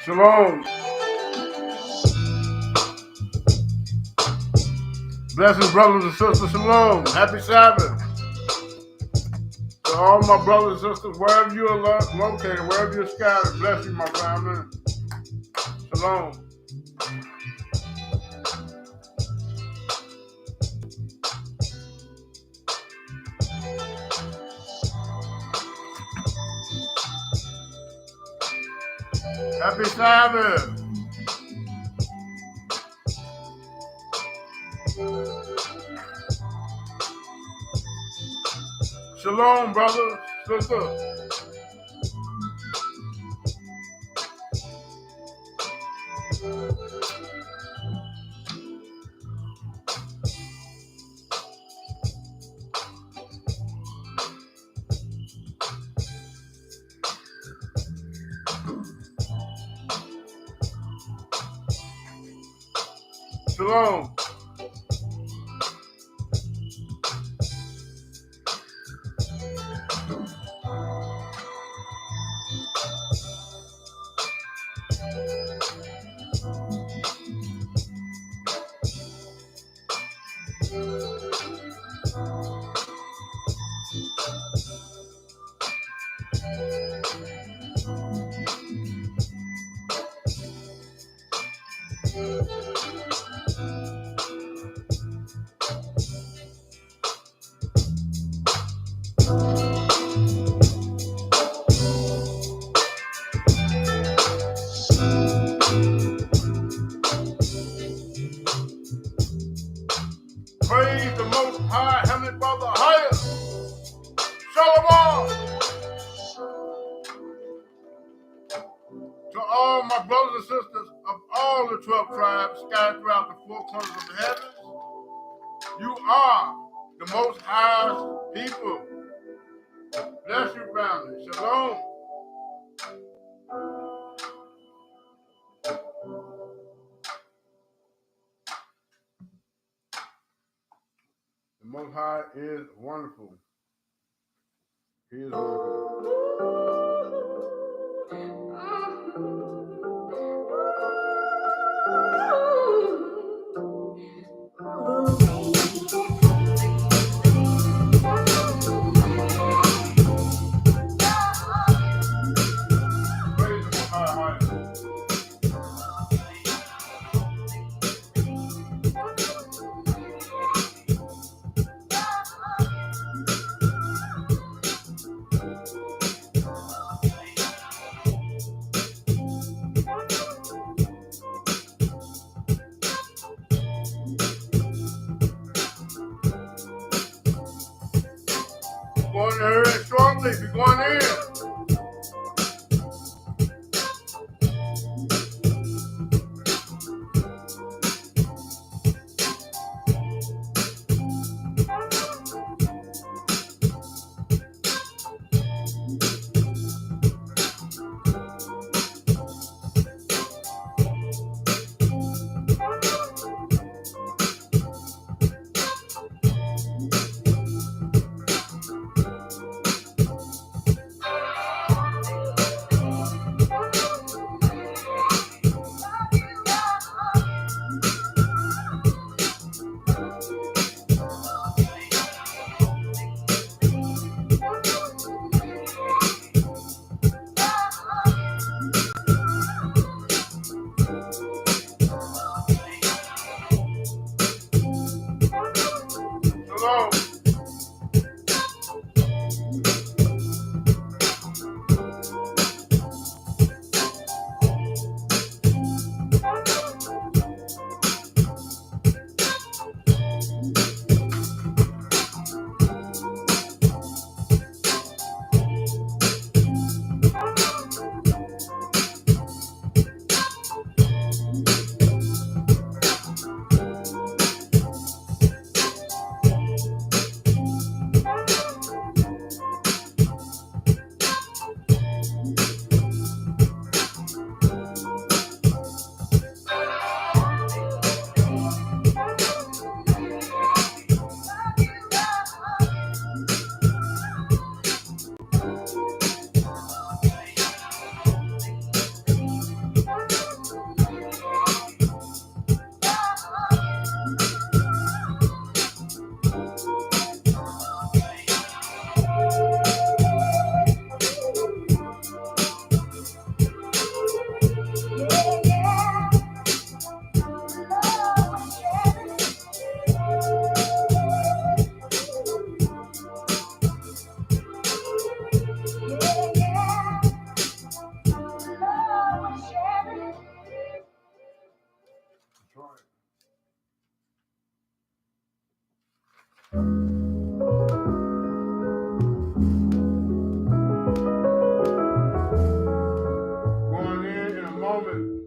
Shalom. Blessings, brothers and sisters. Shalom. Happy Sabbath. To all my brothers and sisters, wherever you are located, wherever you're scattered, bless you, my family. Shalom. Happy Sabbath. Shalom, brothers, sisters. Shalom. Praise the Most High, Heavenly Father, higher. Shalom. To all my brothers and sisters of all the 12 tribes scattered throughout the four corners of the heavens, you are the Most High's people. Bless you, family. Shalom. The Most High is wonderful. He is wonderful. Praise the Most High, higher. Going to hear it shortly. Be going in. Going in a moment.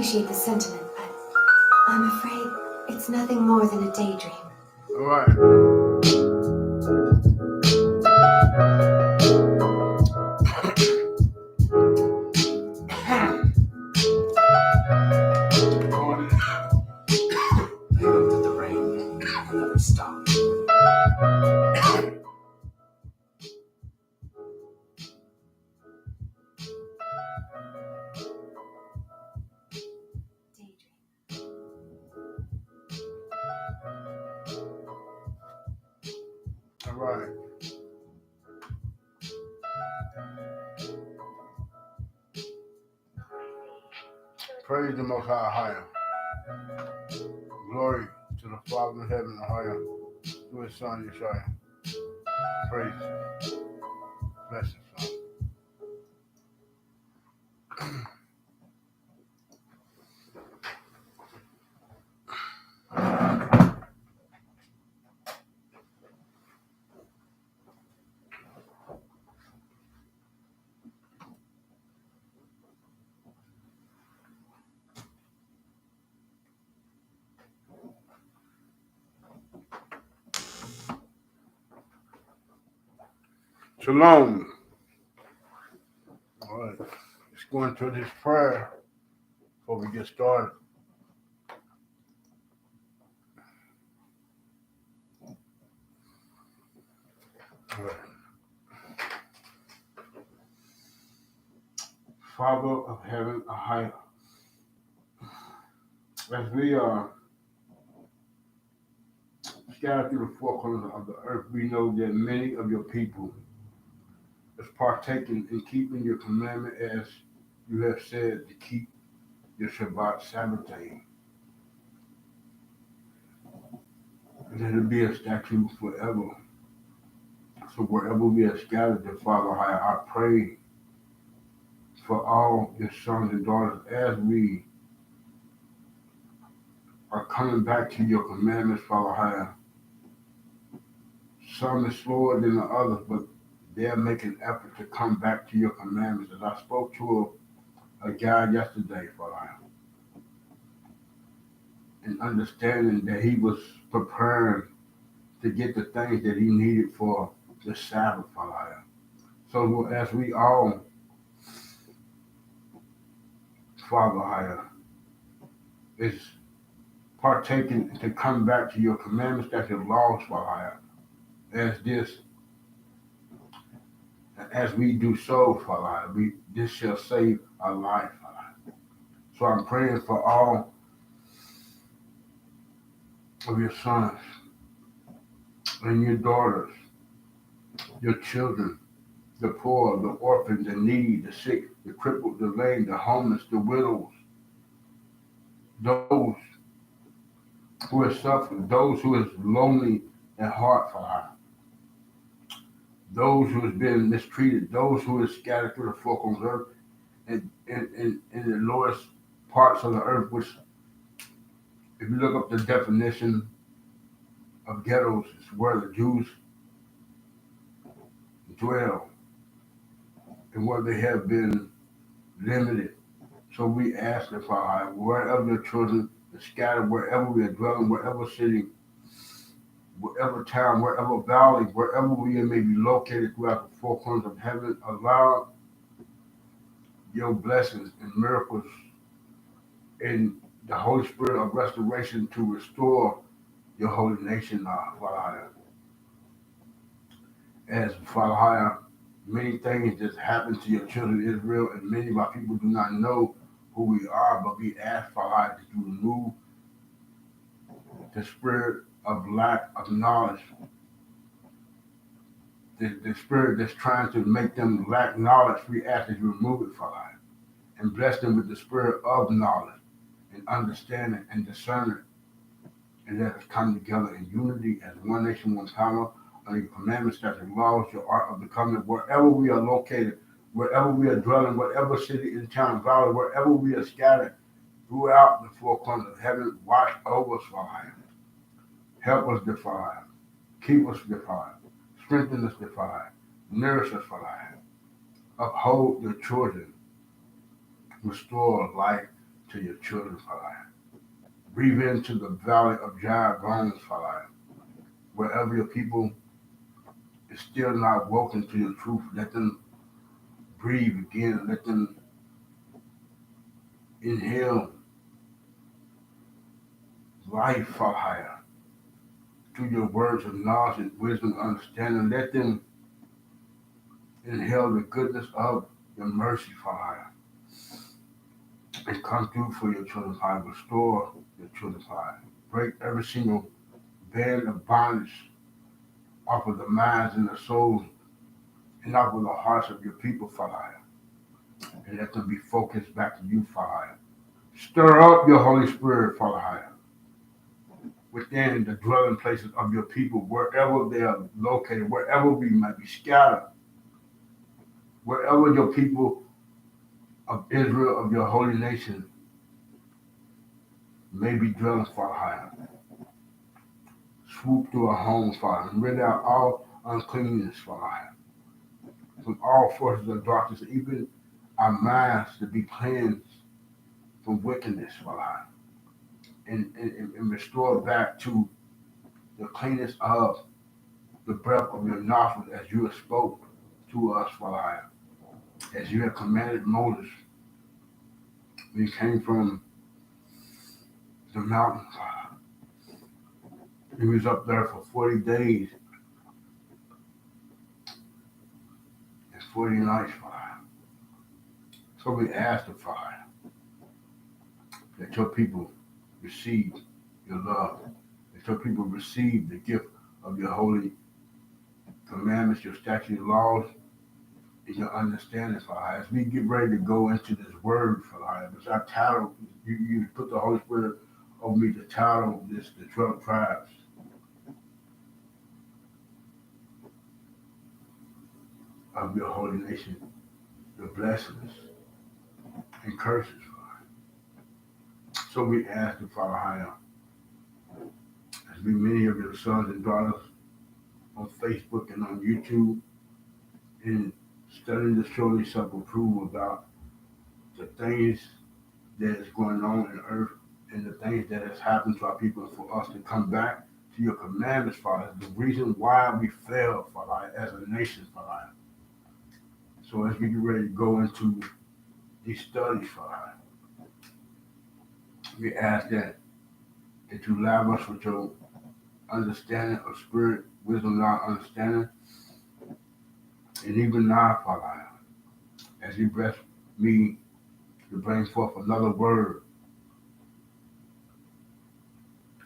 appreciate the sentiment, but I'm afraid it's nothing more than a daydream. All right. I hope that the rain will never stop. All right. Praise the Most High, higher. Glory to the Father in heaven, higher. To His Son, Yeshua. Praise. Bless His Son. Shalom. All right. Let's go into this prayer before we get started. All right. Father of heaven, higher. As we are scattered through the four corners of the earth, we know that many of your people is partaking in keeping your commandment as you have said to keep your Shabbat Sabbath day. And it'll be a statute forever. So wherever we are scattered, the Father, I pray for all your sons and daughters as we are coming back to your commandments, Father, higher. Some is slower than the others, but they're making effort to come back to your commandments. As I spoke to a guy yesterday, Father, and understanding that he was preparing to get the things that he needed for the Sabbath, Father. So as we all, Father, higher, is partaking to come back to your commandments, that your laws, Father, higher, as we do so, Father, this shall save our life, Father. So I'm praying for all of your sons and your daughters, your children, the poor, the orphans, the needy, the sick, the crippled, the lame, the homeless, the widows, those who are suffering, those who are lonely at heart, Father, those who have been mistreated, those who are scattered through the four corners of the earth and in the lowest parts of the earth, which, if you look up the definition of ghettos, it's where the Jews dwell and where they have been limited. So we ask the Father, wherever your children are scattered, wherever we are dwelling, wherever city, wherever town, wherever valley, wherever we may be located throughout the four corners of heaven, allow your blessings and miracles in the Holy Spirit of restoration to restore your holy nation, Father. As Father, many things just happened to your children Israel, and many of our people do not know who we are, but we ask, Father, that you remove the spirit of lack of knowledge, the spirit that's trying to make them lack knowledge. We ask that you remove it, Father, and bless them with the spirit of knowledge and understanding and discernment, and let us come together in unity as one nation, one power, under your commandments, statutes, and laws, your art of the covenant, wherever we are located, wherever we are dwelling, whatever city and town, valley, wherever we are scattered throughout the four corners of heaven, watch over us, Father. Help us, dear Father. Keep us, dear Father. Strengthen us, dear Father. Nourish us, Father. Uphold your children. Restore life to your children, Father. Breathe into the valley of dry bones, Father. Wherever your people is still not woken to your truth, let them breathe again. Let them inhale life, Father, through your words of knowledge and wisdom and understanding. Let them inhale the goodness of your mercy, Father, and come through for your children, Father. Restore your children, Father. Break every single band of bondage off of the minds and the souls and off of the hearts of your people, Father, and let them be focused back to you, Father. Stir up your Holy Spirit, Father, within the dwelling places of your people, wherever they are located, wherever we might be scattered, wherever your people of Israel, of your holy nation, may be dwelling, Father. Swoop through our homes, Father, and rid out all uncleanness, Father, from all forces of darkness, even our minds to be cleansed from wickedness, Father, and restore back to the cleanness of the breath of your nostrils as you have spoke to us, Father, as you have commanded Moses. We came from the mountain, Father. He was up there for 40 days and 40 nights, Father. So we ask the Father that your people receive your love, that your people receive the gift of your holy commandments, your statutes, laws, and your understanding, Father. As we get ready to go into this word, Father, because our title, you put the Holy Spirit over me to title this the 12 tribes of your holy nation, the blessings and curses, Father. So we ask the Father, as we many of your sons and daughters on Facebook and on YouTube, in studying to show yourself approval about the things that is going on in earth and the things that has happened to our people, for us to come back to your commandments, Father. The reason why we failed, Father, as a nation, Father. So as we get ready to go into these studies, Father, we ask that you allow us with your understanding of spirit, wisdom, knowledge, understanding, and even now, Father, as you bless me to bring forth another word,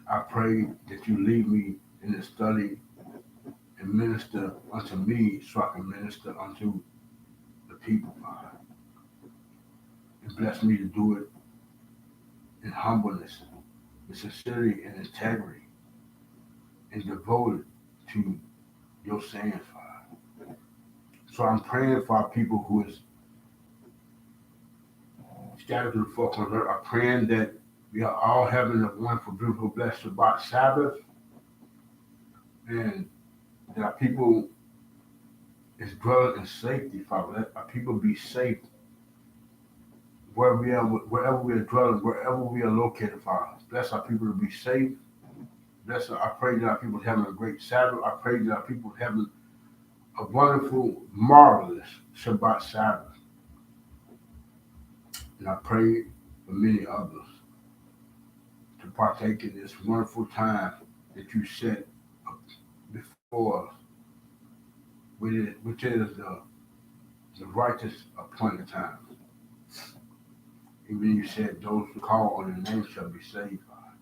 I pray that you lead me in the study and minister unto me so I can minister unto the people, Father. And bless me to do it in humbleness, with sincerity and integrity, and devoted to your saying, Father. So I'm praying for our people who is scattered through the four corners of the earth. I'm praying that we are all having a wonderful, beautiful, blessed Shabbat Sabbath, and that our people is dwelling in safety, Father. Let our people be safe wherever we are dwelling, wherever we are located, Father. Bless our people to be safe. Bless I pray that our people are having a great Sabbath. I pray that our people are having a wonderful, marvelous Shabbat Sabbath. And I pray for many others to partake in this wonderful time that you set before us, which is the righteous appointed time. Even you said those who call on your name shall be saved, Father.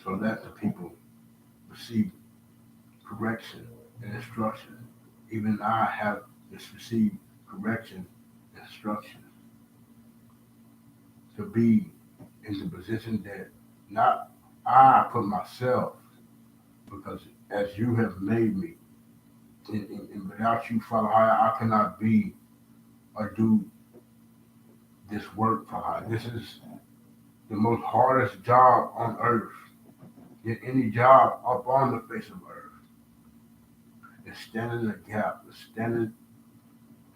So let the people receive correction and instruction. Even I have received correction and instruction to be in the position that not I put myself, because as you have made me, and without you, Father, I cannot be or do this work, Father. This is the most hardest job on earth, than any job up on the face of earth. Is standing in the gap, is standing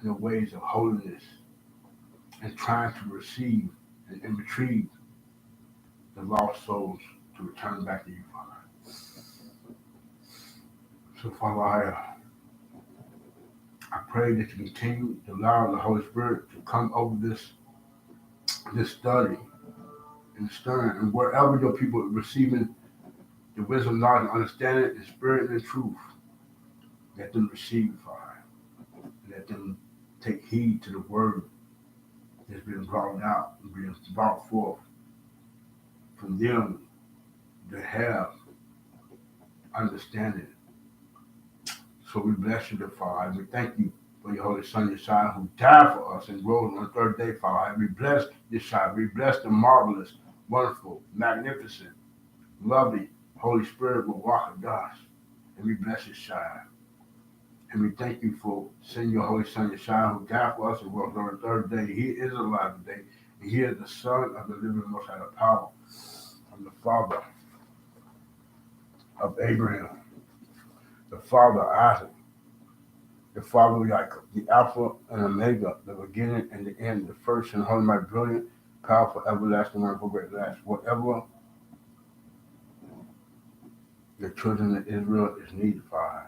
in the ways of holiness, and trying to receive and retrieve the lost souls to return back to you, Father. So, Father, I pray that you continue to allow the Holy Spirit to come over this study and stirring, and wherever your people are receiving the wisdom, knowledge, and understanding, and spirit and truth, let them receive it, Father. Let them take heed to the word that's been brought out and being brought forth from them to have understanding. So we bless you, Father, and we thank you for your Holy Son, Yeshua, who died for us and rose on the third day, Father. And we bless Yeshua. We bless the marvelous, wonderful, magnificent, loving Holy Spirit will walk with us. And we bless Yeshua. And we thank you for sending your Holy Son, Yeshua, who died for us and rose on the third day. He is alive today. And he is the Son of the living Most High, the power from the Father of Abraham, the Father of Isaac, the Father of Jacob, the Alpha and Omega, the beginning and the end, the first and holy, my brilliant, powerful, everlasting, wonderful, great last. Whatever the children of Israel is needed, Father,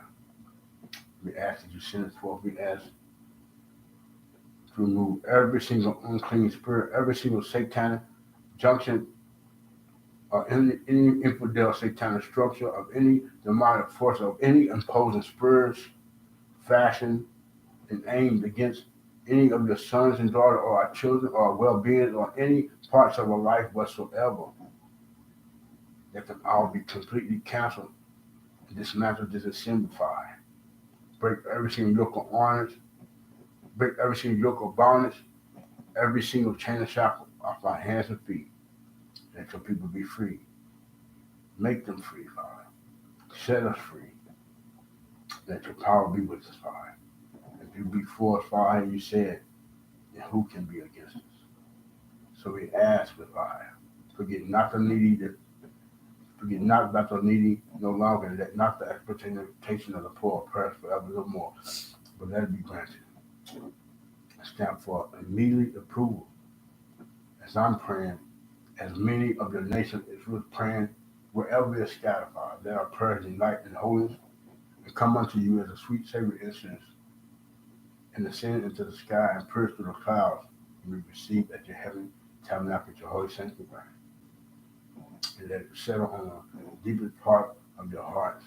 we ask that you send it forth. We ask to remove every single unclean spirit, every single satanic junction, or any infidel satanic structure of any demonic force of any imposing spirits, fashioned and aimed against any of your sons and daughters or our children or our well-being or any parts of our life whatsoever. Let them all be completely canceled, dismantled, disassembled. Break every single yoke of honors, break every single yoke of bondage, every single chain and shackle off our hands and feet. Let your people be free. Make them free, Father. Set us free. Let your power be with us, Father. If you be for us, Father, you said, then who can be against us? So we ask with fire. Forget not about the needy no longer, let not the expectation of the poor oppress forever no more, but let it be granted. Stand for immediate approval. As I'm praying, as many of your nation is praying, wherever they're scattered, Father, let our prayers unite in holiness and come unto you as a sweet savory incense and ascend into the sky and pierce through the clouds and be received at your heavenly tabernacle, your holy sanctuary. And let it settle on the deepest part of your hearts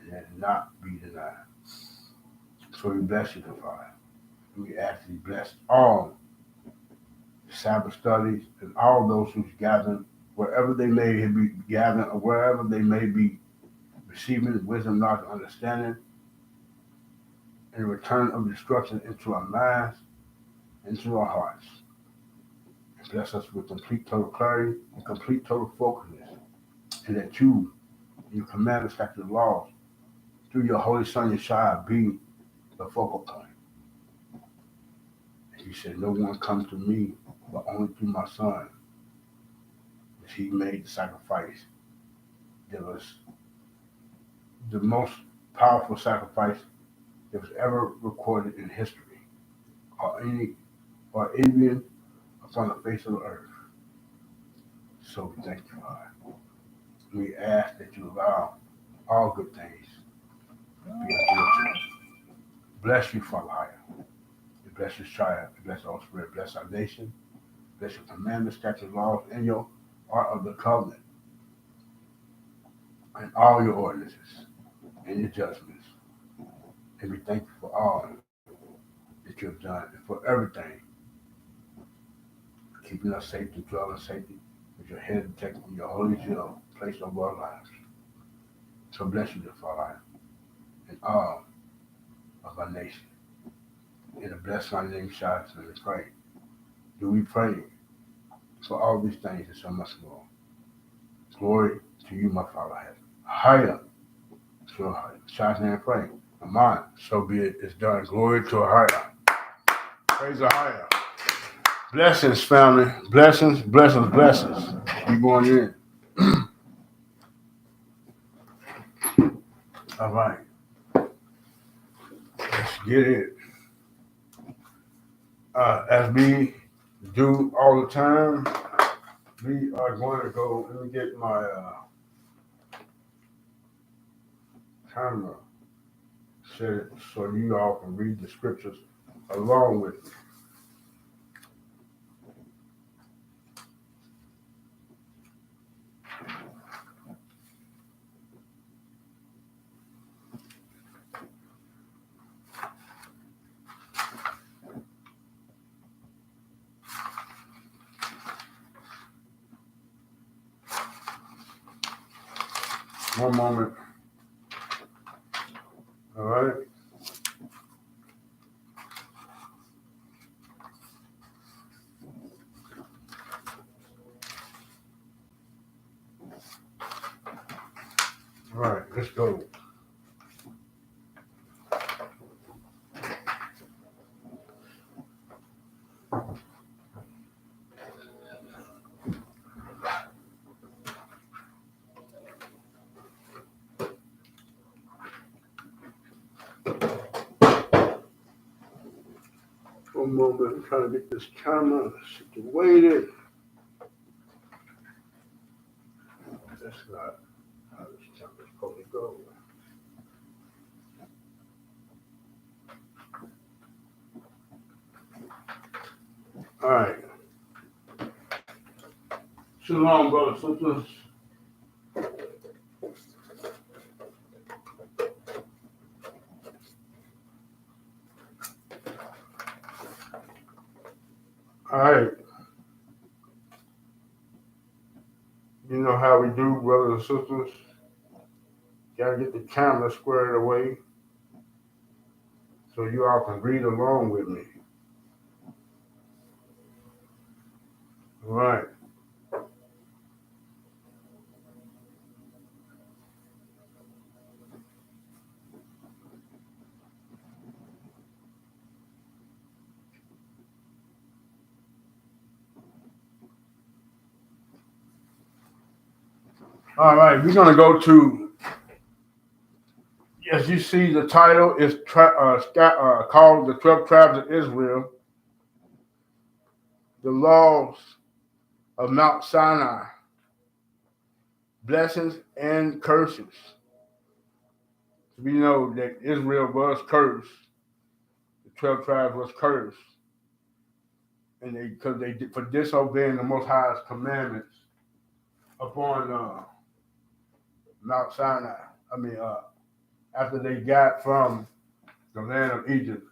and let it not be denied. So we bless you, Father. And we ask that you bless all Sabbath studies and all those who's gathering, wherever they may be gathering or wherever they may be receiving wisdom, knowledge, and understanding, and a return of destruction into our minds, into our hearts. And bless us with complete total clarity and complete total focusedness. And that you, your commandments, statutes, laws, through your Holy Son, Yeshua, be the focal point. And you said, no one comes to me but only through my Son. As he made the sacrifice that was the most powerful sacrifice that was ever recorded in history or even upon the face of the earth. So we thank you, God. We ask that you allow all good things to be unto you. Bless you, Father. Bless your child. Bless our spirit. Bless our nation. Bless your commandments, statutes, laws, and your art of the covenant, and all your ordinances and your judgments. And we thank you for all that you have done and for everything, for keeping us safe to dwell in safety with your head protected and your holy shield placed over our lives. So bless you, dear Father, and all of our nation. In the blessed mighty name of Jesus, and we pray. Do we pray for all these things and so much more? Glory to you, my Father. Higher. So higher. Shout and pray. Amen. So be it. It's done. Glory to a higher. Praise the higher. Blessings, family. Blessings, blessings, blessings. You going in. All right. Let's get it. As we do all the time. We are going to go. Let me get my camera set so you all can read the scriptures along with me. One moment. All right. All right. Let's go. One moment. I'm trying to get this camera situated. That's not how this camera's supposed to go. All right. Shalom, brothers and sisters. All right. You know how we do, brothers and sisters. Gotta get the camera squared away so you all can read along with me. All right. All right. We're gonna go to. As you see, the title is called "The 12 Tribes of Israel: The Laws of Mount Sinai, Blessings and Curses." We know that Israel was cursed. The 12 tribes was cursed, and because they for disobeying the Most High's commandments upon Mount Sinai. I mean, after they got from the land of Egypt.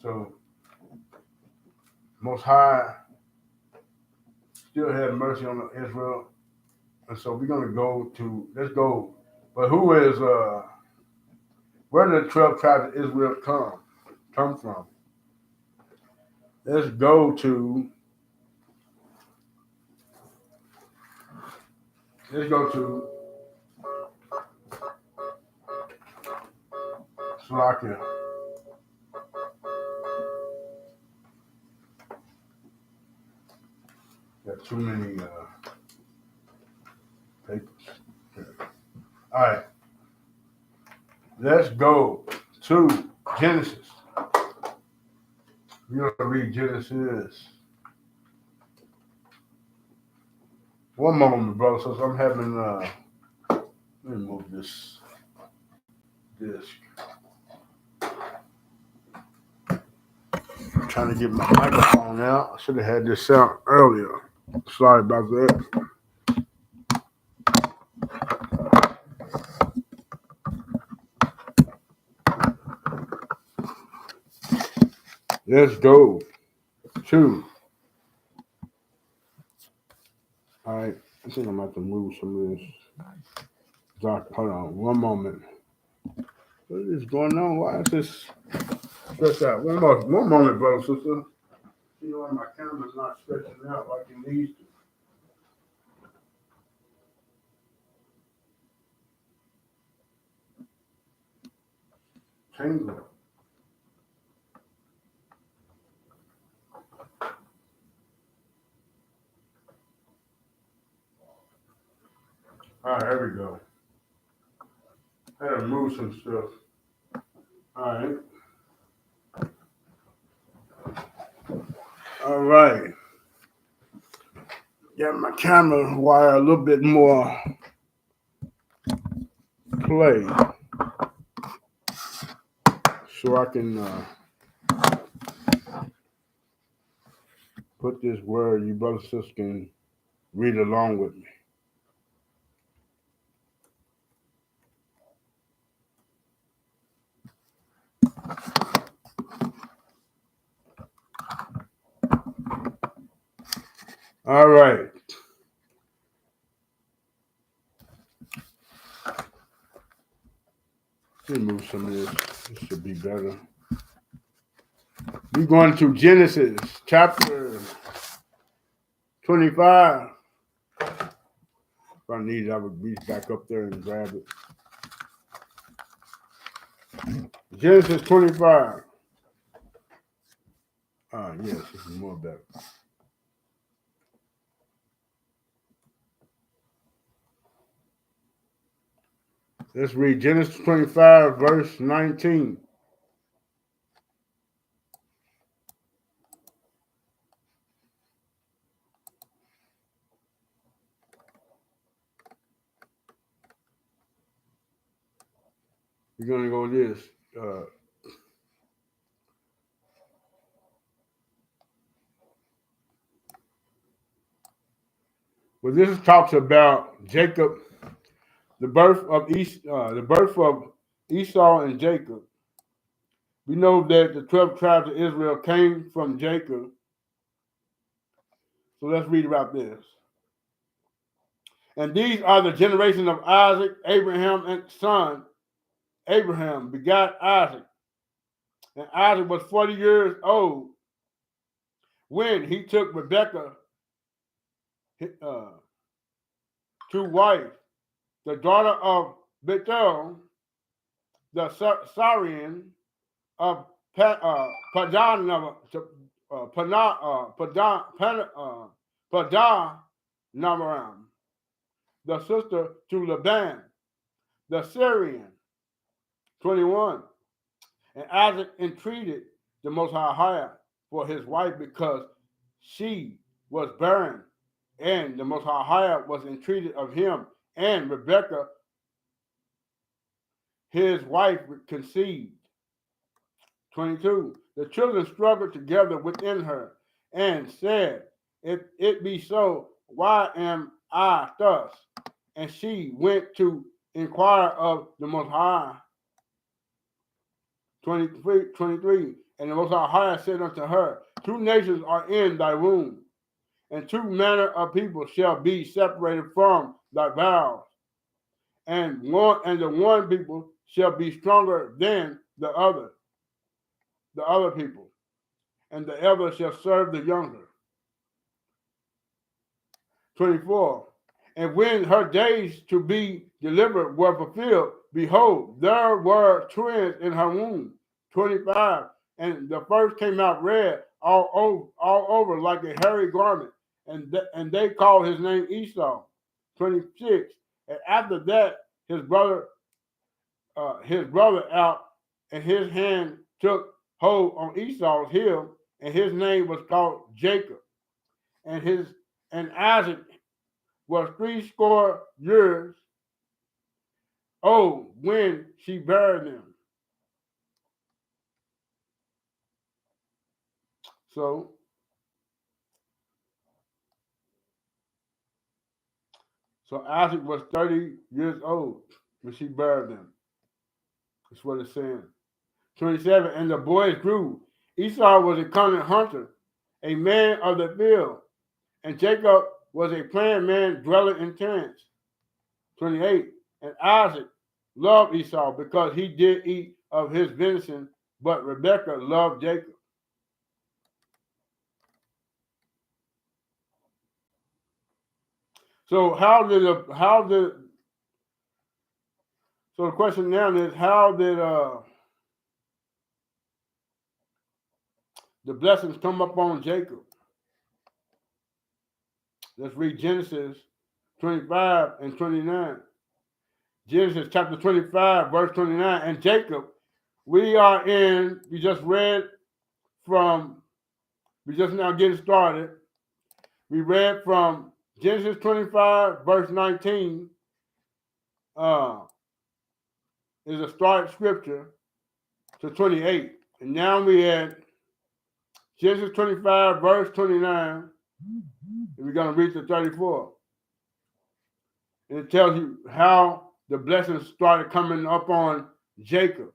So Most High still had mercy on Israel, and so we're gonna let's go. But who is where did the 12 tribes of Israel come from? Let's go to Slovakia. Got too many papers. All right, let's go to Genesis. We're gonna read Genesis. One moment, brother. So I'm having let me move this disc. I'm trying to get my microphone out. I should have had this sound earlier. Sorry about that. Let's go to. All right. I think I'm about to move some of this. Hold on. One moment. What is going on? Why is this stretched out? One moment, brother, sister. See why my camera's not stretching out like it needs to. Change it. All right, here we go. I had to move some stuff. All right. All right. Got my camera wire a little bit more play so I can put this word you brothers and sisters can read along with me. All right. Let me move some of this. This should be better. We're going to Genesis chapter 25. If I need it, I would reach back up there and grab it. Genesis 25. Yes, this is more better. Let's read Genesis 25, verse 19. We're going to go this. Well, this talks about Jacob, the birth of Esau and Jacob. We know that the 12 tribes of Israel came from Jacob. So let's read about this. And these are the generations of Isaac, Abraham, and son. Abraham begot Isaac. And Isaac was 40 years old when he took Rebekah to wife, the daughter of Bethuel, the Syrian of Padan, the sister to Laban, the Syrian. 21. And Isaac entreated the Most High for his wife because she was barren, and the Most High was entreated of him, and Rebekah, his wife, conceived. 22. The children struggled together within her and said, if it be so, why am I thus? And she went to inquire of the Most High. 23. And the Most High said unto her, 2 nations are in thy womb, and 2 manner of people shall be separated from thy bowels, and the one people shall be stronger than the other people, and the elder shall serve the younger. 24. And when her days to be delivered were fulfilled, behold, there were twins in her womb. 25. And the first came out red all over like a hairy garment, and they called his name Esau. 26. And after that, his brother out, and his hand took hold on Esau's heel, and his name was called Jacob. And Isaac was 80 years old when she buried him. So Isaac was 30 years old when she buried him. That's what it's saying. 27. And the boys grew. Esau was a cunning hunter, a man of the field, and Jacob was a plain man dwelling in tents. 28. And Isaac loved Esau because he did eat of his venison, but Rebekah loved Jacob. So so the question now is, how did the blessings come upon Jacob? Let's read Genesis 25 and 29. Genesis chapter 25, verse 29. And Jacob, we just read from We just now getting started. We read from Genesis 25, verse 19, is a start scripture to 28. And now we at Genesis 25, verse 29, and we're going to read to 34. And it tells you how the blessings started coming up on Jacob.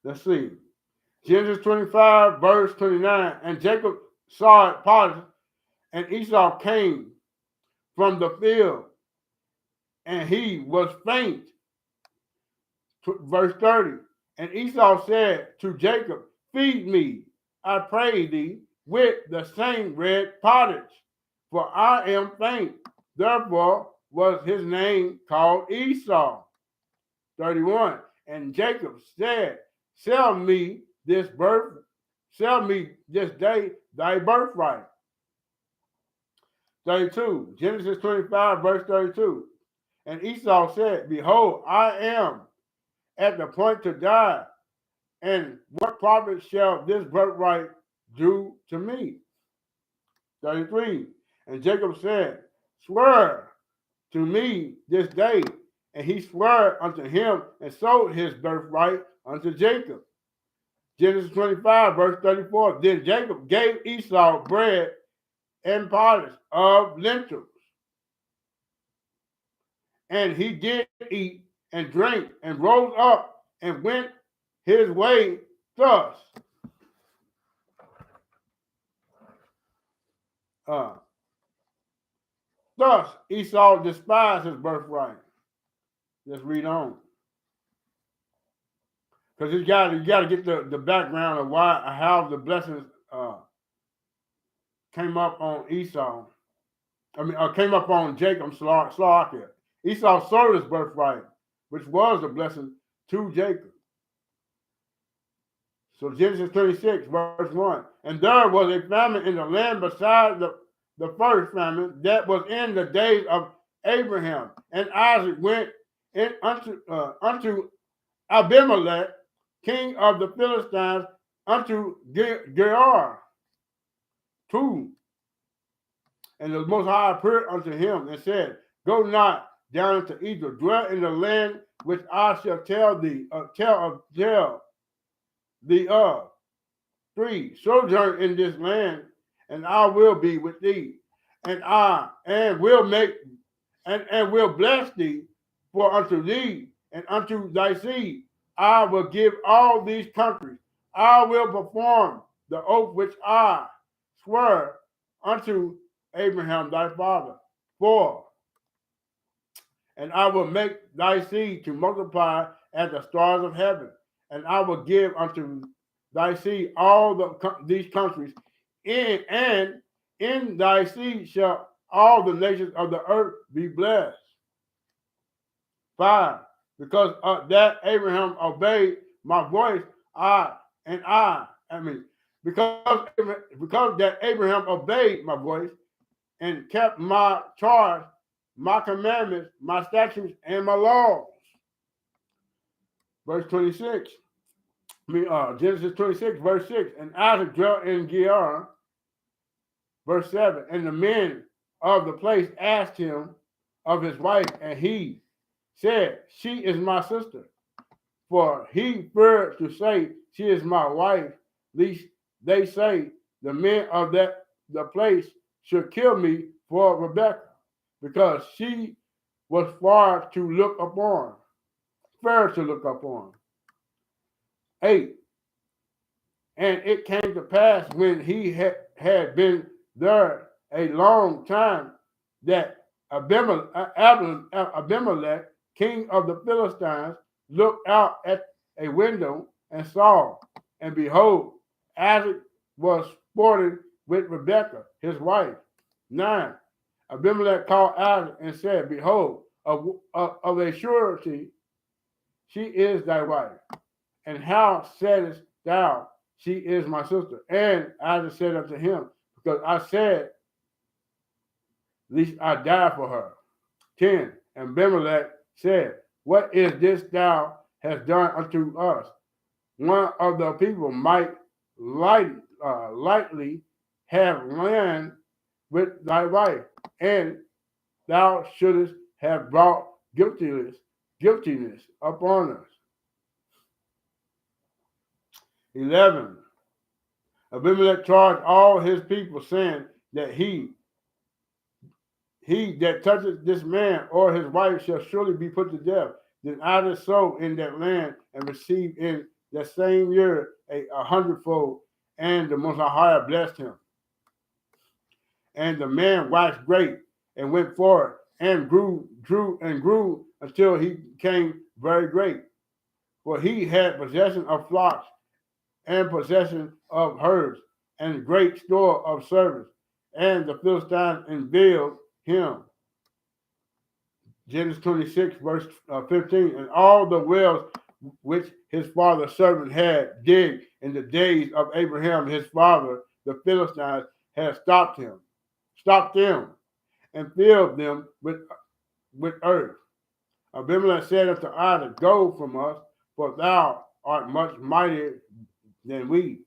Let's see. Genesis 25, verse 29. And Jacob saw it parted, and Esau came from the field, and he was faint. Verse 30. And Esau said to Jacob, feed me, I pray thee, with the same red pottage, for I am faint. Therefore was his name called Esau. 31. And Jacob said, sell me this day thy birthright. 32. Genesis 25, verse 32. And Esau said, behold, I am at the point to die, and what profit shall this birthright do to me? 33. And Jacob said, swear to me this day. And he swore unto him and sold his birthright unto Jacob. Genesis 25, verse 34. Then Jacob gave Esau bread and pottage of lentils. And he did eat and drink and rose up and went his way thus. Thus Esau despised his birthright. Let's read on. Because you got to get the background of how the blessings came up on Esau. Came up on Jacob. Esau sold his birthright, which was a blessing to Jacob. So Genesis 26, verse 1. And there was a famine in the land beside the first famine that was in the days of Abraham. And Isaac went in unto Abimelech, king of the Philistines, unto Gerar. 2. And the Most High appeared unto him and said, go not down into Egypt, dwell in the land which I shall tell thee of. 3. Sojourn in this land, and I will be with thee, and will bless thee, for unto thee and unto thy seed I will give all these countries. I will perform the oath which I swear unto Abraham thy father. 4. And I will make thy seed to multiply as the stars of heaven, and I will give unto thy seed all these countries, and in thy seed shall all the nations of the earth be blessed. 5. Because that Abraham obeyed my voice, because that Abraham obeyed my voice and kept my charge, my commandments, my statutes, and my laws. Verse 26. Genesis 26, verse 6. And Isaac dwelt in Gerar. Verse 7. And the men of the place asked him of his wife, and he said, she is my sister. For he feared to say, she is my wife, lest they say, the men of the place should kill me for Rebekah, because she was fair to look upon. 8. And it came to pass when he had been there a long time, that Abimelech, king of the Philistines, looked out at a window and saw, and behold, Isaac was sporting with Rebekah, his wife. 9. Abimelech called Isaac and said, behold, of a surety, she is thy wife. And how saidest thou, she is my sister? And Isaac said unto him, because I said, lest I die for her. 10. And Abimelech said, what is this thou hast done unto us? One of the people might lightly have land with thy wife, and thou shouldest have brought guiltiness upon us. 11. Abimelech charged all his people, saying that he that toucheth this man or his wife shall surely be put to death. Then Isaac sowed in that land and received in that same year a hundredfold, and the Most High blessed him. And the man waxed great and went forward and grew until he became very great. For he had possession of flocks and possession of herds and great store of servants. And the Philistines invaded him. Genesis 26, verse 15. And all the wells which his father's servant had digged in the days of Abraham his father, the Philistines had stopped them, and filled them with earth. Abimelech said unto Isaac, Go from us, for thou art much mightier than we.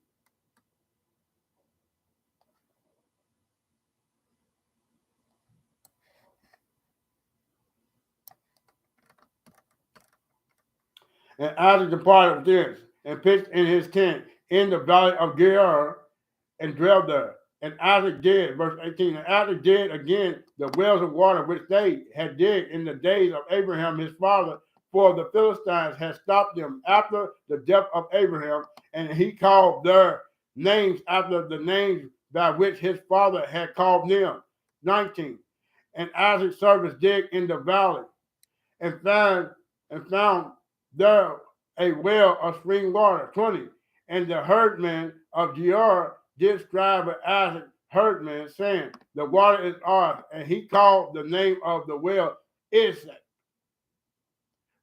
And Isaac departed thence, and pitched in his tent in the valley of Gerar, and dwelt there. And Isaac did, verse 18, and Isaac did again the wells of water which they had digged in the days of Abraham his father, for the Philistines had stopped them after the death of Abraham, and he called their names after the names by which his father had called them. 19. And Isaac's servants digged in the valley, and found there a well of spring water. 20. And the herdman of Gerar did scribe with Isaac herdman, saying, The water is ours. And he called the name of the well Isaac,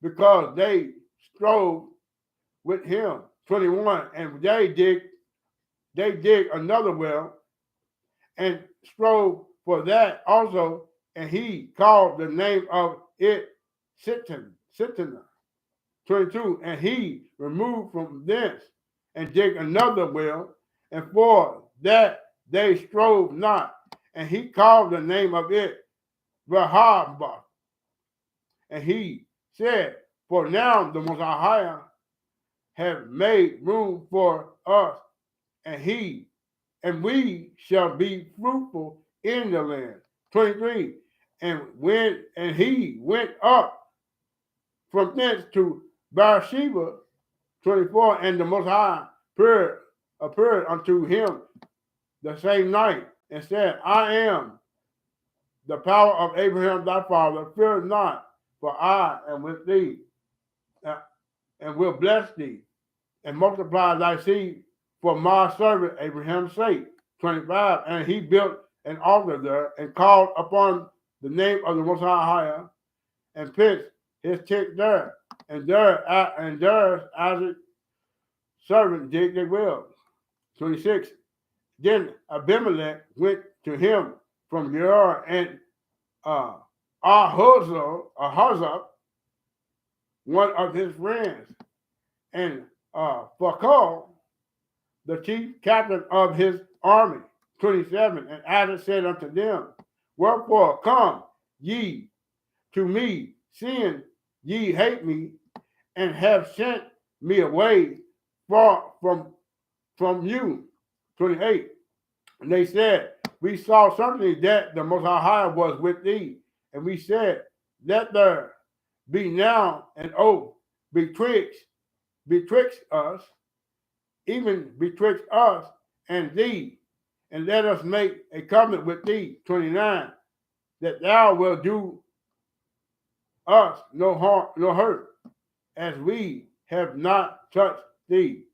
because they strove with him. 21. And they dig another well, and strove for that also, and he called the name of it Sitnah. 22. And he removed from thence and dig another well, and for that they strove not, and he called the name of it Rehoboth. And he said, For now the Most High have made room for us, and we shall be fruitful in the land. 23. And he went up from thence to Beersheba. 24. And the Most High appeared unto him the same night, and said, I am the power of Abraham thy father. Fear not, for I am with thee, and will bless thee, and multiply thy seed for my servant Abraham's sake. 25. And he built an altar there, and called upon the name of the Most High, and pitched his tent there. And there Isaac's servant digged a well. 26. Then Abimelech went to him from Gerar, and Ahuzah, one of his friends, and Phakal, the chief captain of his army. 27. And Isaac said unto them, Wherefore come ye to me, seeing ye hate me, and have sent me away far from you. 28. And they said, We saw something that the Most High was with thee, and we said, Let there be now an oath betwixt us, even betwixt us and thee, and let us make a covenant with thee. 29. That thou wilt do us no harm, no hurt, as we have not touched thee,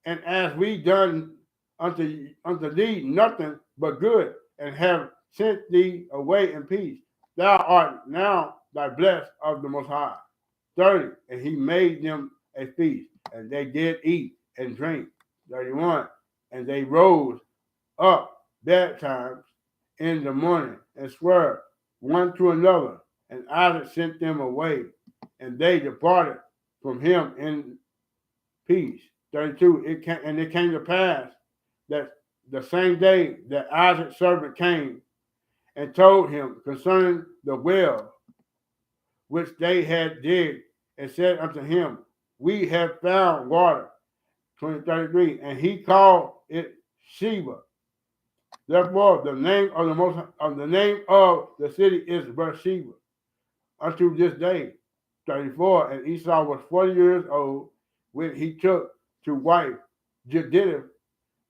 and as we done unto thee nothing but good, and have sent thee away in peace. Thou art now thy blessed of the Most High. 30. And he made them a feast, and they did eat and drink. 31. And they rose up betimes in the morning, and swore one to another, and Isaac sent them away, and they departed from him in peace. 32. It came to pass that the same day that Isaac's servant came and told him concerning the well which they had digged, and said unto him, we have found water. 33. And he called it Sheba. Therefore, the name of the city is Beersheba unto this day. 34. And Esau was 40 years old when he took to wife Jedidah,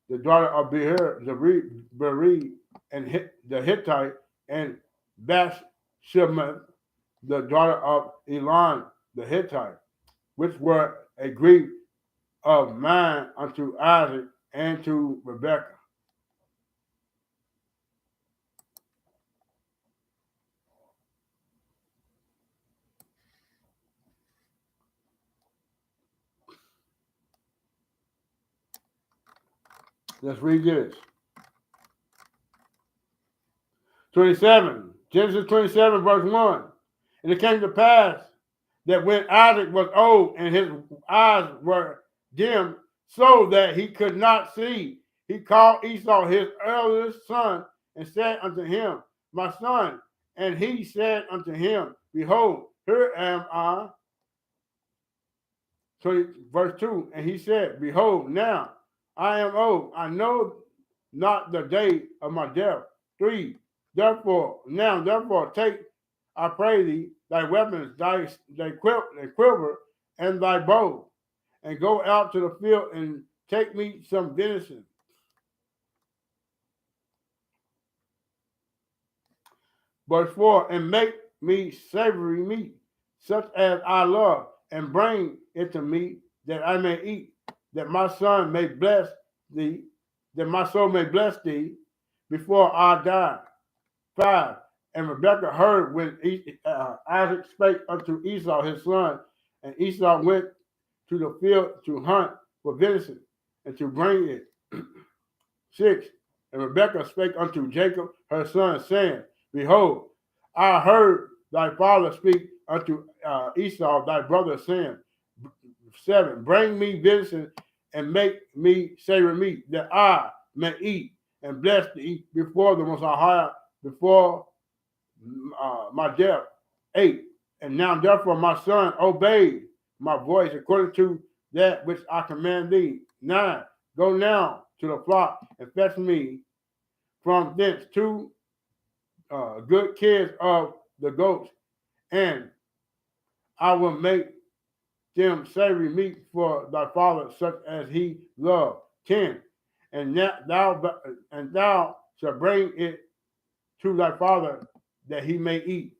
the daughter of Beeri, and the Hittite, and Bathsheba, the daughter of Elon the Hittite, which were a grief of mine unto Isaac and to Rebekah. Let's read this. 27. Genesis 27, verse 1. And it came to pass that when Isaac was old and his eyes were dim, so that he could not see, he called Esau his eldest son and said unto him, my son. And he said unto him, behold, here am I. So verse 2, and he said, behold, now I am old, I know not the day of my death. 3, therefore take, I pray thee, thy weapons, thy quiver, and thy bow, and go out to the field and take me some venison. Verse 4, and make me savory meat, such as I love, and bring it to me, that I may eat, that my son may bless thee, that my soul may bless thee before I die. 5, and Rebekah heard when Isaac spake unto Esau his son, and Esau went to the field to hunt for venison, and to bring it. 6, and Rebekah spake unto Jacob her son, saying, behold, I heard thy father speak unto Esau thy brother, saying, 7, bring me venison and make me savory meat, that I may eat and bless thee before the Most High, before my death. 8, and now therefore my son, obey my voice according to that which I command thee. 9, go now to the flock and fetch me from thence 2 good kids of the goats, and I will make them savory meat for thy father, such as he loved. 10, and thou shalt bring it to thy father, that he may eat,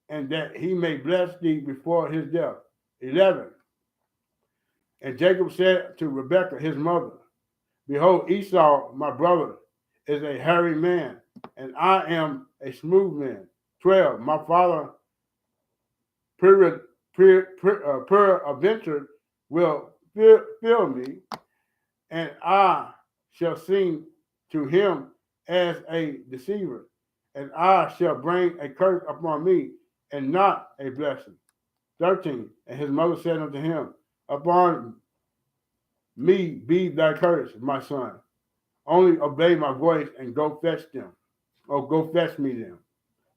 and that he may bless thee before his death. 11, and Jacob said to Rebekah his mother, behold, Esau my brother is a hairy man, and I am a smooth man. 12, my father peradventure will fill me, and I shall seem to him as a deceiver, and I shall bring a curse upon me, and not a blessing. 13, and his mother said unto him, upon me be thy curse, my son. Only obey my voice and go fetch them, or go fetch me them.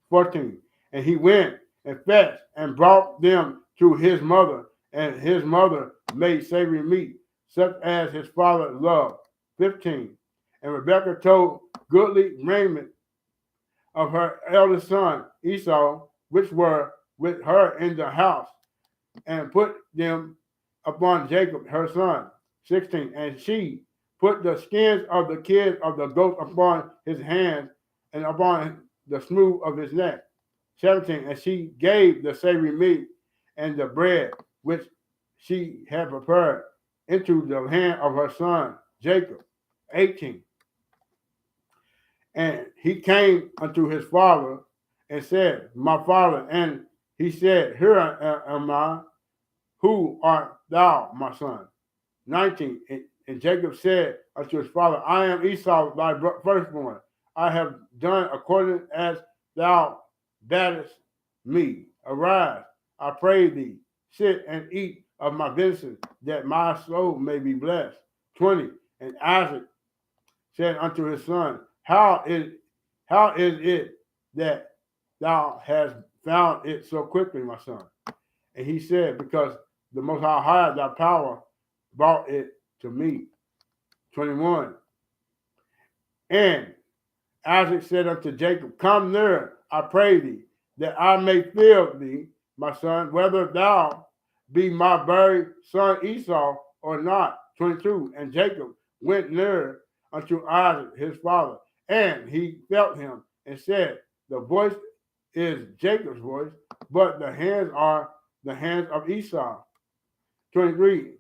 14, and he went and fetched and brought them to his mother, and his mother made savory meat, such as his father loved. 15, and Rebekah told goodly raiment of her eldest son Esau, which were with her in the house, and put them upon Jacob her son. 16, and she put the skins of the kids of the goats upon his hands and upon the smooth of his neck. 17, and she gave the savory meat and the bread which she had prepared into the hand of her son Jacob. 18, and he came unto his father and said, my father. And he said, here am I. Who art thou, my son? 19, and Jacob said unto his father, I am Esau, thy firstborn. I have done according as thou badest me. Arise, I pray thee, sit and eat of my venison, that my soul may be blessed. 20. And Isaac said unto his son, how is it that thou hast found it so quickly, my son? And he said, because the Most High, thy power, brought it to me. 21. And Isaac said unto Jacob, come near, I pray thee, that I may feel thee, my son, whether thou be my very son Esau or not. 22. And Jacob went near unto Isaac his father, and he felt him, and said, the voice is Jacob's voice, but the hands are the hands of Esau. 23.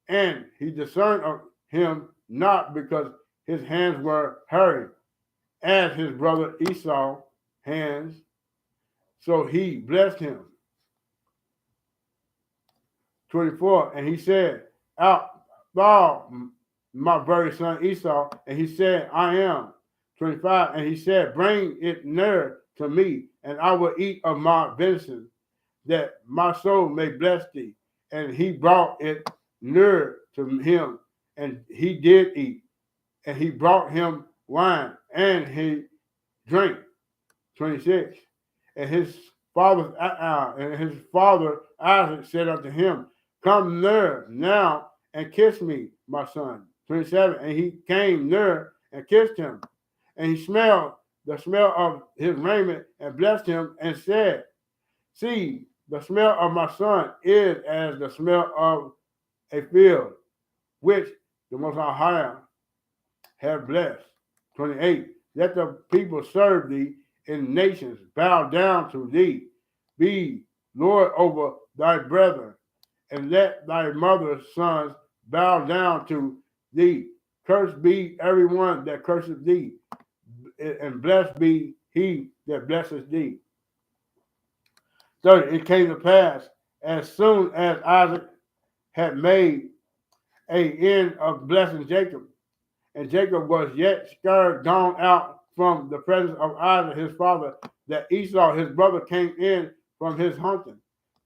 And he discerned of him not, because his hands were hairy, as his brother Esau's hands, so he blessed him. 24. And he said, out thou my very son Esau, and he said, I am. 25. And he said, bring it near to me, and I will eat of my venison, that my soul may bless thee. And he brought it near to him, and he did eat. And he brought him wine, and he drank. 26. And his father Isaac said unto him, come near now and kiss me, my son. 27. And he came near and kissed him. And he smelled the smell of his raiment and blessed him and said, see, the smell of my son is as the smell of a field, which the Most High have blessed. 28. Let the people serve thee in nations, bow down to thee. Be Lord over thy brethren, and let thy mother's sons bow down to thee. Cursed be everyone that curseth thee, and blessed be he that blesseth thee. 30. It came to pass, as soon as Isaac had made an end of blessing Jacob, and Jacob was yet scared gone out from the presence of Isaac his father, that Esau his brother came in from his hunting.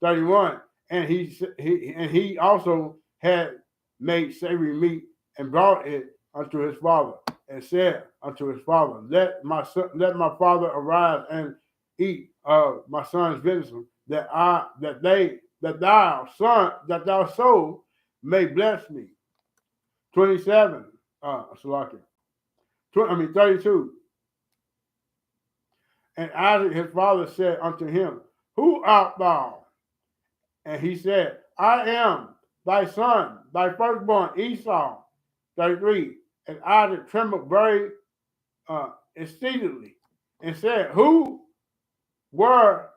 31. And he also had made savory meat and brought it unto his father, and said unto his father, let my father arise and eat of my son's venison, that thou soul may bless me. 27. 32. And Isaac his father said unto him, who art thou? And he said, I am thy son, thy firstborn Esau. 33. And Isaac trembled very exceedingly, and said, where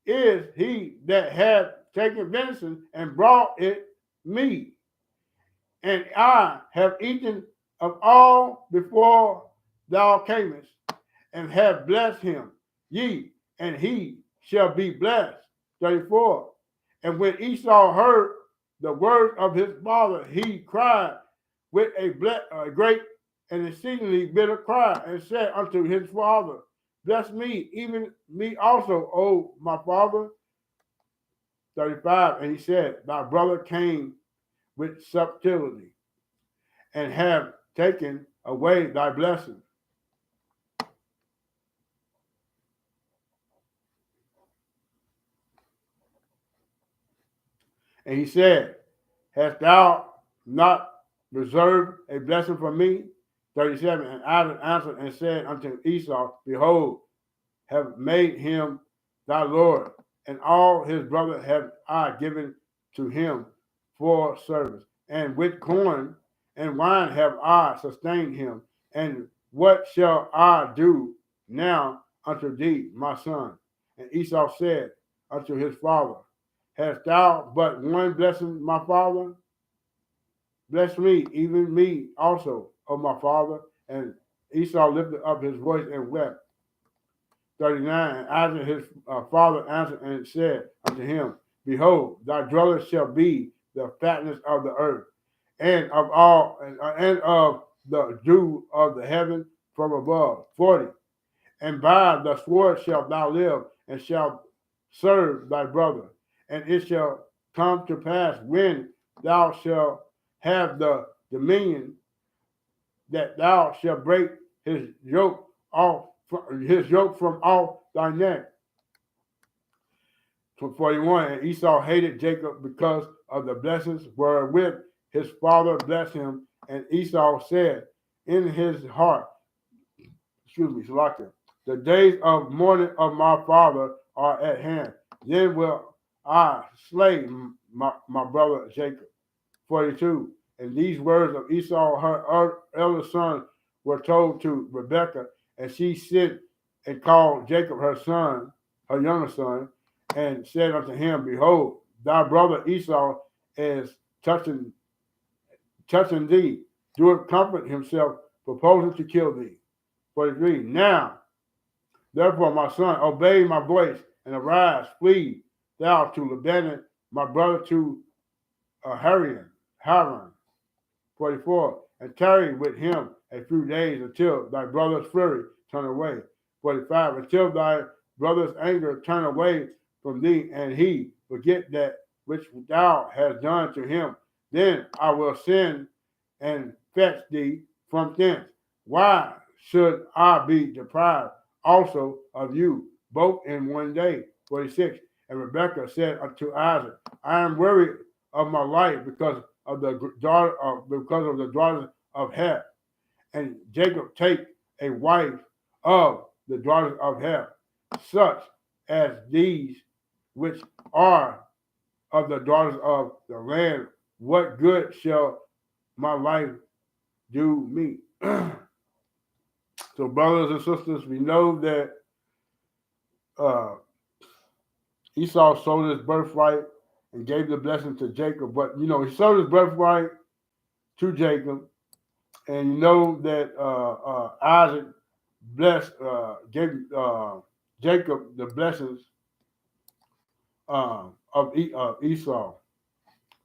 is he that hath taken venison and brought it me? And I have eaten of all before thou camest, and have blessed him, and he shall be blessed. 34. And when Esau heard the words of his father, he cried with a great and exceedingly bitter cry, and said unto his father, bless me, even me also, O my father. 35. And he said, thy brother came with subtlety, and have taken away thy blessing. And he said, hast thou not reserved a blessing for me? 37. And Isaac answered and said unto Esau, behold, have made him thy Lord, and all his brother have I given to him for service. And with corn and wine have I sustained him. And what shall I do now unto thee, my son? And Esau said unto his father, hast thou but one blessing, my father? Bless me, even me also, O my father. And Esau lifted up his voice and wept. 39. And Isaac his father answered and said unto him, behold, thy dwelling shall be the fatness of the earth, and of all and of the dew of the heaven from above. 40. And by the sword shalt thou live, and shalt serve thy brother. And it shall come to pass when thou shalt have the dominion, that thou shalt break his yoke from off thy neck. 41. And Esau hated Jacob because of the blessings wherewith his father blessed him. And Esau said in his heart, Salakia, the days of mourning of my father are at hand. Then will I slay my brother Jacob. 42. And these words of Esau, her elder son, were told to Rebekah, and she sent and called Jacob her son, her younger son, and said unto him, Behold, thy brother Esau is touching thee, doeth comfort himself, proposing to kill thee. 43. Now, therefore, my son, obey my voice, and arise, flee thou to Lebanon, my brother to Haran. 44. And tarry with him a few days until thy brother's fury turn away. 45. Until thy brother's anger turn away from thee, and he forget that which thou hast done to him. Then I will send and fetch thee from thence. Why should I be deprived also of you, both in one day? 46. And Rebekah said unto Isaac, I am weary of my life because of the daughters of Heth. And Jacob take a wife of the daughters of Heth, such as these which are of the daughters of the land. What good shall my life do me? So, brothers and sisters, we know that Esau sold his birthright and gave the blessing to Jacob. But, he sold his birthright to Jacob. And you know that Isaac gave Jacob the blessings of Esau.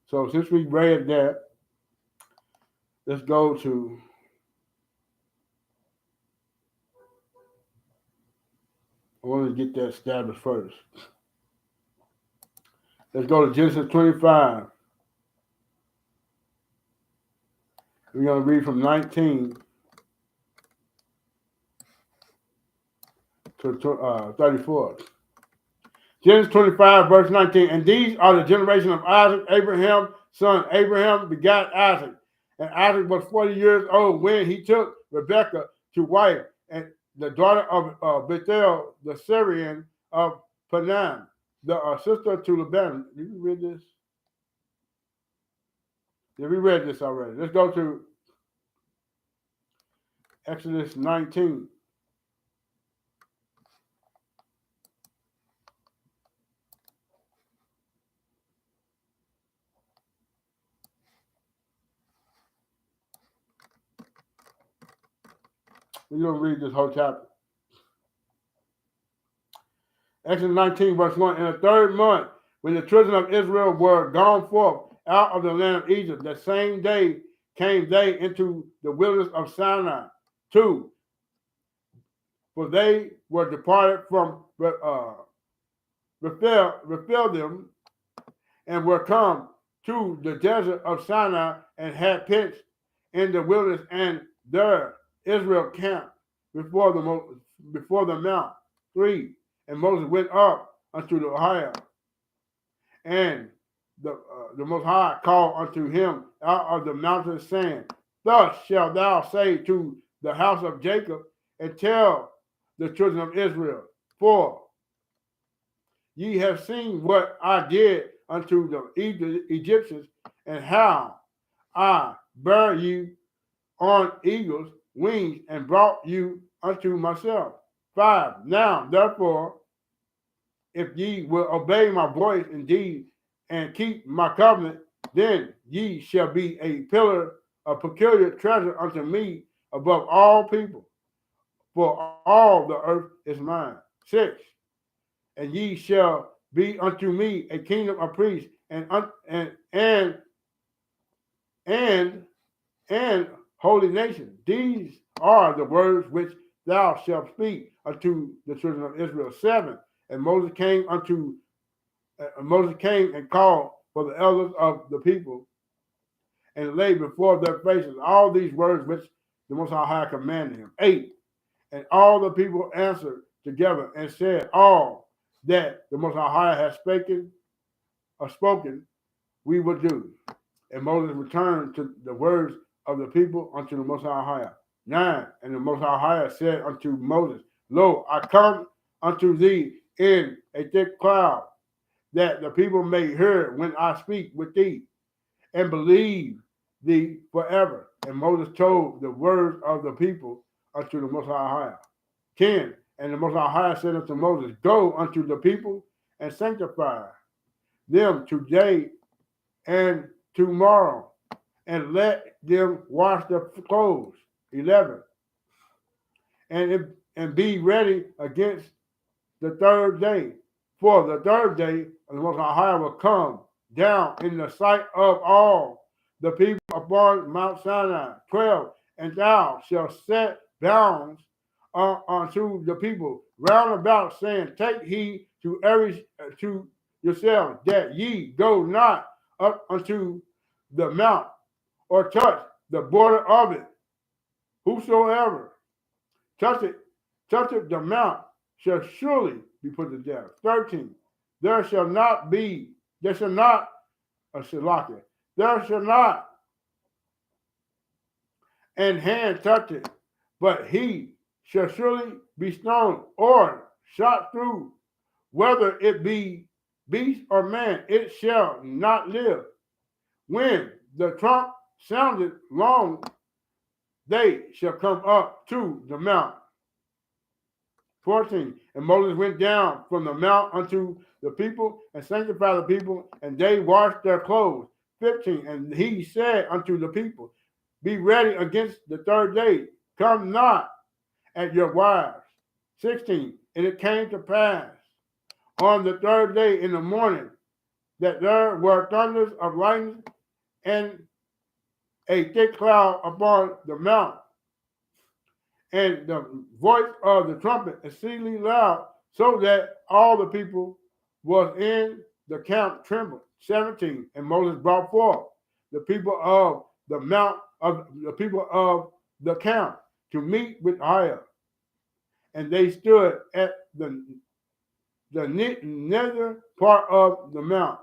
So since we read that, let's go to I want to get that established first. Let's go to Genesis 25. We're going to read from 19 to 34. Genesis 25, verse 19. And these are the generation of Isaac, Abraham's son. Abraham begat Isaac. And Isaac was 40 years old when he took Rebekah to wife, and the daughter of Bethuel, the Syrian of Panan, the sister to Laban. Did you read this? Yeah, we read this already. Let's go to Exodus 19. We're going to read this whole chapter. Exodus 19, verse 1. In the third month, when the children of Israel were gone forth out of the land of Egypt, the same day came they into the wilderness of Sinai. 2. For they were departed from Rephidim and were come to the desert of Sinai and had pitched in the wilderness, and there Israel camped before the mount. 3. And Moses went up unto the higher, and the Most High called unto him out of the mountain, saying, Thus shalt thou say to the house of Jacob, and tell the children of Israel, for ye have seen what I did unto the Egyptians, and how I bare you on eagle's wings and brought you unto myself. 5. Now, therefore, if ye will obey my voice indeed and keep my covenant, then ye shall be a pillar of peculiar treasure unto me above all people, for all the earth is mine. 6. And ye shall be unto me a kingdom of priests and holy nation. These are the words which thou shalt speak unto the children of Israel. 7. And Moses came and called for the elders of the people, and laid before their faces all these words which the Most High commanded him. 8. And all the people answered together and said, all that the Most High has spoken, we will do. And Moses returned to the words of the people unto the Most High. 9. And the Most High said unto Moses, Lo, I come unto thee in a thick cloud, that the people may hear when I speak with thee, and believe thee forever. And Moses told the words of the people unto the Most High. 10. And the Most High said unto Moses, Go unto the people and sanctify them today and tomorrow, and let them wash their clothes. 11. And be ready against the third day. For the third day, the Most High will come down in the sight of all the people upon Mount Sinai. 12. And thou shalt set bounds unto the people round about, saying, Take heed to yourselves, that ye go not up unto the mount, or touch the border of it. Whosoever toucheth the mount shall surely be put to death. 13. There shall not an hand touch it, but he shall surely be stoned or shot through, whether it be beast or man, it shall not live. When the trump sounded long, they shall come up to the mount. 14. And Moses went down from the mount unto the people and sanctified the people, and they washed their clothes. 15. And he said unto the people, Be ready against the third day. Come not at your wives. 16. And it came to pass on the third day in the morning that there were thunders of lightning and a thick cloud upon the mount, and the voice of the trumpet exceedingly loud, so that all the people was in the camp trembled. 17. And Moses brought forth the people of the mount of the people of the camp to meet with Hiah, and they stood at the nether part of the mount.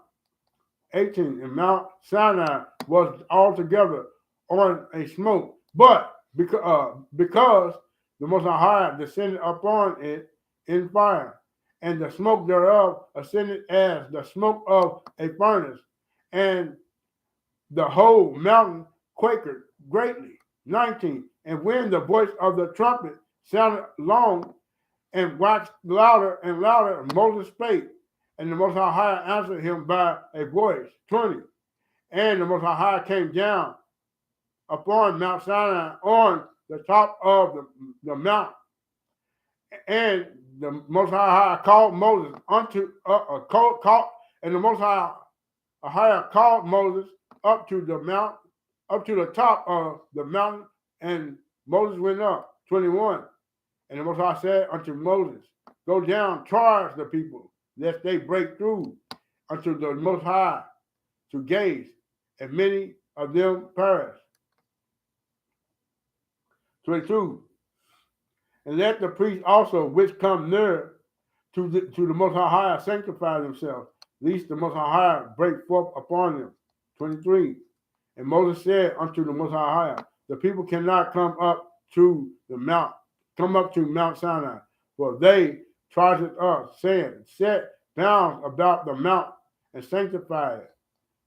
18. And Mount Sinai was altogether on a smoke, but because the Most High descended upon it in fire, and the smoke thereof ascended as the smoke of a furnace, and the whole mountain quaked greatly. 19. And when the voice of the trumpet sounded long and waxed louder and louder, Moses spake, and the Most High answered him by a voice. 20. And the Most High came down upon Mount Sinai on the top of the mount, and the Most High called Moses and the Most High called Moses up to the mount, up to the top of the mountain, and Moses went up. 21. And the Most High said unto Moses, Go down, charge the people, lest they break through unto the Most High to gaze, and many of them perish. 22. And let the priests also which come near to the Most High sanctify themselves, lest the Most High break forth upon them. 23. And Moses said unto the Most High, the people cannot come up to Mount Sinai, for they charged us, saying, Set bounds about the mount and sanctify it.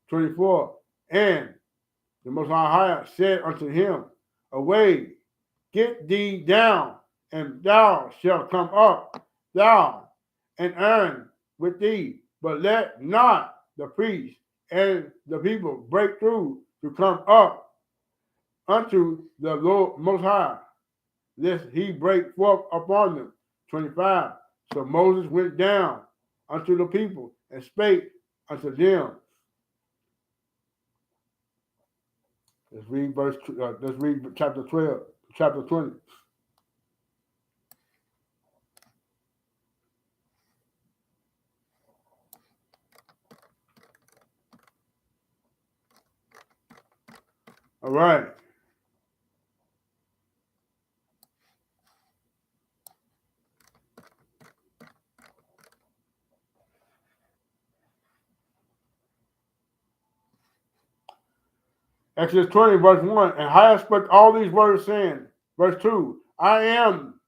24. And the Most High said unto him, Away, get thee down, and thou shalt come up, thou and Aaron with thee, but let not the priests and the people break through to come up unto the Lord Most High, lest he break forth upon them. 25. So Moses went down unto the people and spake unto them. Let's read chapter 12, chapter 20. All right. Exodus 20, verse 1. And Hiah spoke all these words, saying, verse 2, I am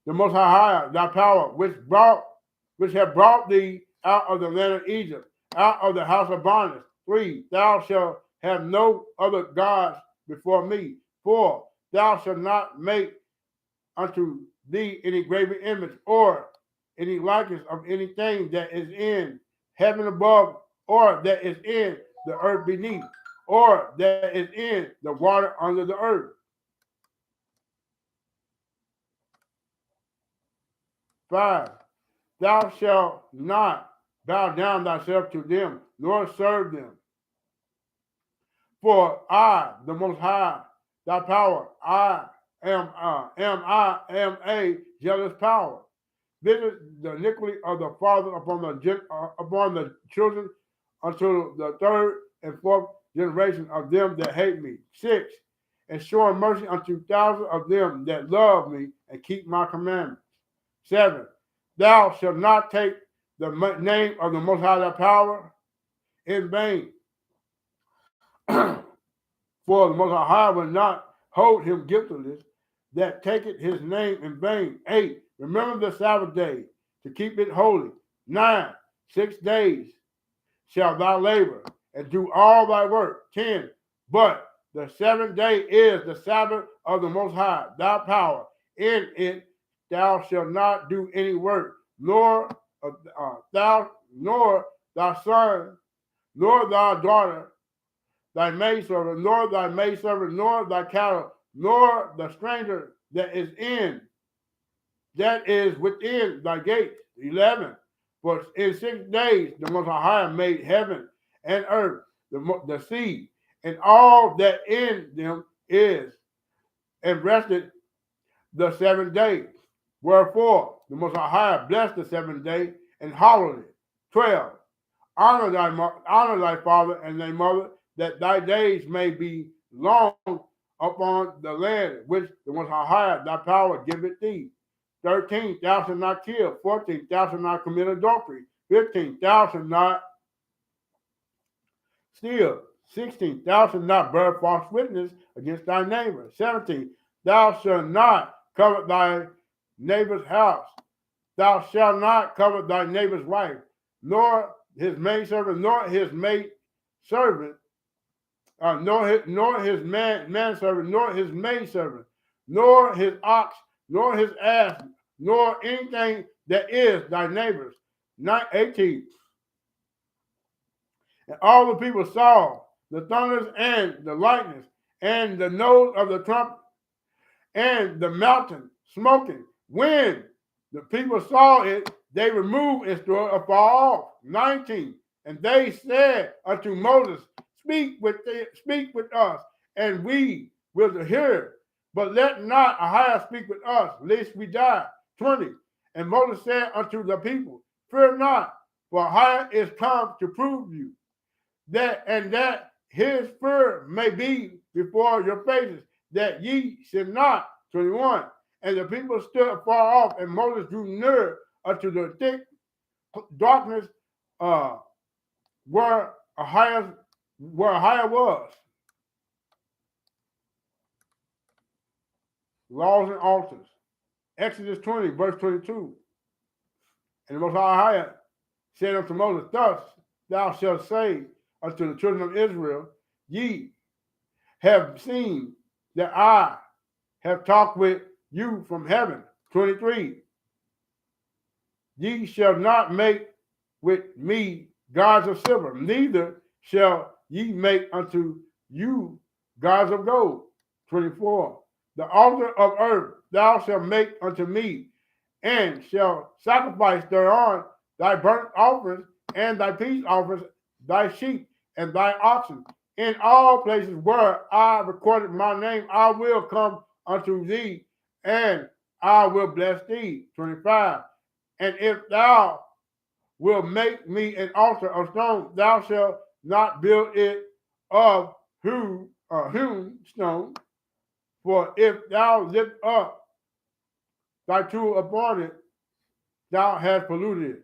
the most high, thy power, which have brought thee out of the land of Egypt, out of the house of bondage. 3, thou shalt have no other gods before me. 4, thou shalt not make unto thee any graven image or any likeness of anything that is in heaven above, or that is in the earth beneath, or that is in the water under the earth. 5, thou shalt not bow down thyself to them, nor serve them. For I, the Most High, thy power, I am a jealous power. Visit the iniquity of the father upon the children until the third and fourth generation of them that hate me. 6, and showing mercy unto thousands of them that love me and keep my commandments. 7, thou shalt not take the name of the Most High thy power in vain. For the Most High will not hold him guiltless that taketh his name in vain. 8, remember the Sabbath day to keep it holy. 9, 6 days shalt thou labor and do all thy work. 10, but the seventh day is the Sabbath of the Most High, thy power. In it thou shalt not do any work, nor thy son, nor thy daughter, thy maidservant, nor thy maidservant, nor thy cattle, nor the stranger that is within thy gates. 11. For in 6 days the Most High made heaven and earth, the sea, and all that in them is, and rested the 7th day. Wherefore the Most High blessed the 7th day and hallowed it. 12. Honor thy father and thy mother, that thy days may be long upon the land which the Most High thy power giveth thee. 13, thou shalt not kill. 14, thou shalt not commit adultery. 15, thou shalt not steal. 16, thou shalt not bear false witness against thy neighbor. 17, thou shalt not covet thy neighbor's house. Thou shalt not covet thy neighbor's wife, nor his maidservant, nor his maidservant, nor his manservant, nor his maidservant, nor his ox, nor his ass, nor anything that is thy neighbor's. 18. And all the people saw the thunders and the lightnings and the noise of the trumpet and the mountain smoking. When the people saw it, they removed its door afar off. 19. And they said unto Moses, Speak with us, and we will hear. But let not Ahiah speak with us, lest we die. 20. And Moses said unto the people, Fear not, for Ahiah is come to prove you, that his fear may be before your faces, that ye should not. 21. And the people stood far off, and Moses drew near unto the thick darkness where Ahiah was. Laws and altars. Exodus 20, verse 22. And the Most High Ahiah said unto Moses, Thus thou shalt say unto the children of Israel, Ye have seen that I have talked with you from heaven. 23. Ye shall not make with me gods of silver, neither shall ye make unto you gods of gold. 24. The altar of earth thou shalt make unto me, and shall sacrifice thereon thy burnt offerings and thy peace offerings, thy sheep and thy oxen. In all places where I recorded my name, I will come unto thee, and I will bless thee. 25. And if thou wilt make me an altar of stone, thou shalt not build it of hewed hewn stone. For if thou lift up thy tool upon it, thou hast polluted it.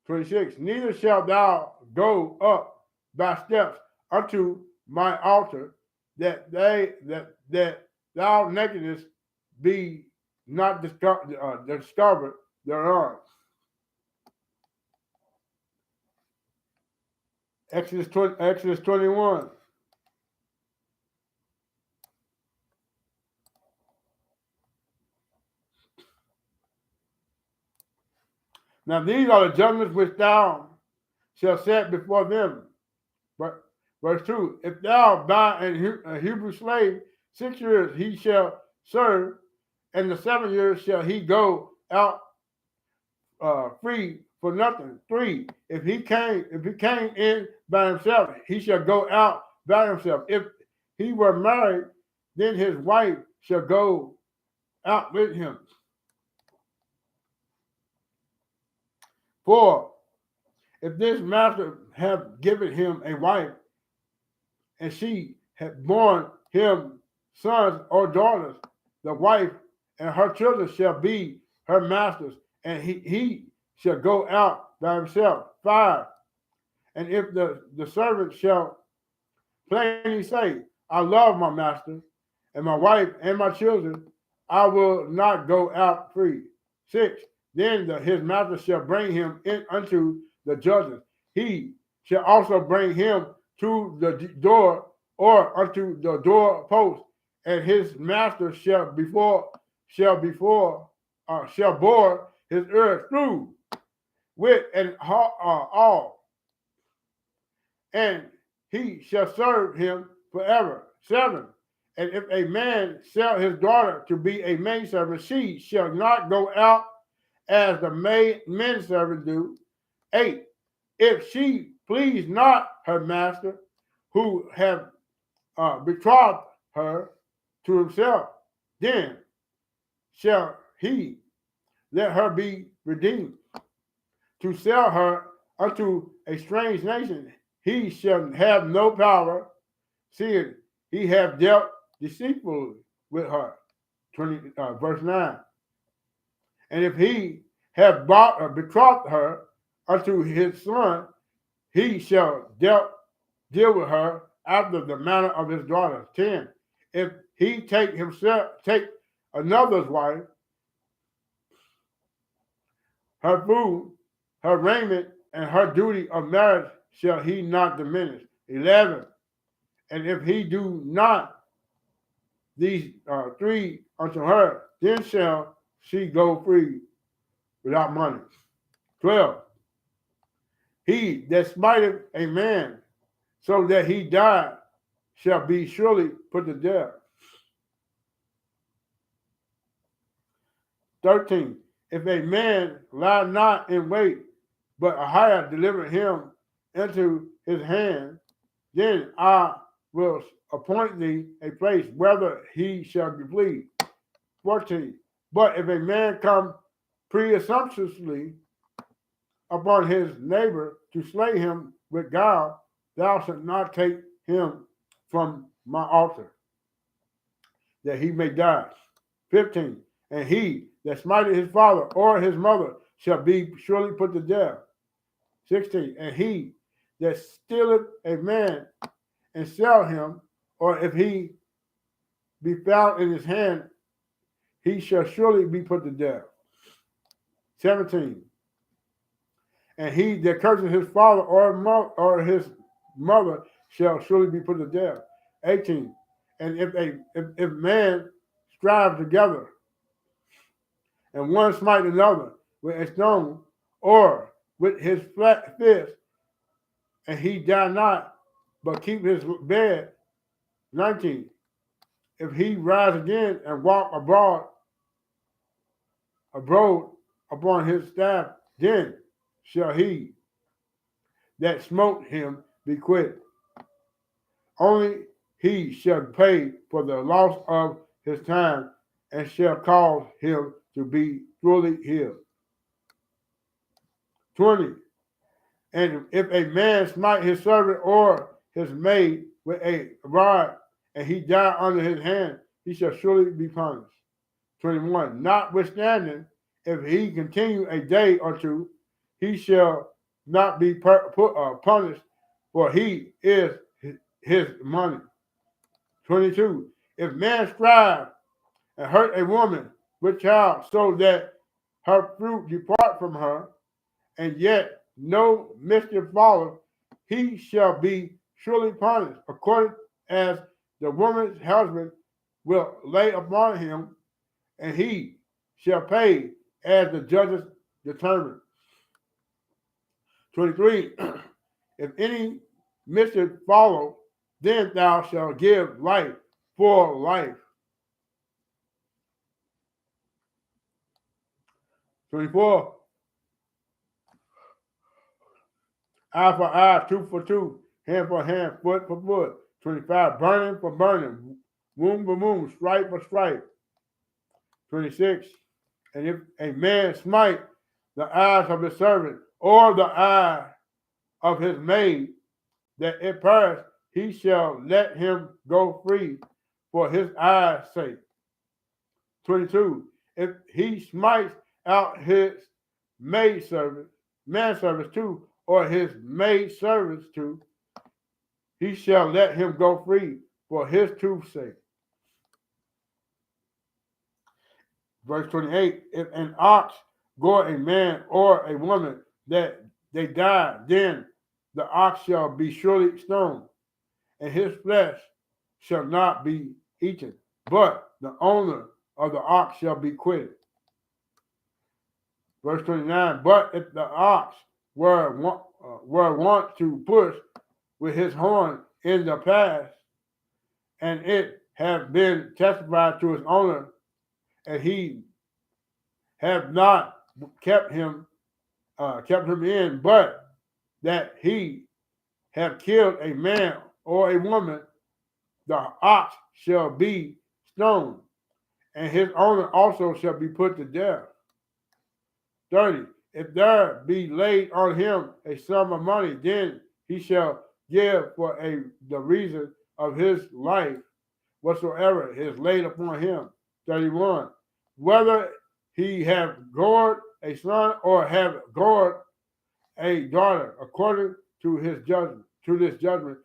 26. Neither shalt thou go up by steps unto my altar, that thou nakedness be not discovered thereon. Exodus 21. Now these are the judgments which thou shalt set before them. But verse 2, if thou buy a Hebrew slave, 6 years he shall serve, and the 7 years shall he go out free for nothing. 3, if he came in by himself, he shall go out by himself. If he were married, then his wife shall go out with him. 4, if this master have given him a wife, and she had borne him sons or daughters, the wife and her children shall be her masters, and he shall go out by himself. 5, and if the servant shall plainly say, I love my master, and my wife and my children, I will not go out free. 6, then his master shall bring him in unto the judges. He shall also bring him to the door or unto the door post, and his master shall bore his earth through with an all, and he shall serve him forever. 7, and if a man sell his daughter to be a maidservant, she shall not go out as the menservant do. 8, if she please not her master, who have betrothed her to himself, then shall he let her be redeemed. To sell her unto a strange nation, he shall have no power, seeing he have dealt deceitfully with her. Verse 9. And if he have bought or betrothed her unto his son, he shall deal with her after the manner of his daughter. 10. If he take another's wife, her food, her raiment, and her duty of marriage shall he not diminish. 11. And if he do not these 3 unto her, then shall she go free without money. 12. He that smiteth a man so that he die shall be surely put to death. 13. If a man lie not in wait, but a hire deliver him into his hand, then I will appoint thee a place whether he shall be flee. 14. But if a man come presumptuously upon his neighbor to slay him with guile, thou shalt not take him from my altar, that he may die. 15. And he that smiteth his father or his mother shall be surely put to death. 16. And he that stealeth a man and sell him, or if he be found in his hand, he shall surely be put to death. 17. And he that curses his father or his mother shall surely be put to death. 18. And if man strive together, and one smite another with a stone or with his flat fist, and he die not, but keep his bed. 19. If he rise again and walk abroad upon his staff, then shall he that smote him be quit. Only he shall pay for the loss of his time, and shall cause him to be fully healed. 20. And if a man smite his servant or his maid with a rod, and he die under his hand, he shall surely be punished. 21. Notwithstanding, if he continue a day or two, he shall not be punished, for he is his money. 22. If man strive and hurt a woman with child, so that her fruit depart from her, and yet no mischief follows, he shall be surely punished, according as the woman's husband will lay upon him, and he shall pay as the judges determine. 23. If any mischief follow, then thou shalt give life for life. 24. Eye for eye, tooth for tooth, hand for hand, foot for foot. 25. Burning for burning, wound for wound, stripe for stripe. 26. And if a man smite the eyes of his servant or the eye of his maid, that it perish, he shall let him go free for his eye's sake. 22. If he smites out his manservants too, or his maid servants too, he shall let him go free for his tooth's sake. Verse 28. If an ox gore a man or a woman that they die, then the ox shall be surely stoned, and his flesh shall not be eaten, but the owner of the ox shall be quitted. Verse 29. But if the ox were wont to push with his horn in the past, and it have been testified to his owner, and he have not kept him in, but that he have killed a man or a woman, the ox shall be stoned, and his owner also shall be put to death. 30. If there be laid on him a sum of money, then he shall give for the reason of his life whatsoever is laid upon him. 31. Whether he have gored a son or have gored a daughter, according to his judgment, to this judgment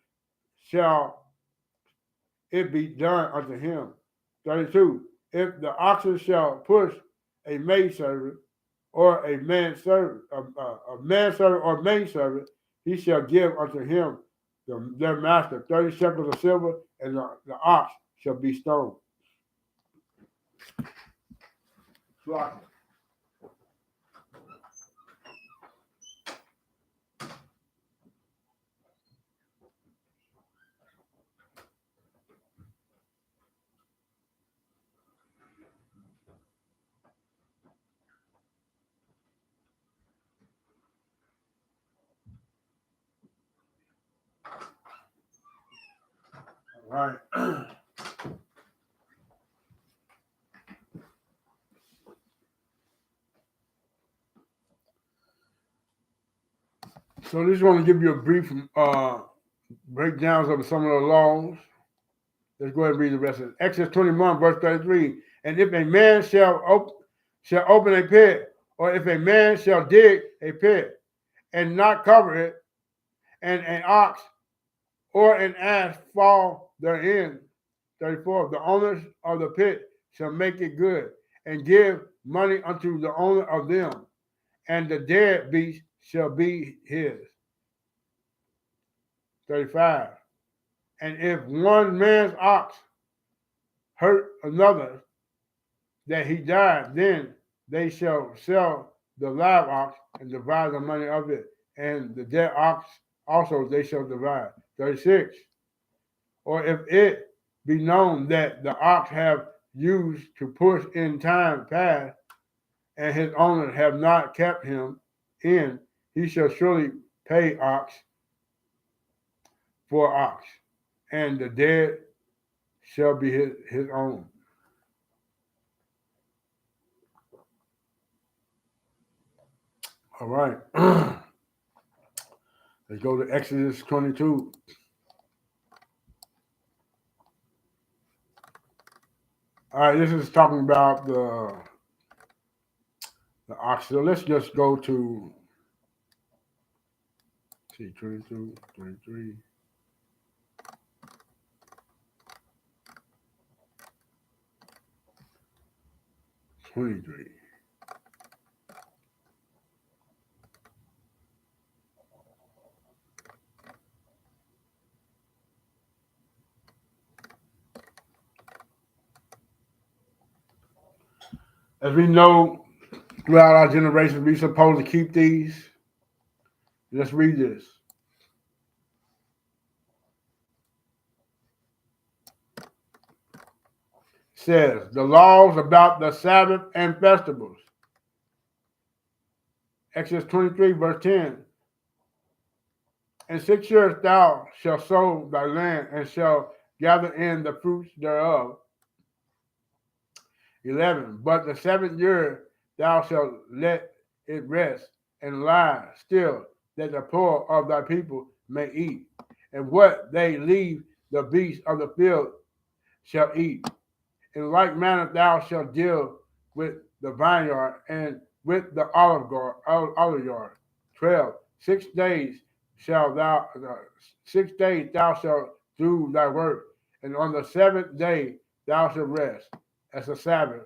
shall it be done unto him. 32. If the oxen shall push a maidservant or a manservant, a manservant or maidservant, he shall give unto him their master 30 shekels of silver, and the ox shall be stoned. All right. So I just want to give you a brief breakdowns of some of the laws. Let's go ahead and read the rest of it. Exodus 21, verse 33. And if a man shall open a pit, or if a man shall dig a pit and not cover it, and an ox or an ass fall therein, 34. The owners of the pit shall make it good, and give money unto the owner of them, and the dead beast shall be his. 35. And if one man's ox hurt another, that he died, then they shall sell the live ox and divide the money of it, and the dead ox also they shall divide. 36. Or if it be known that the ox have used to push in time past, and his owner have not kept him in, he shall surely pay ox for ox, and the dead shall be his own. All right. Let's go to Exodus 22. All right, this is talking about the ox. So let's just go to see 22, 23. 23. As we know, throughout our generations, we're supposed to keep these. Let's read this. It says, the laws about the Sabbath and festivals. Exodus 23, verse 10. In 6 years thou shalt sow thy land and shalt gather in the fruits thereof. 11. But the 7th year thou shalt let it rest and lie still, that the poor of thy people may eat. And what they leave the beasts of the field shall eat. In like manner thou shalt deal with the vineyard and with the olive yard. 12. 6 days shall thou 6 days thou shalt do thy work, and on the 7th day thou shalt rest as a Sabbath,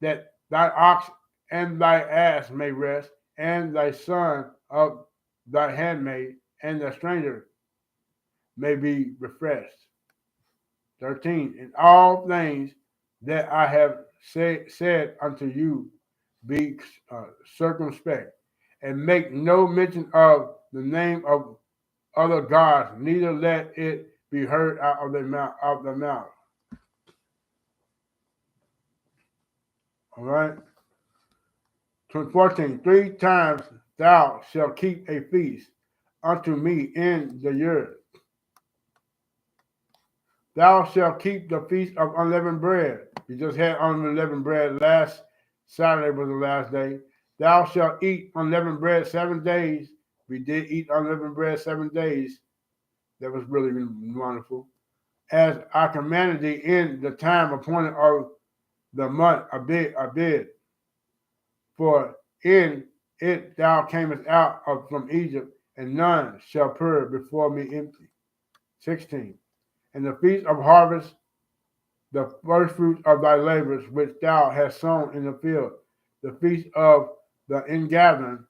that thy ox and thy ass may rest, and thy son of thy handmaid and the stranger may be refreshed. 13. In all things that I have said unto you, be circumspect, and make no mention of the name of other gods, neither let it be heard out of the mouth. All right. 14. 3 times thou shalt keep a feast unto me in the year. Thou shalt keep the feast of unleavened bread. We just had unleavened bread last Saturday was the last day. Thou shalt eat unleavened bread 7 days. We did eat unleavened bread 7 days. That was really, really wonderful. As I commanded thee in the time appointed of the month Abib. For in it thou camest out from Egypt, and none shall purr before me empty. 16. And the feast of harvest, the first fruits of thy labors which thou hast sown in the field, the feast of the ingathering,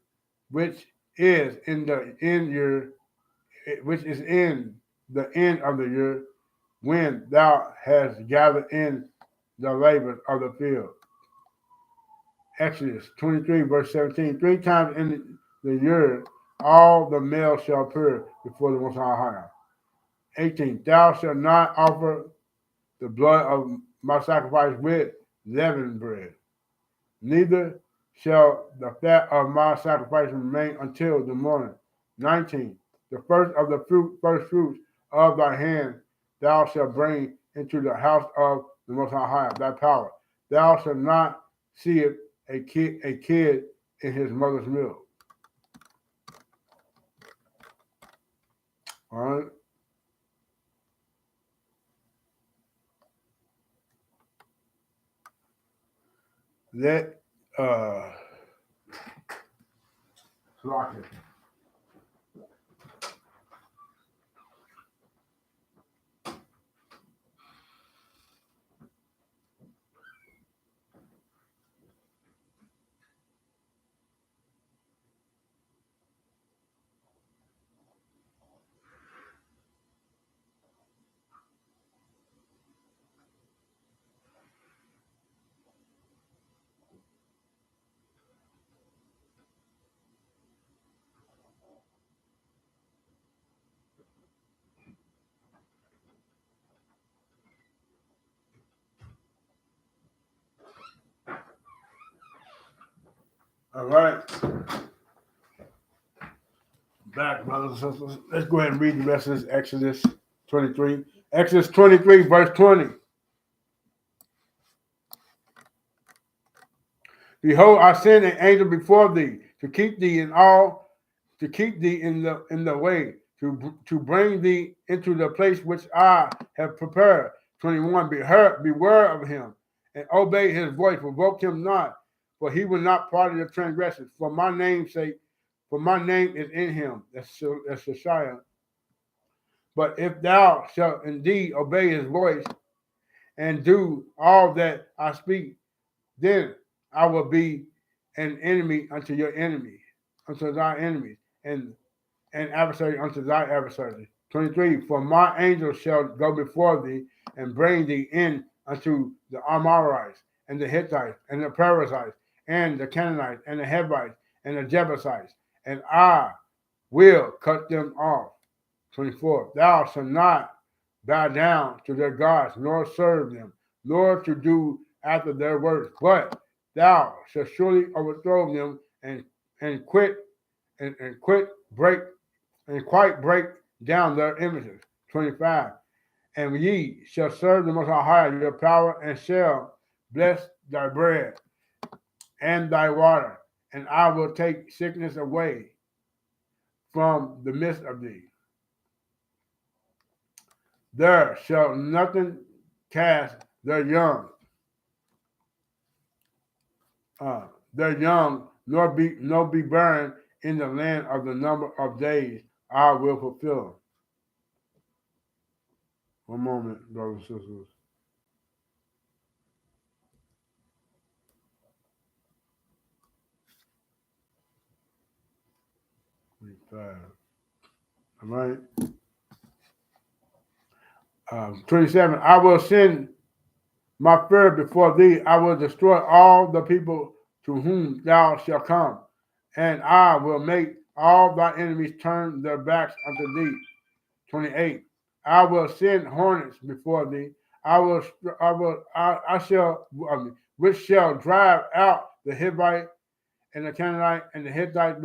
which is in the end year, which is in the end of the year, when thou hast gathered in the labors of the field. Exodus 23, verse 17. 3 times in the year all the males shall appear before the Most High. 18. Thou shalt not offer the blood of my sacrifice with leavened bread, neither shall the fat of my sacrifice remain until the morning. 19. The first of the first fruits of thy hand thou shalt bring into the house of the Most High, thy power. Thou shalt not see a kid in his mother's milk. All right. Let lock it. All right. Back, brothers and sisters. Let's go ahead and read the rest of this Exodus 23. Exodus 23, verse 20. Behold, I send an angel before thee to keep thee in the way, to bring thee into the place which I have prepared. 21. Beware of him, and obey his voice. Provoke him not, for he will not pardon your transgressions. For my name's sake, for my name is in him. That's Shishaiah. But if thou shalt indeed obey his voice and do all that I speak, then I will be an enemy unto your enemies, unto thy enemies, and an adversary unto thy adversary. 23. For my angel shall go before thee and bring thee in unto the Amorites and the Hittites and the Perizzites and the Canaanites and the Hivites and the Jebusites, and I will cut them off. 24. Thou shalt not bow down to their gods, nor serve them, nor to do after their works, but thou shalt surely overthrow them and quit and quit break and quite break down their images. 25. And ye shall serve the Most High your power, and shall bless thy bread and thy water, and I will take sickness away from the midst of thee. There shall nothing cast their young, nor be burned in the land of the number of days I will fulfill. One moment, brothers and sisters. All right. 27. I will send my fear before thee. I will destroy all the people to whom thou shalt come, and I will make all thy enemies turn their backs unto thee. 28. I will send hornets before thee. Which shall drive out the Hivite and the Canaanite and the Hittite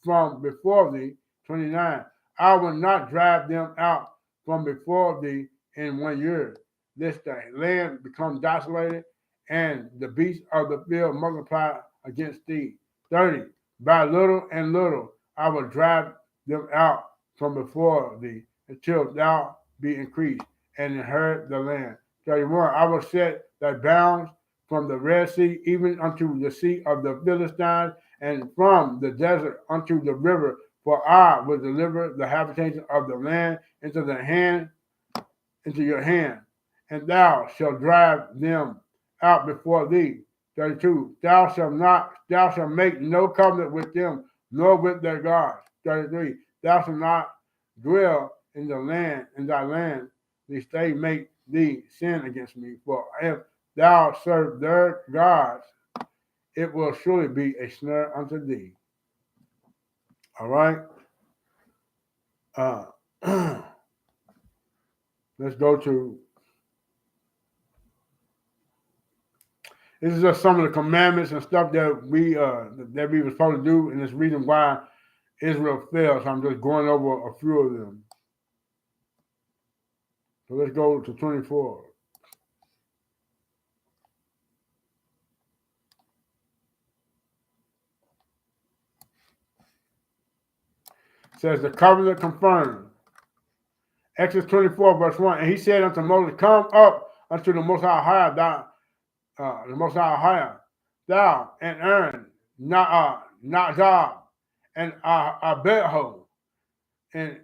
from before thee. 29. I will not drive them out from before thee in 1 year, lest the land become desolated and the beasts of the field multiply against thee. 30. By little and little I will drive them out from before thee until thou be increased and inherit the land. 31. I will set thy bounds from the Red Sea even unto the sea of the Philistines, and from the desert unto the river. For I will deliver the habitation of the land into your hand, and thou shalt drive them out before thee. 32. Thou shalt make no covenant with them, nor with their gods. 33. Thou shalt not dwell in thy land, lest they make thee sin against me. For if thou serve their gods, it will surely be a snare unto thee. All right. Let's go to. This is just some of the commandments and stuff that we were supposed to do, and it's the reason why Israel fell. So I'm just going over a few of them. So let's go to 24. It says the covenant confirmed. Exodus 24, verse 1. And he said unto Moses, come up unto the Most High, thou and Aaron, Nadab, and Abihu, and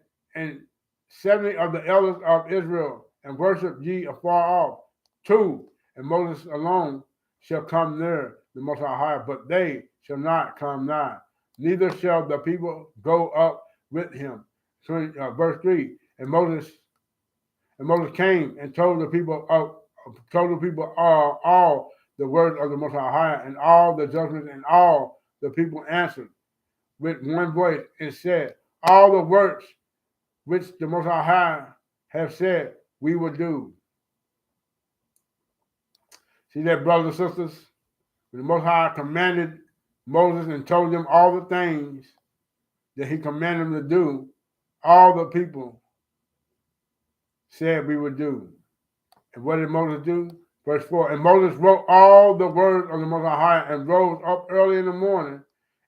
70 of the elders of Israel, and worship ye afar off. 2. And Moses alone shall come near the Most High, but they shall not come nigh. Neither shall the people go up with him. Verse 3. And Moses came and told the people all the words of the Most High and all the judgments, and all the people answered with one voice and said, all the works which the Most High have said we will do. See that, brothers and sisters? The Most High commanded Moses and told them all the things that he commanded them to do. All the people said we would do. And what did Moses do? Verse 4. And Moses wrote all the words of the Most High and rose up early in the morning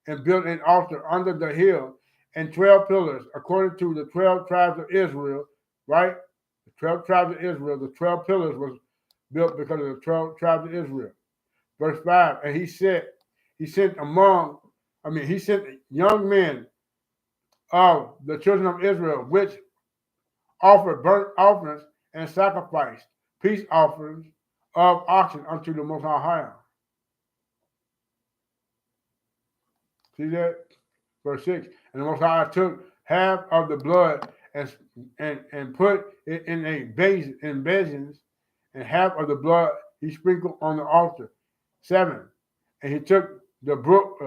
and built an altar under the hill and 12 pillars according to the 12 tribes of Israel, right? The 12 tribes of Israel. The 12 pillars was built because of the 12 tribes of Israel. Verse 5, and he sent young men of the children of Israel, which offered burnt offerings and sacrificed peace offerings of oxen unto the Most High. See that? Verse 6, and the Most High took half of the blood and put it in a basin, in basins, and half of the blood he sprinkled on the altar. 7, and he took the book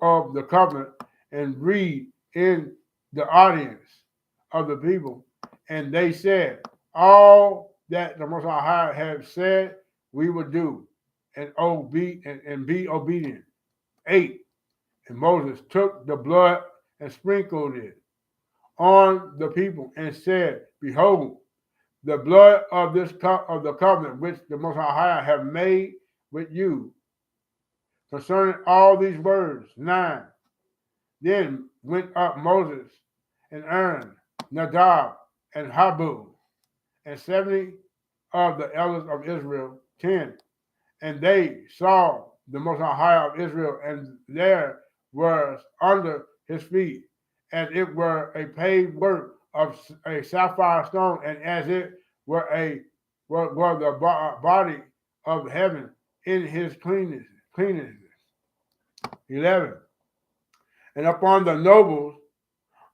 of the covenant and read in the audience of the people, and they said, all that the Most High had said we would do, and be obedient. 8, and Moses took the blood and sprinkled it on the people and said, behold, the blood of the covenant which the Most High have made with you concerning all these words. 9, then went up Moses and Aaron, Nadab and Abihu, and 70 of the elders of Israel. 10, and they saw the Most High of Israel, and there was under his feet, as it were a paved work of a sapphire stone, and as it were the body of heaven in his cleanness. 11, and upon the nobles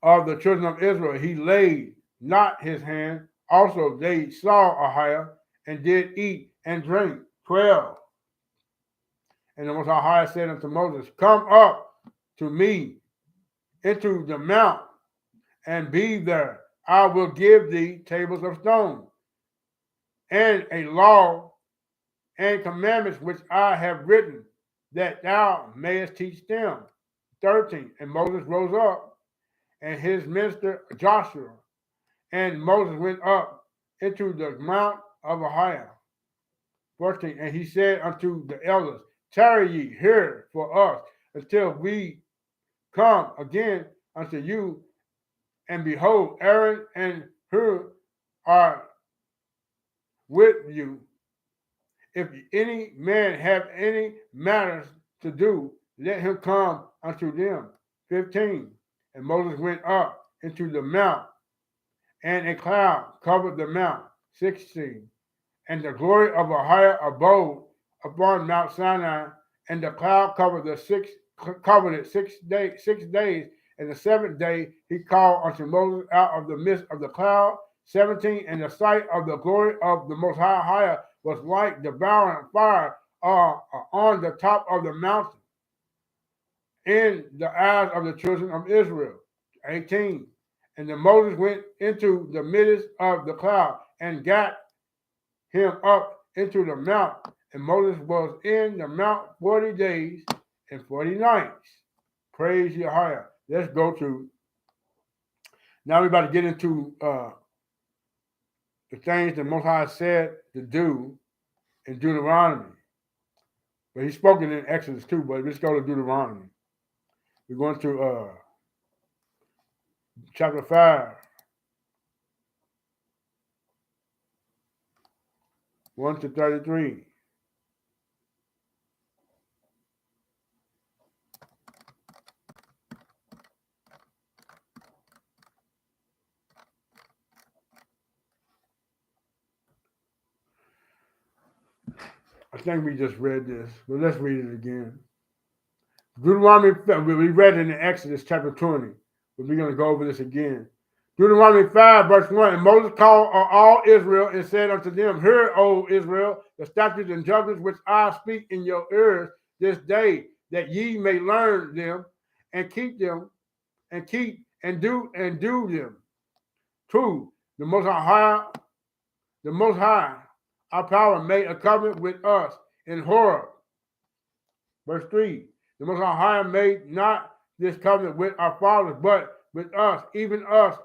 of the children of Israel he laid not his hand. Also they saw Ahiah and did eat and drink. 12, and the Most High said unto Moses, come up to me into the mount and be there. I will give thee tables of stone and a law and commandments which I have written, that thou mayest teach them. 13, and Moses rose up and his minister Joshua, and Moses went up into the mount of Ahiah. 14, and he said unto the elders, tarry ye here for us until we come again unto you, and behold, Aaron and Hur are with you. If any man have any matters to do, let him come unto them. 15, and Moses went up into the mount, and a cloud covered the mount. 16, and the glory of Ahiah abode upon Mount Sinai, and the cloud covered it 6 days, and the 7th day he called unto Moses out of the midst of the cloud. 17, and the sight of the glory of the Most High was like devouring fire on the top of the mountain in the eyes of the children of Israel. 18, and then Moses went into the midst of the cloud and got him up into the mount, and Moses was in the mount 40 days and 40 nights. Praise Yahweh. Let's go to, now we're about to get into the things that Most High said to do in Deuteronomy. But he's spoken in Exodus too, but let's go to Deuteronomy. We're going to chapter 5, 1 to 33. I think we just read this, but let's read it again. Deuteronomy, we read it in Exodus chapter 20, but we're going to go over this again. Deuteronomy 5, verse 1, and Moses called all Israel and said unto them, hear, O Israel, the statutes and judgments which I speak in your ears this day, that ye may learn them and keep them, and do them. 2, the Most High, our power, made a covenant with us in Horeb. Verse 3, the Most High made not this covenant with our fathers, but with us, even us,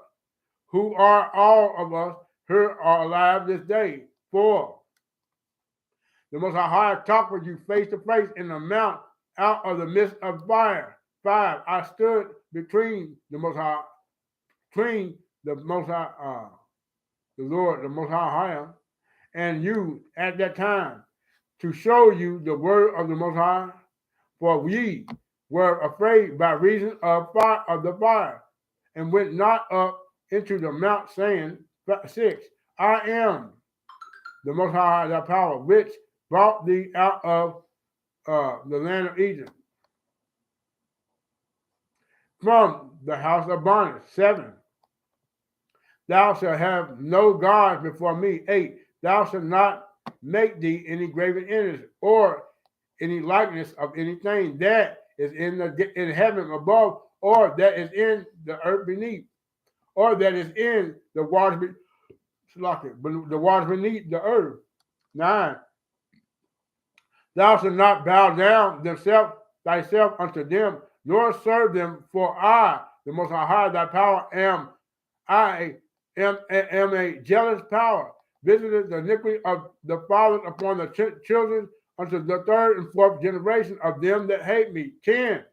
who are all of us here are alive this day. 4, the Most High talked with you face to face in the mount out of the midst of fire. 5, I stood between the the Lord, the Most High, and you at that time to show you the word of the Most High, for we were afraid by reason of the fire, and went not up into the mount, saying, 6, I am the Most High thy power, which brought thee out of the land of Egypt, from the house of bondage. 7, thou shalt have no gods before me. 8, thou shalt not make thee any graven image or any likeness of anything that is in heaven above, or that is in the earth beneath, or that is in the waters, the waters beneath the earth. 9, thou shalt not bow down thyself unto them, nor serve them, for I, the Most High, thy power, am a jealous power, visited the iniquity of the fathers upon the children unto the third and fourth generation of them that hate me. 10,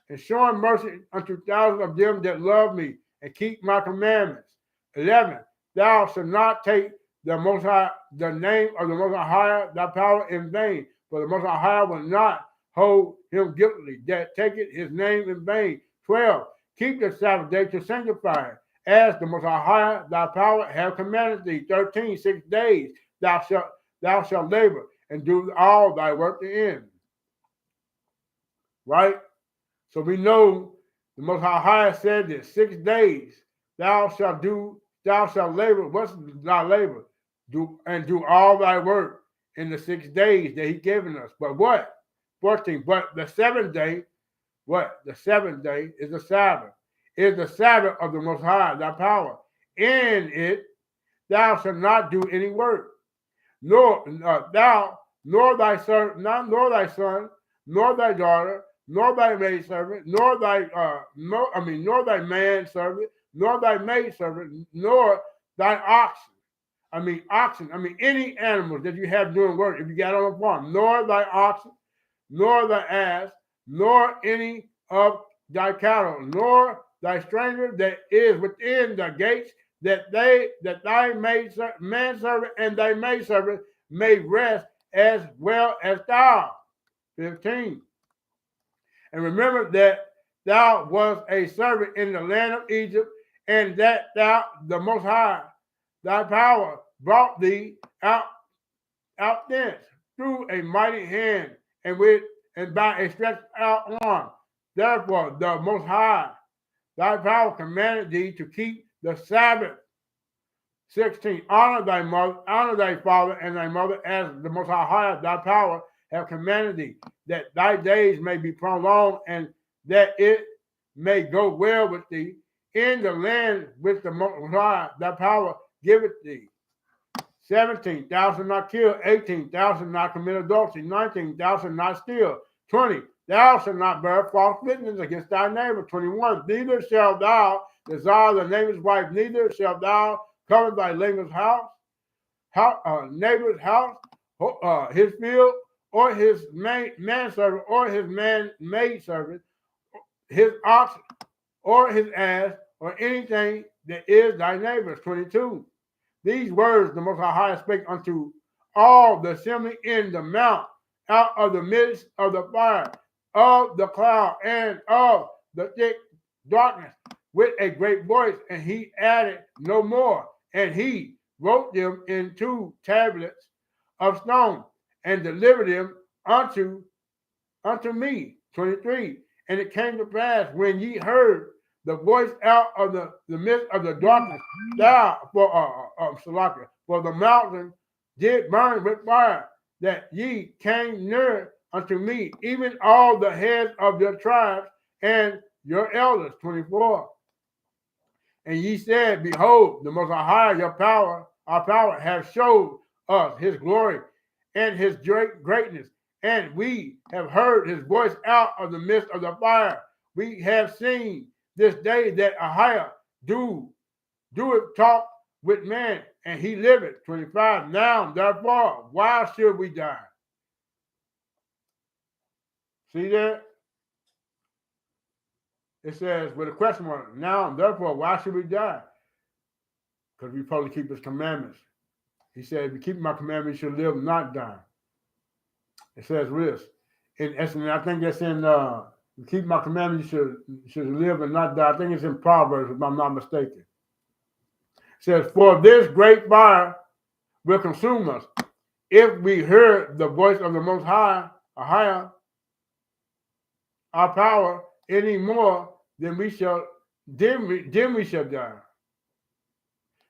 and showing mercy unto thousands of them that love me and keep my commandments. 11, thou shalt not take the name of the Most High thy power in vain, for the Most High will not hold him guilty that taketh his name in vain. 12, keep the Sabbath day to sanctify it, as the Most High thy power have commanded thee. 13, 6 days thou shalt labor and do all thy work to end. Right? So we know the Most High said this: 6 days thou shalt labor. What's thy labor? Do all thy work in the 6 days that he given us. But what? 14. But the seventh day, what? The seventh day is the Sabbath. Is the Sabbath of the Most High, thy power. In it thou shalt not do any work, nor thou, nor thy son, nor thy son, nor thy daughter, nor thy maidservant, nor thy manservant, nor thy maidservant, nor thy oxen. Any animals that you have doing work, if you got on a farm, nor thy oxen, nor thy ass, nor any of thy cattle, nor thy stranger that is within the gates, that thy manservant and thy maidservant may rest as well as thou. 15. And remember that thou wast a servant in the land of Egypt, and that thou, the Most High, thy power, brought thee out thence through a mighty hand and by a stretched out arm. Therefore, the Most High, thy power, commanded thee to keep the Sabbath. 16. Honor thy father and thy mother, as the Most High thy power have commanded thee, that thy days may be prolonged, and that it may go well with thee in the land which the Most High thy power giveth thee. 17. Thou shalt not kill. 18. Thou shalt not commit adultery. 19. Thou shalt not steal. 20. Thou shalt not bear false witness against thy neighbor. 21. Neither shalt thou desire the neighbor's wife. Neither shalt thou cover thy neighbor's house, his field, or his manservant, or his maidservant, his ox, or his ass, or anything that is thy neighbor's. 22. These words the Most High spake unto all the assembly in the mount, out of the midst of the fire, of the cloud, and of the thick darkness, with a great voice. And he added no more. And he wrote them in 2 tablets of stone, and delivered them unto me. 23. And it came to pass, when ye heard the voice out of the midst of the darkness, for the mountain did burn with fire, that ye came near unto me, even all the heads of your tribes and your elders. 24. And ye said, behold, the Most High, our power, hath showed us his glory and his greatness, and we have heard his voice out of the midst of the fire. We have seen this day that Ahiah doeth talk with man, and he liveth. 25. Now, therefore, why should we die? See that? It says with a question mark. Now, therefore, why should we die? because we're supposed to keep his commandments. He said, if you keep my commandments, you shall live, not die. It says this. In essence, I think that's in keep my commandments, you should live and not die. I think it's in Proverbs, if I'm not mistaken. It says, for this great fire will consume us. If we hear the voice of the Most High, or higher, our power any more, then we shall die.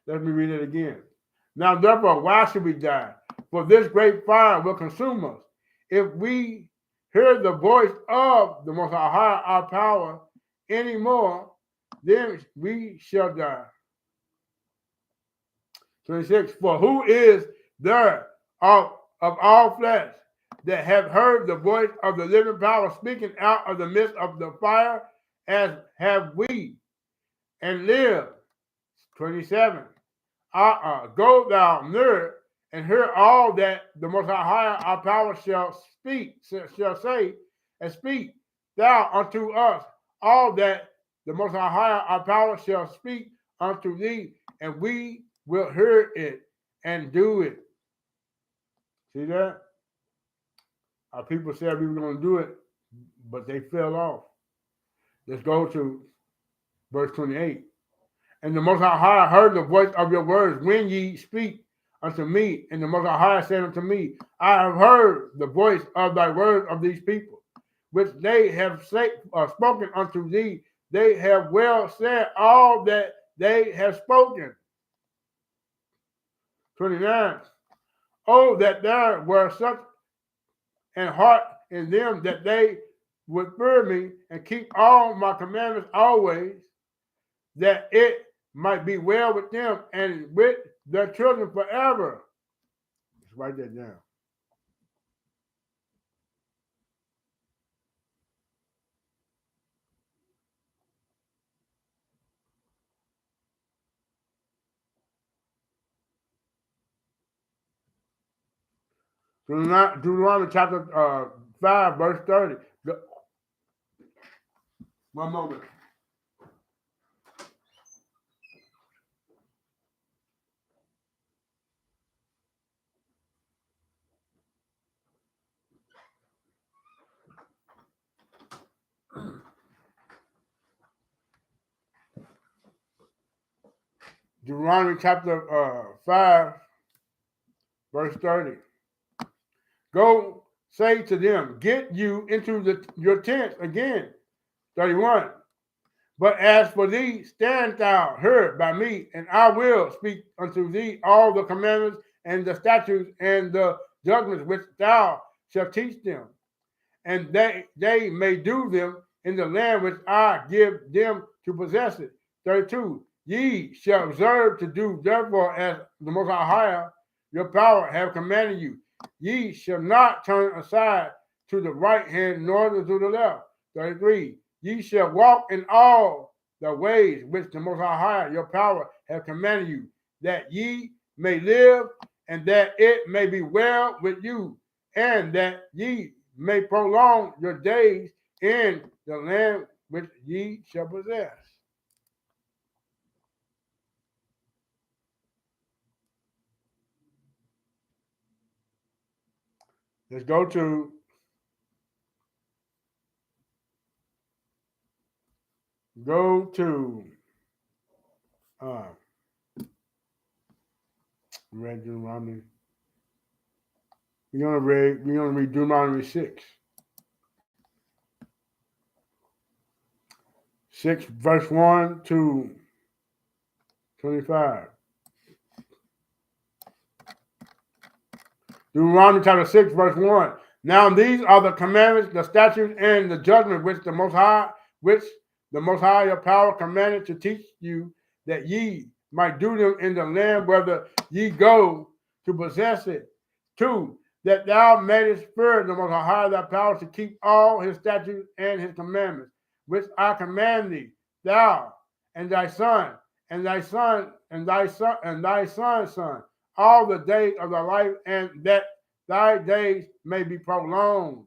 Let me read it again. Now, therefore, why should we die? For this great fire will consume us. If we hear the voice of the Most High, our power, anymore, then we shall die. 26. For who is there of all flesh that have heard the voice of the living power speaking out of the midst of the fire, as have we, and live? 27. Go thou near and hear all that the Most High, our power, shall say, and speak thou unto us all that the Most High, our power, shall speak unto thee, and we will hear it and do it. See that? Our people said we were going to do it, but they fell off. Let's go to verse 28. And the Most High heard the voice of your words when ye speak unto me. And the Most High said unto me, I have heard the voice of thy words of these people, which they have spoken unto thee. They have well said all that they have spoken. 29. Oh, that there were such an heart in them that they would fear me and keep all my commandments always, that it might be well with them and with their children forever. Let's write that down. Deuteronomy chapter 5, verse 30. One moment. Deuteronomy chapter 5, verse 30. Go say to them, get you into your tents again. 31. But as for thee, stand thou here by me, and I will speak unto thee all the commandments and the statutes and the judgments which thou shalt teach them, and they may do them in the land which I give them to possess it. 32. Ye shall observe to do therefore as the Most High, your power, have commanded you. Ye shall not turn aside to the right hand nor to the left. 33. Ye shall walk in all the ways which the Most High, your power, have commanded you, that ye may live, and that it may be well with you, and that ye may prolong your days in the land which ye shall possess. Let's go to read Deuteronomy. We're gonna read Deuteronomy 6. 6 verse 1 to 25. Deuteronomy chapter 6, verse 1. Now these are the commandments, the statutes, and the judgments which the Most High, your power, commanded to teach you, that ye might do them in the land whether ye go to possess it. 2. That thou mayest fear the Most High, thy power, to keep all his statutes and his commandments, which I command thee, thou and thy son, and thy son, and thy son, and thy son's son, all the days of thy life, and that thy days may be prolonged.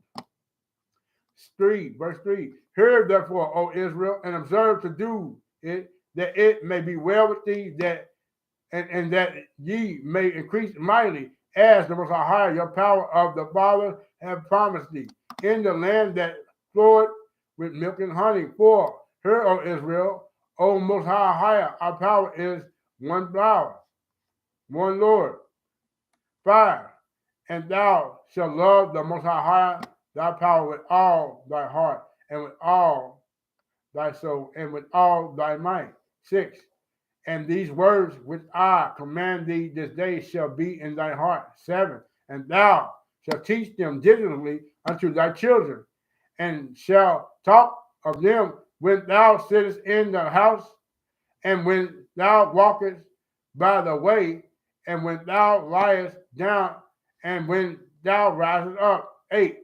3, verse 3. Hear therefore, O Israel, and observe to do it, that it may be well with thee, that and that ye may increase mightily, as the Most High your power of the fathers have promised thee, in the land that floweth with milk and honey. For her, O Israel, O Most High, our power is one power, one Lord. 5. And thou shalt love the Most High thy power with all thy heart, and with all thy soul, and with all thy might. 6. And these words which I command thee this day shall be in thy heart. 7. And thou shalt teach them diligently unto thy children, and shalt talk of them when thou sittest in the house, and when thou walkest by the way, and when thou liest down, and when thou risest up. 8.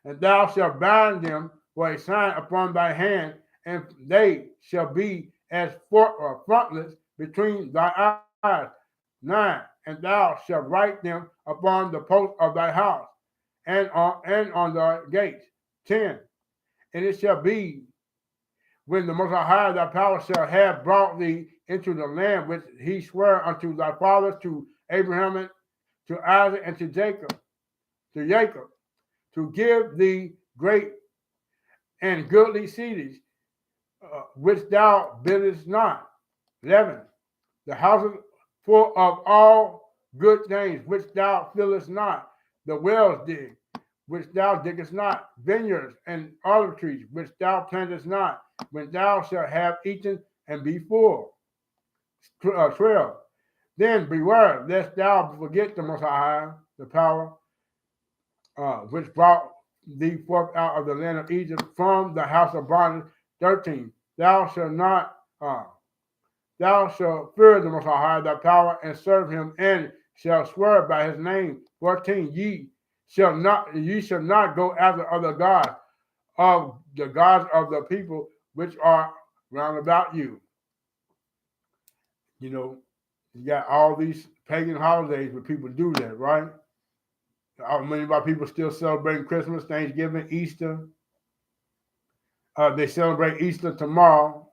And thou shalt bind them for a sign upon thy hand, and they shall be as frontlets between thy eyes. 9. And thou shalt write them upon the post of thy house, and on thy gates. 10. And it shall be, when the Most High thy power shall have brought thee into the land which he sware unto thy fathers, to Abraham, and to Isaac, and to Jacob, to give thee great and goodly cities, which thou buildest not. 11. The houses full of all good things, which thou fillest not. The wells dig, which thou diggest not. Vineyards and olive trees, which thou plantest not. When thou shalt have eaten and be full. 12. Then beware lest thou forget the Most High, the power which brought thee forth out of the land of Egypt from the house of bondage. 13. Thou shalt fear the Most High thy power, and serve him, and shall swear by his name. 14. Ye shall not go after other gods, of the gods of the people which are round about you. You know, you got all these pagan holidays where people do that, right? Many of our people still celebrating Christmas, Thanksgiving, Easter. They celebrate Easter tomorrow.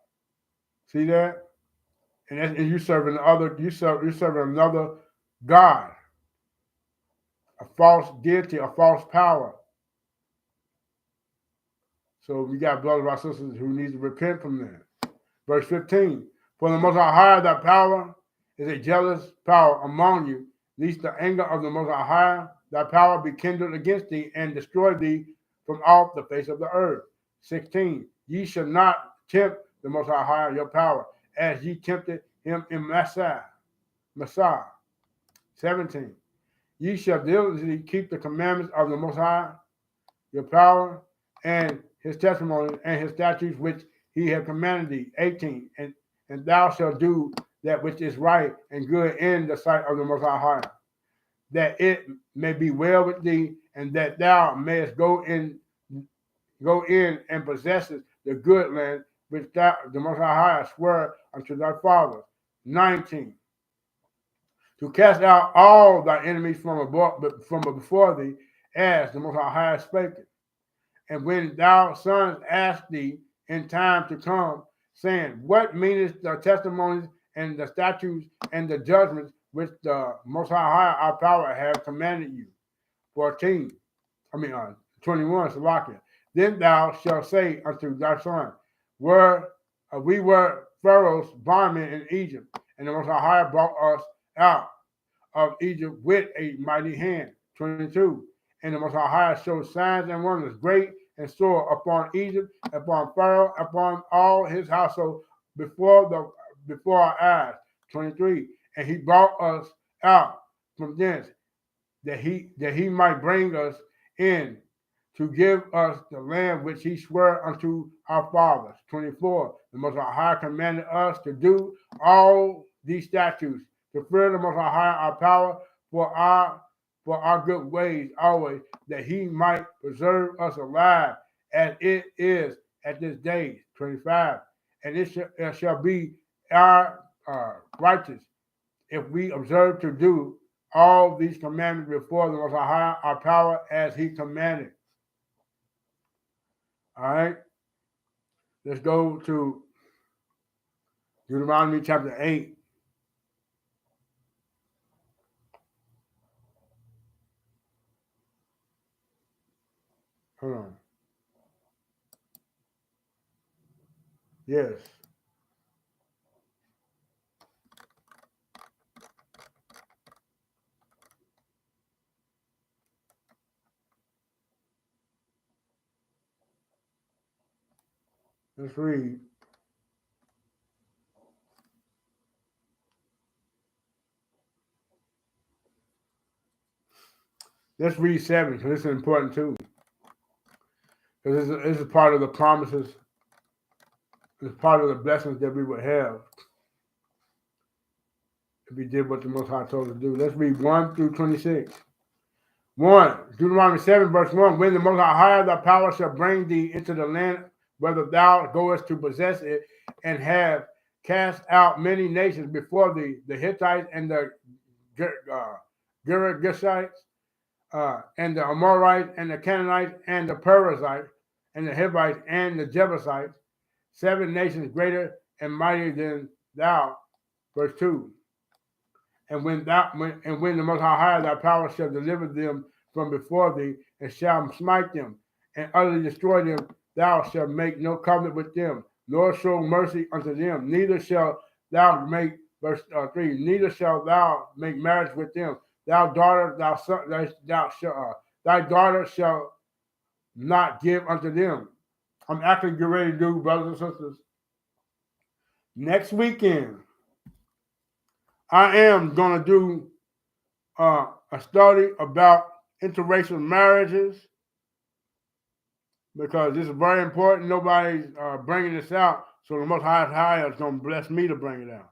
See that? And you serving you're serving another God, a false deity, a false power. So we got brothers of our sisters who need to repent from that. Verse 15. For the Most High thy power is a jealous power among you, lest the anger of the Most High thy power be kindled against thee, and destroy thee from off the face of the earth. 16. Ye shall not tempt the Most High your power, as ye tempted him in Massah. 17. Ye shall diligently keep the commandments of the Most High your power, and his testimonies and his statutes which he hath commanded thee. 18. And thou shalt do that which is right and good in the sight of the Most High, that it may be well with thee, and that thou mayest go in and possess the good land which thou, the Most High, swore unto thy fathers. 19. To cast out all thy enemies from before thee, as the Most High has spoken. And when thy sons ask thee in time to come, saying, what meaneth the testimonies and the statutes and the judgments which the Most High our power have commanded you? 21, Salakia. Then thou shalt say unto thy son, we were Pharaoh's bondmen in Egypt, and the Most High brought us out of Egypt with a mighty hand. 22. And the Most High showed signs and wonders great and sore upon Egypt, upon Pharaoh, upon all his household before our eyes. 23. And he brought us out from thence, that he might bring us in to give us the land which he swore unto our fathers. 24. The Most High commanded us to do all these statutes, to fear the Most High our power, for our good ways always, that he might preserve us alive as it is at this day. 25. And it shall be our righteous if we observe to do all these commandments before the Most High our power, as he commanded. All right. Let's go to Deuteronomy chapter 8. Hold on. Yes. Let's read. Let's read 7 because this is important too. Because this is part of the promises. It's part of the blessings that we would have if we did what the Most High told us to do. Let's read 1 through 26. 1. Deuteronomy 7, verse 1. When the Most High thy power shall bring thee into the land whether thou goest to possess it, and have cast out many nations before thee, the Hittites and the Girgashites, and the Amorites and the Canaanites and the Perizzites and the Hivites and the Jebusites, 7 nations greater and mightier than thou. Verse 2. And when the Most High thy power shall deliver them from before thee, and shall smite them, and utterly destroy them, thou shalt make no covenant with them, nor show mercy unto them. Neither shalt thou make, verse 3, neither shalt thou make marriage with them. Thy daughter shall not give unto them. I'm actually getting ready to do, brothers and sisters. Next weekend, I am going to do a study about interracial marriages, because this is very important. Nobody's bringing this out, so the Most High is going to bless me to bring it out.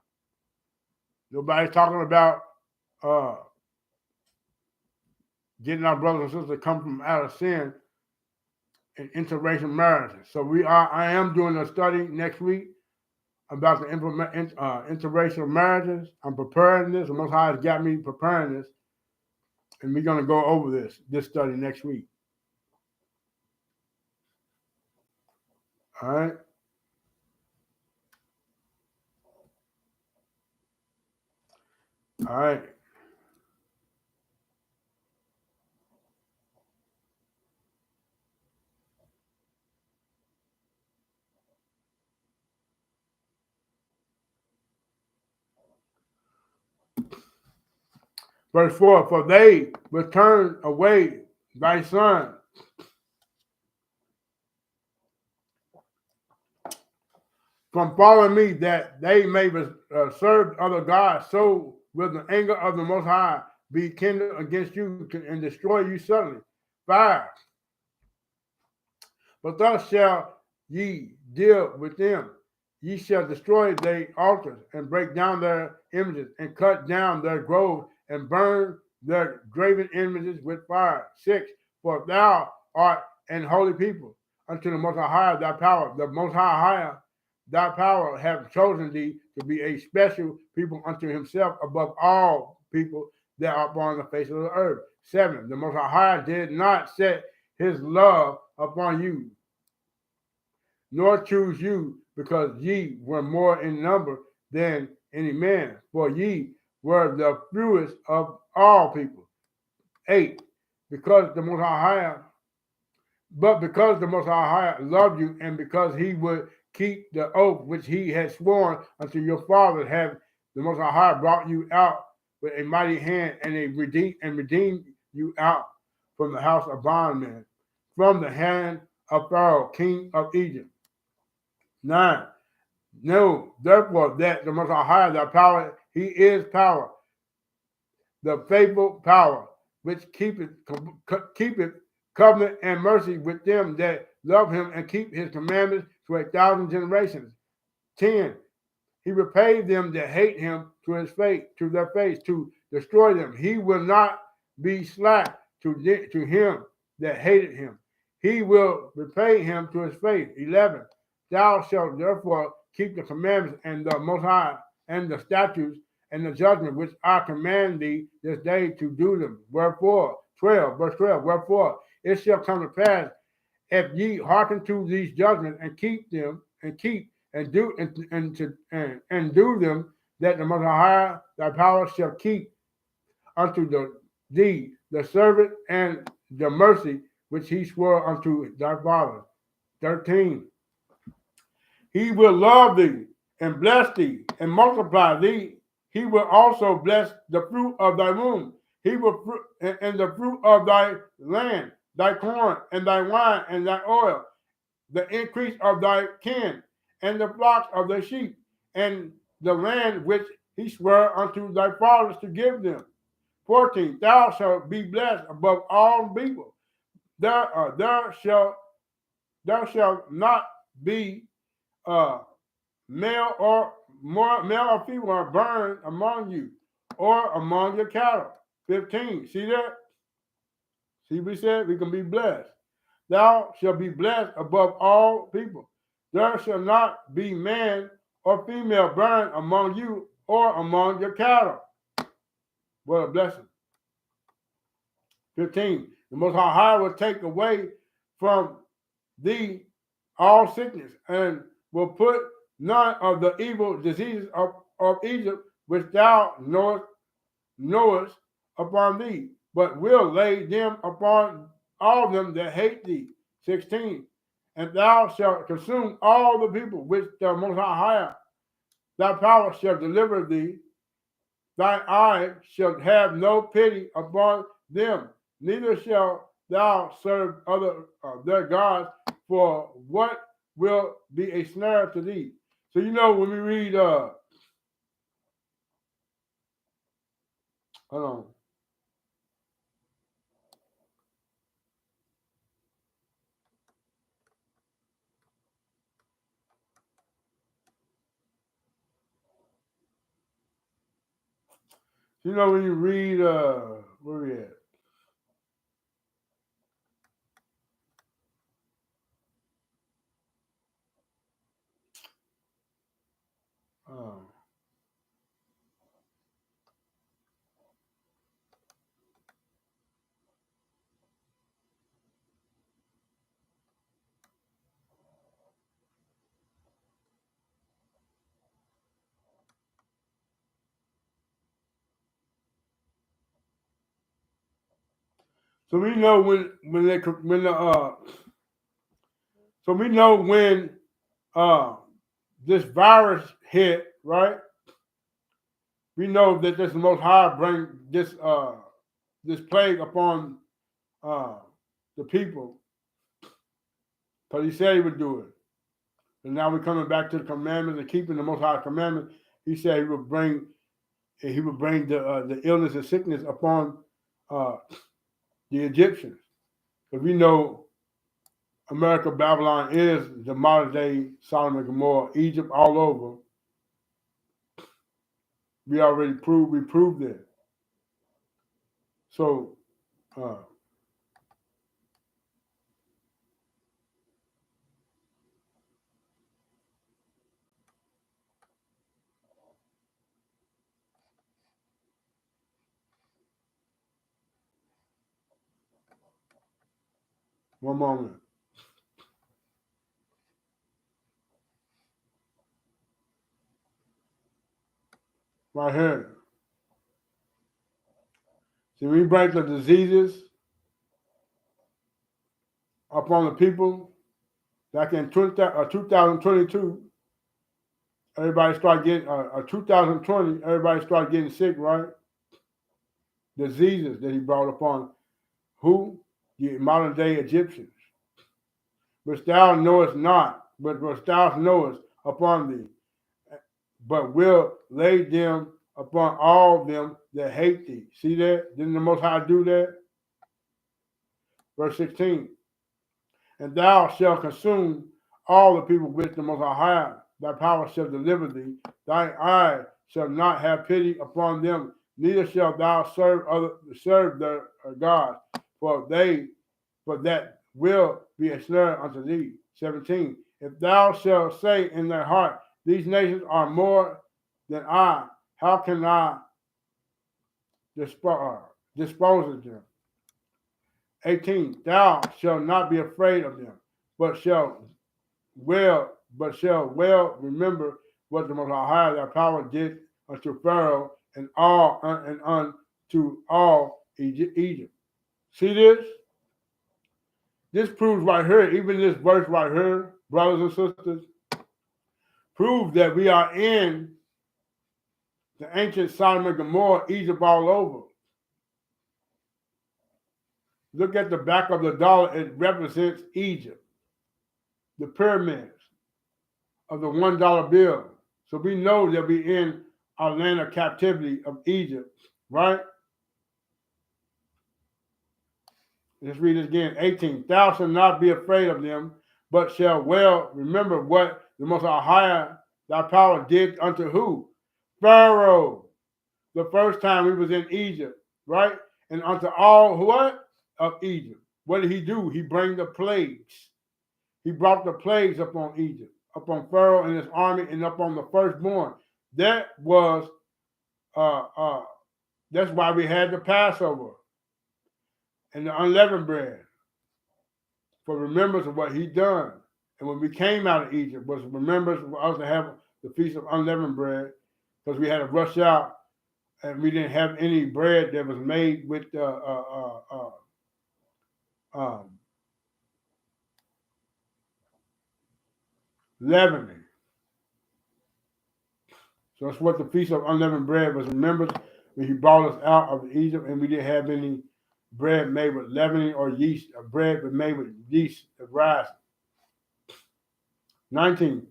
Nobody's talking about getting our brothers and sisters to come from out of sin and interracial marriages. So I am doing a study next week about the interracial marriages. I'm preparing this. The Most High has got me preparing this, and we're going to go over this study next week. All right. All right. Verse 4, for they will turn away thy son from following me, that they may serve other gods. So will the anger of the Most High be kindled against you and destroy you suddenly. 5. But thus shall ye deal with them. Ye shall destroy their altars and break down their images and cut down their groves and burn their graven images with fire. 6. For thou art an holy people unto the Most High thy power. The Most High thy power have chosen thee to be a special people unto himself above all people that are upon the face of the earth. 7. The Most High did not set his love upon you, nor choose you, because ye were more in number than any man, for ye were the fewest of all people. 8. Because the Most High, loved you, and because he would keep the oath which he had sworn unto your fathers, have the Most High brought you out with a mighty hand, and redeemed you out from the house of bondmen, from the hand of Pharaoh, king of Egypt. 9. Know therefore that the Most High thy power, he is power, the faithful power, which keepeth covenant and mercy with them that love him and keep his commandments to 1,000 generations. 10. He repaid them that hate him to their face, to destroy them. He will not be slack to him that hated him. He will repay him to his face. 11. Thou shalt therefore keep the commandments and the Most High and the statutes and the judgment which I command thee this day to do them. Wherefore, 12, verse 12, wherefore it shall come to pass, if ye hearken to these judgments and keep them, and do them, that the Most High thy power shall keep unto thee the servant and the mercy which he swore unto thy father. 13. He will love thee and bless thee and multiply thee. He will also bless the fruit of thy womb. He will and the fruit of thy land, thy corn and thy wine and thy oil, the increase of thy kin and the flocks of the sheep, and the land which he swore unto thy fathers to give them. 14. Thou shalt be blessed above all people. Thou shalt not be male or male or female burned among you or among your cattle. 15. See that? See, we said we can be blessed. Thou shalt be blessed above all people. There shall not be man or female burned among you or among your cattle. What a blessing. 15. The Most High will take away from thee all sickness and will put none of the evil diseases of Egypt which thou knowest upon thee, but will lay them upon all them that hate thee. 16. And thou shalt consume all the people which the Most High thy power shall deliver thee. Thine eye shall have no pity upon them, neither shalt thou serve other their gods, for what will be a snare to thee. So you know when we read hold on. You know when you read where we at? Um, so we know when they when the so we know when uh this virus hit, right? We know that this Most High bring this plague upon uh the people because he said he would do it. And now we're coming back to the commandments and keeping the Most High commandments. He said he would bring the illness and sickness upon uh, the Egyptians. Because we know America, Babylon is the modern day Sodom and Gomorrah, Egypt all over. We proved it. So, uh, one moment. Right here. See, we bring the diseases upon the people. Back in 2022, everybody started getting, 2020, everybody started getting sick, right? Diseases that he brought upon who? The modern day Egyptians. Which thou knowest not, but which thou knowest upon thee, but will lay them upon all them that hate thee. See that? Didn't the Most High do that? Verse 16. And thou shalt consume all the people which the Most High thy power shall deliver thee. Thine eye shall not have pity upon them, neither shalt thou serve their gods, for that will be a snare unto thee. 17. If thou shalt say in thy heart, these nations are more than I, how can I dispose of them? 18. Thou shalt not be afraid of them, but shalt well remember what the Most High thy power did unto Pharaoh and unto all Egypt. See this? this proves right here, even this verse right here, brothers and sisters, proves that we are in the ancient Sodom and Gomorrah, Egypt all over. Look at the back of the dollar, it represents Egypt, the pyramids of the $1 bill. So we know that we're in our land of captivity of Egypt, right? Let's read it again. 18. Thou shalt not be afraid of them, but shall well remember what the Most High thy power did unto who? Pharaoh. The first time we was in Egypt, right? And unto all what? Of Egypt. What did he do? He bring the plagues. He brought the plagues upon Egypt, upon Pharaoh and his army, and upon the firstborn. That was that's why we had the Passover and the unleavened bread, for remembrance of what he done. And when we came out of Egypt, was remembrance for us to have the feast of unleavened bread, because we had to rush out and we didn't have any bread that was made with leavening. So that's what the feast of unleavened bread was. Remembered when he brought us out of Egypt, and we didn't have any bread made with leavening or yeast. Bread was made with yeast of rice. 19.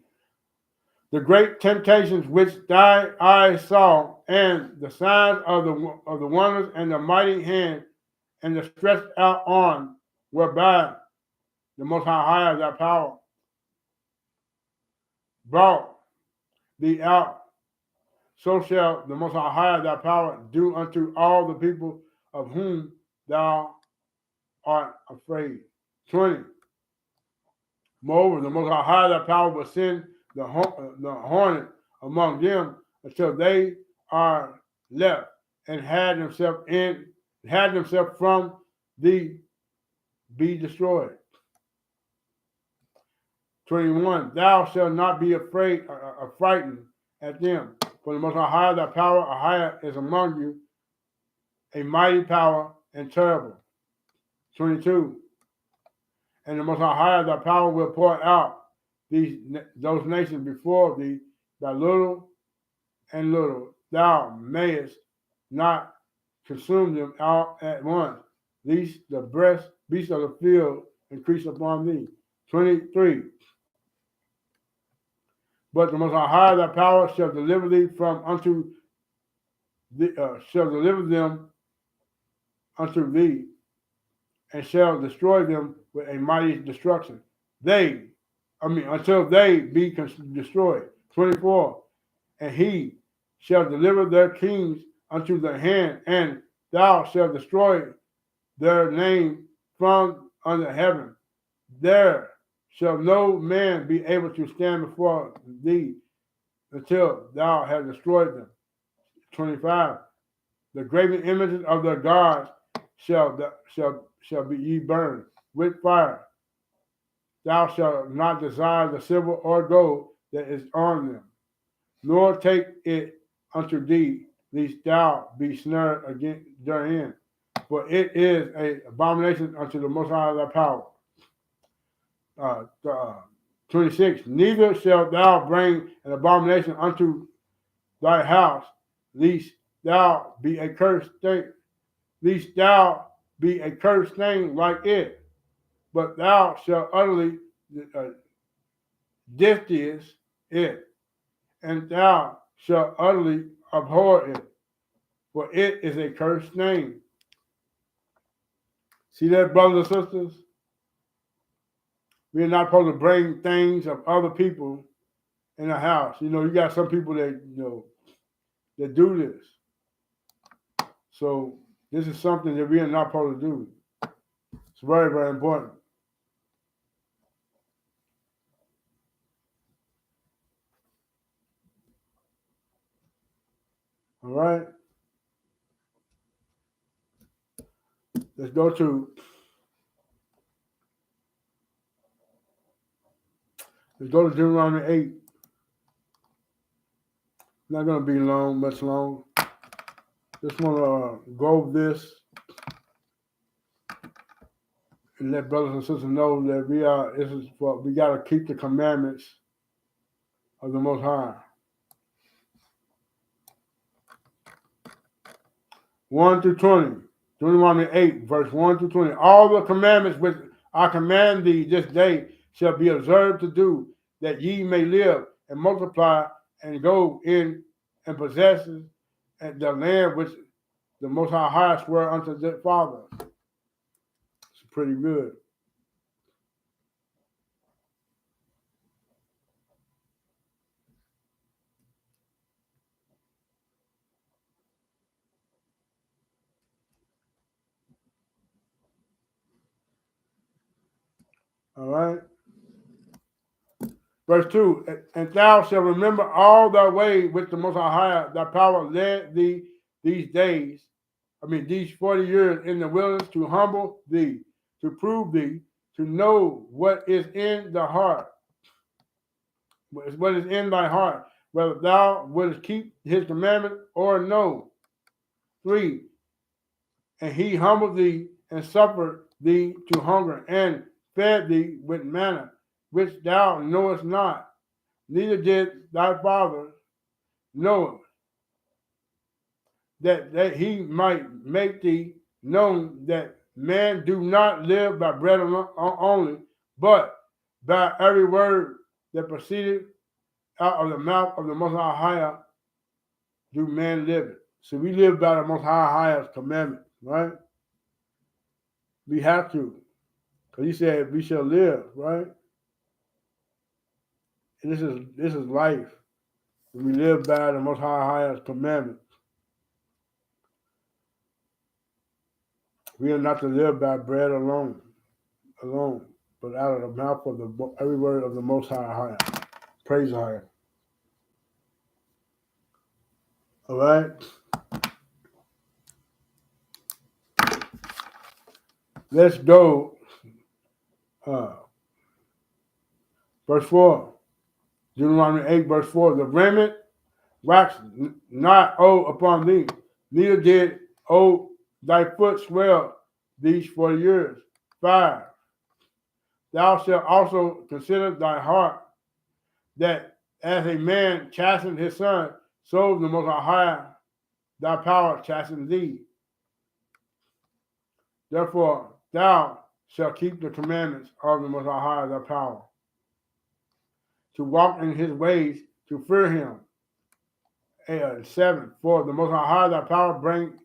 The great temptations which thy eyes saw, and the signs of the wonders, and the mighty hand, and the stretched out arm, whereby the Most High thy power brought thee out, so shall the Most High thy power do unto all the people of whom thou art afraid. 20. Moreover, the Most High thy power will send the hornet among them until they are left, and had themselves from thee be destroyed. 21. Thou shalt not be afraid or frightened at them, for the Most High thy power higher is among you, a mighty power and terrible. 22. And the Most High thy power will pour out those nations before thee by little and little. Thou mayest not consume them all at once, lest the beasts of the field increase upon thee. 23. But the Most High thy power shall deliver thee shall deliver them unto thee, and shall destroy them with a mighty destruction. Until they be destroyed. 24. And he shall deliver their kings unto the hand, and thou shalt destroy their name from under heaven. There shall no man be able to stand before thee until thou hast destroyed them. 25. The graven images of their gods shall be ye burned with fire. Thou shalt not desire the silver or gold that is on them, nor take it unto thee, lest thou be snared again therein. For it is an abomination unto the Most High thy power. 26. Neither shalt thou bring an abomination unto thy house, lest thou be a cursed thing, like it. But thou shalt utterly detest it, and thou shalt utterly abhor it, for it is a cursed name. See that, brothers and sisters? We're not supposed to bring things of other people in the house. You got some people that that do this. So this is something that we are not supposed to do. It's very, very important. All right. Let's go to Deuteronomy 8. Not going to be much long. Just want to go over this and let brothers and sisters know that we got to keep the commandments of the Most High. 1 through 20, Deuteronomy 8, verse 1 through 20. All the commandments which I command thee this day shall be observed to do, that ye may live and multiply and go in and possess the land which the Most High swore unto their fathers. It's pretty good. All right. Verse 2, and thou shalt remember all thy way which the Most High thy power led thee these 40 years in the wilderness, to humble thee, to prove thee, to know what is in the heart, what is in thy heart, whether thou wouldst keep his commandment or no. 3, and he humbled thee and suffered thee to hunger, and fed thee with manna, which thou knowest not, neither did thy father know, that he might make thee known that man do not live by bread only, but by every word that proceeded out of the mouth of the Most High do man live it. So we live by the Most High's commandment, right? We have to, because he said we shall live, right? And this is life. We live by the Most High's commandment. We are not to live by bread alone, but out of the mouth of every word of the Most High. Praise High. All right. Let's go. Verse 4. Deuteronomy 8, verse 4. The remnant waxed not old upon thee, neither did thy foot swell these 40 years. 5. Thou shalt also consider thy heart, that as a man chastened his son, so the Most High thy power chastened thee. Therefore thou shalt keep the commandments of the Most High thy power, to walk in his ways, to fear him. 7. For the Most High thy power bring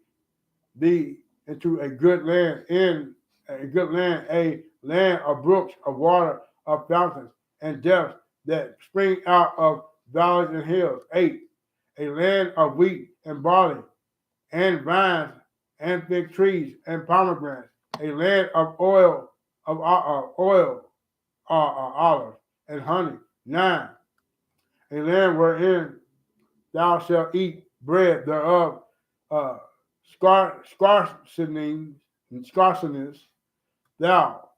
thee into a good land, a land of brooks, of water, of fountains, and depths that spring out of valleys and hills. 8. A land of wheat and barley, and vines, and fig trees, and pomegranates. A land of olives, and honey. 9. A land wherein thou shalt eat bread thereof, scarceness, thou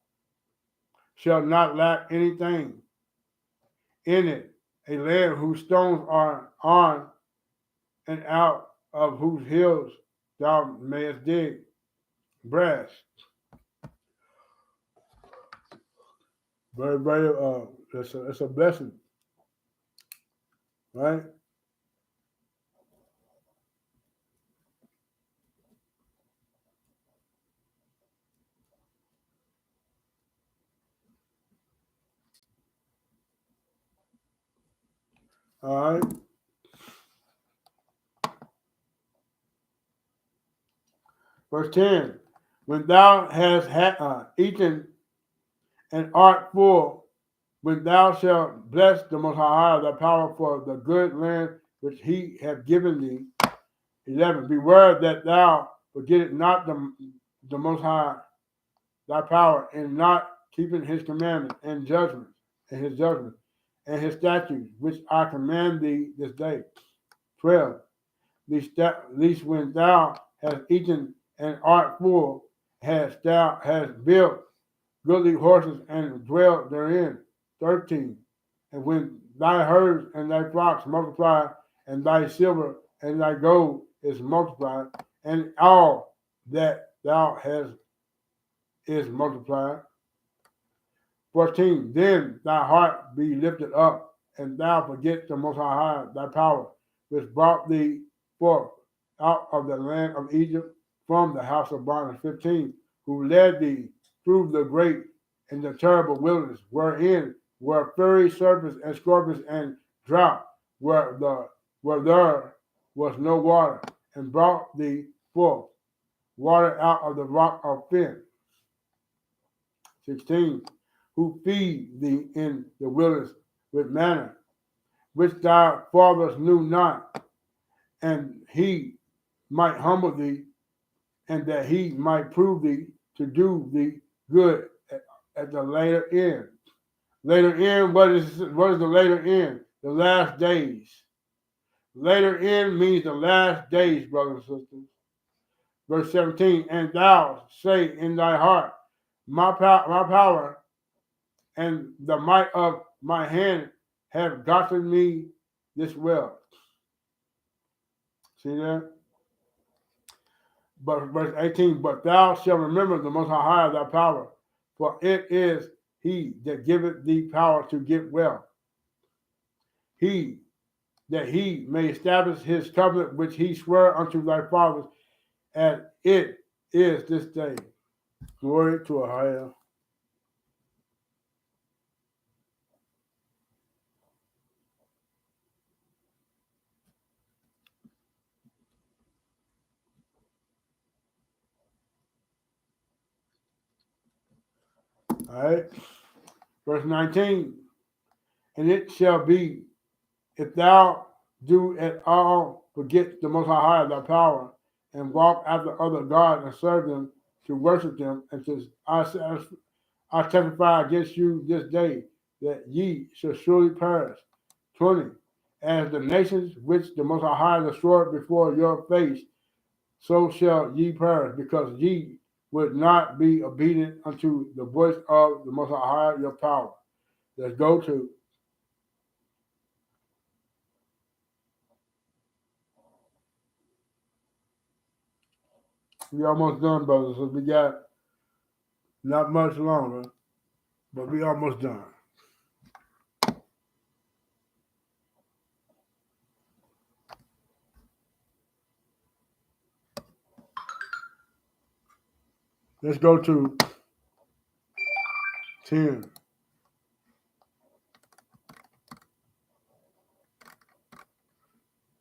shalt not lack anything in it. A land whose stones are on and out of whose hills thou mayest dig brass. Very, very, it's a blessing, right? All right. Verse 10. When thou hast eaten and art full, when thou shalt bless the Most High thy power for the good land which he hath given thee. 11. Beware that thou forget not the Most High thy power in not keeping his commandments and judgments, and his judgments, and his statutes, which I command thee this day. 12. Least when thou hast eaten and art full, thou hast built goodly horses and dwelt therein. 13. And when thy herds and thy flocks multiply, and thy silver and thy gold is multiplied, and all that thou hast is multiplied. 14. Then thy heart be lifted up, and thou forget the Most High thy power, which brought thee forth out of the land of Egypt from the house of bondage. 15. Who led thee through the great and the terrible wilderness, wherein were fiery serpents and scorpions and drought, where there was no water, and brought thee forth water out of the rock of Fen. 16. Who feed thee in the wilderness with manna, which thy fathers knew not, and he might humble thee, and that he might prove thee to do thee good at the later end. Later end, what is the later end? The last days. Later end means the last days, brothers and sisters. Verse 17, and thou say in thy heart, my power and the might of my hand have gotten me this wealth. See that? But verse 18, but thou shalt remember the Most High thy power, for it is he that giveth thee power to get wealth. He that he may establish his covenant which he sware unto thy fathers, and it is this day. Glory to a higher. All right. Verse 19, and it shall be, if thou do at all forget the Most High thy power, and walk after other gods and serve them, to worship them, and to I testify against you this day that ye shall surely perish. 20. As the nations which the Most High destroyed before your face, so shall ye perish, because ye would not be obedient unto the voice of the Most High your power. Let's go to we almost done, brothers. So we got not much longer, but we almost done. Let's go to 10.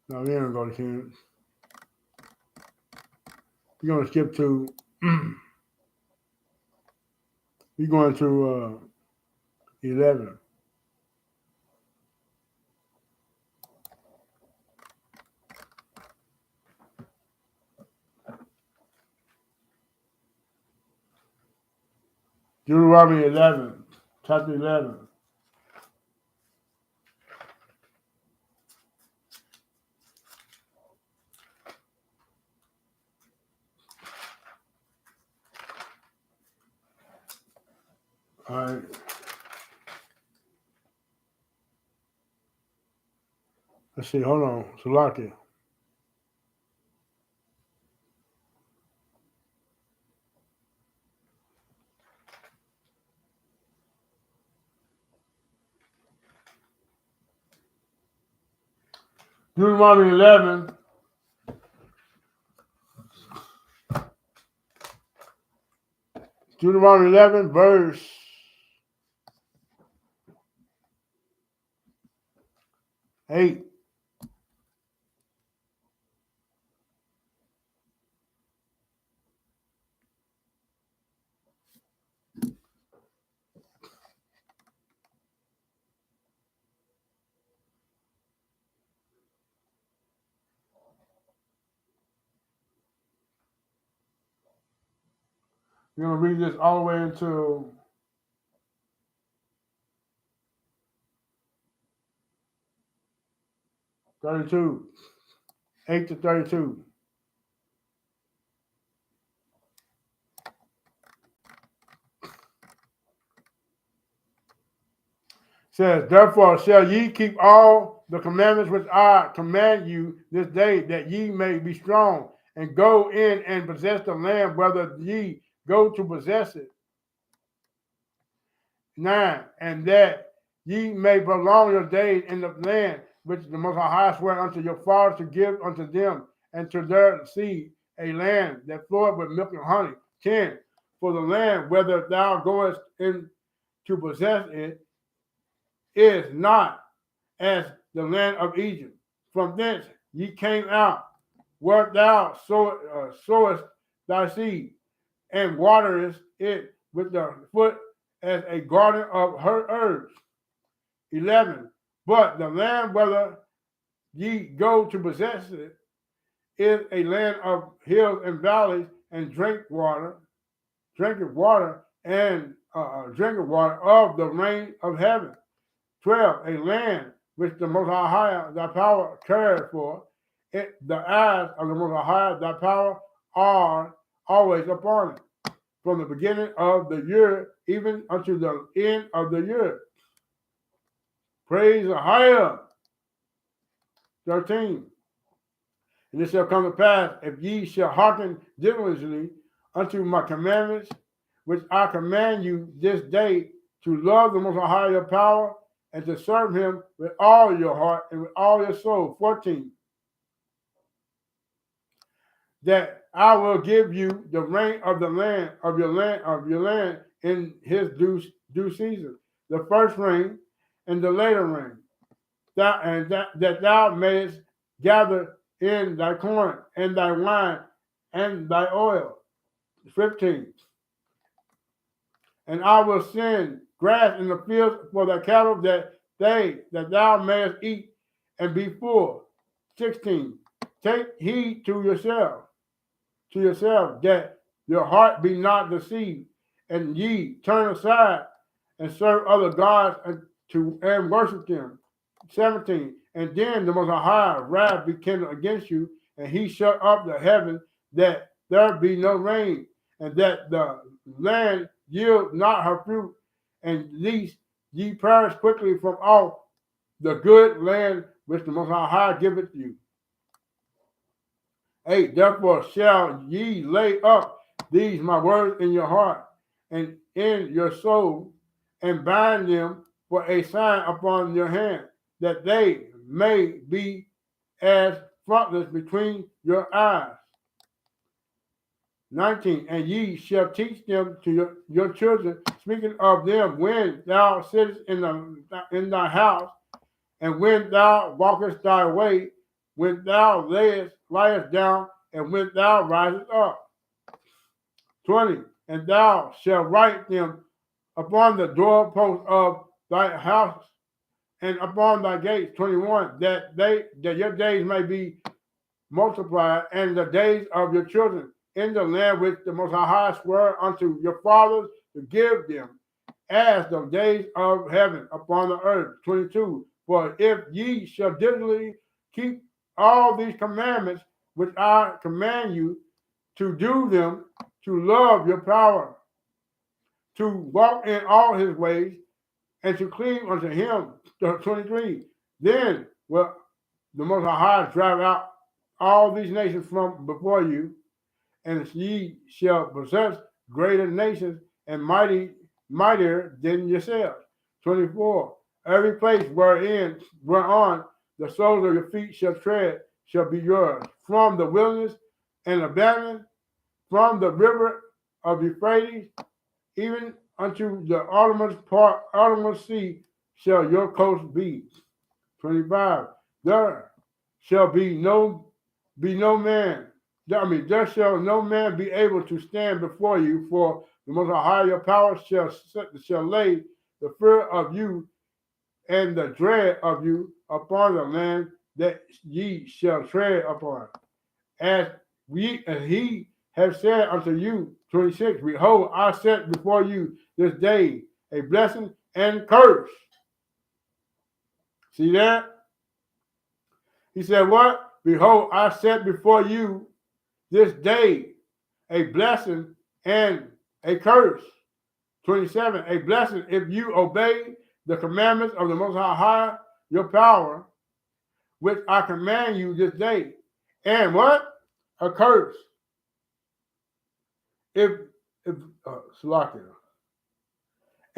No, we ain't gonna go to 10. We're gonna skip to we're going to 11. Deuteronomy 11, chapter 11. All right. Let's see. Hold on. Salakia. Deuteronomy 11. Deuteronomy 11, verse 8. We're going to read this all the way until 32. 8 to 32. Says, therefore shall ye keep all the commandments which I command you this day, that ye may be strong, and go in and possess the land, whether ye go to possess it. 9, and that ye may prolong your days in the land which the Most High sware unto your fathers to give unto them and to their seed, a land that floweth with milk and honey. 10, for the land whither thou goest in to possess it is not as the land of Egypt. From thence ye came out, where thou sowest thy seed, and waterest it with the foot as a garden of her herbs. 11. But the land whither ye go to possess it is a land of hills and valleys, and drinking water and drinking water of the rain of heaven. 12. A land which the Most High thy power cared for. The eyes of the Most High thy power are always upon it, from the beginning of the year even unto the end of the year. Praise the higher. 13. And it shall come to pass, if ye shall hearken diligently unto my commandments, which I command you this day, to love the Most High your power, and to serve him with all your heart and with all your soul. 14. That I will give you the rain of the land of your land in his due season, the first rain and the later rain, that thou mayest gather in thy corn and thy wine and thy oil. 15. And I will send grass in the fields for thy cattle, that thou mayest eat and be full. 16. Take heed to yourself, that your heart be not deceived, and ye turn aside and serve other gods and worship them. 17. And then the Most High wrath be kindled against you, and he shut up the heaven that there be no rain, and that the land yield not her fruit, and lest ye perish quickly from off the good land which the Most High giveth you. 8. Therefore shall ye lay up these my words in your heart and in your soul, and bind them for a sign upon your hand, that they may be as frontlets between your eyes. 19. And ye shall teach them to your children, speaking of them when thou sittest in thy house, and when thou walkest thy way, when thou liest down, and when thou risest up. 20. And thou shalt write them upon the doorpost of thy house and upon thy gates. 21. That your days may be multiplied, and the days of your children in the land which the Most High swore unto your fathers to give them, as the days of heaven upon the earth. 22. For if ye shall diligently keep all these commandments which I command you, to do them, to love your power, to walk in all his ways, and to cleave unto him. 23. Then will the Most High drive out all these nations from before you, and ye shall possess greater nations and mightier than yourselves. 24. Every place whereon the soles of your feet shall tread shall be yours, from the wilderness and Lebanon, from the river of Euphrates, even unto the uttermost sea shall your coast be. 25. There shall be no man. There shall no man be able to stand before you, for the Most High your power shall lay the fear of you and the dread of you upon the land that ye shall tread upon. As he has said unto you. 26. Behold, I set before you this day a blessing and curse. See that? He said, what? Behold, I set before you this day a blessing and a curse. 27. A blessing if you obey the commandments of the Most High, your power, which I command you this day. And what? A curse. If Salakia.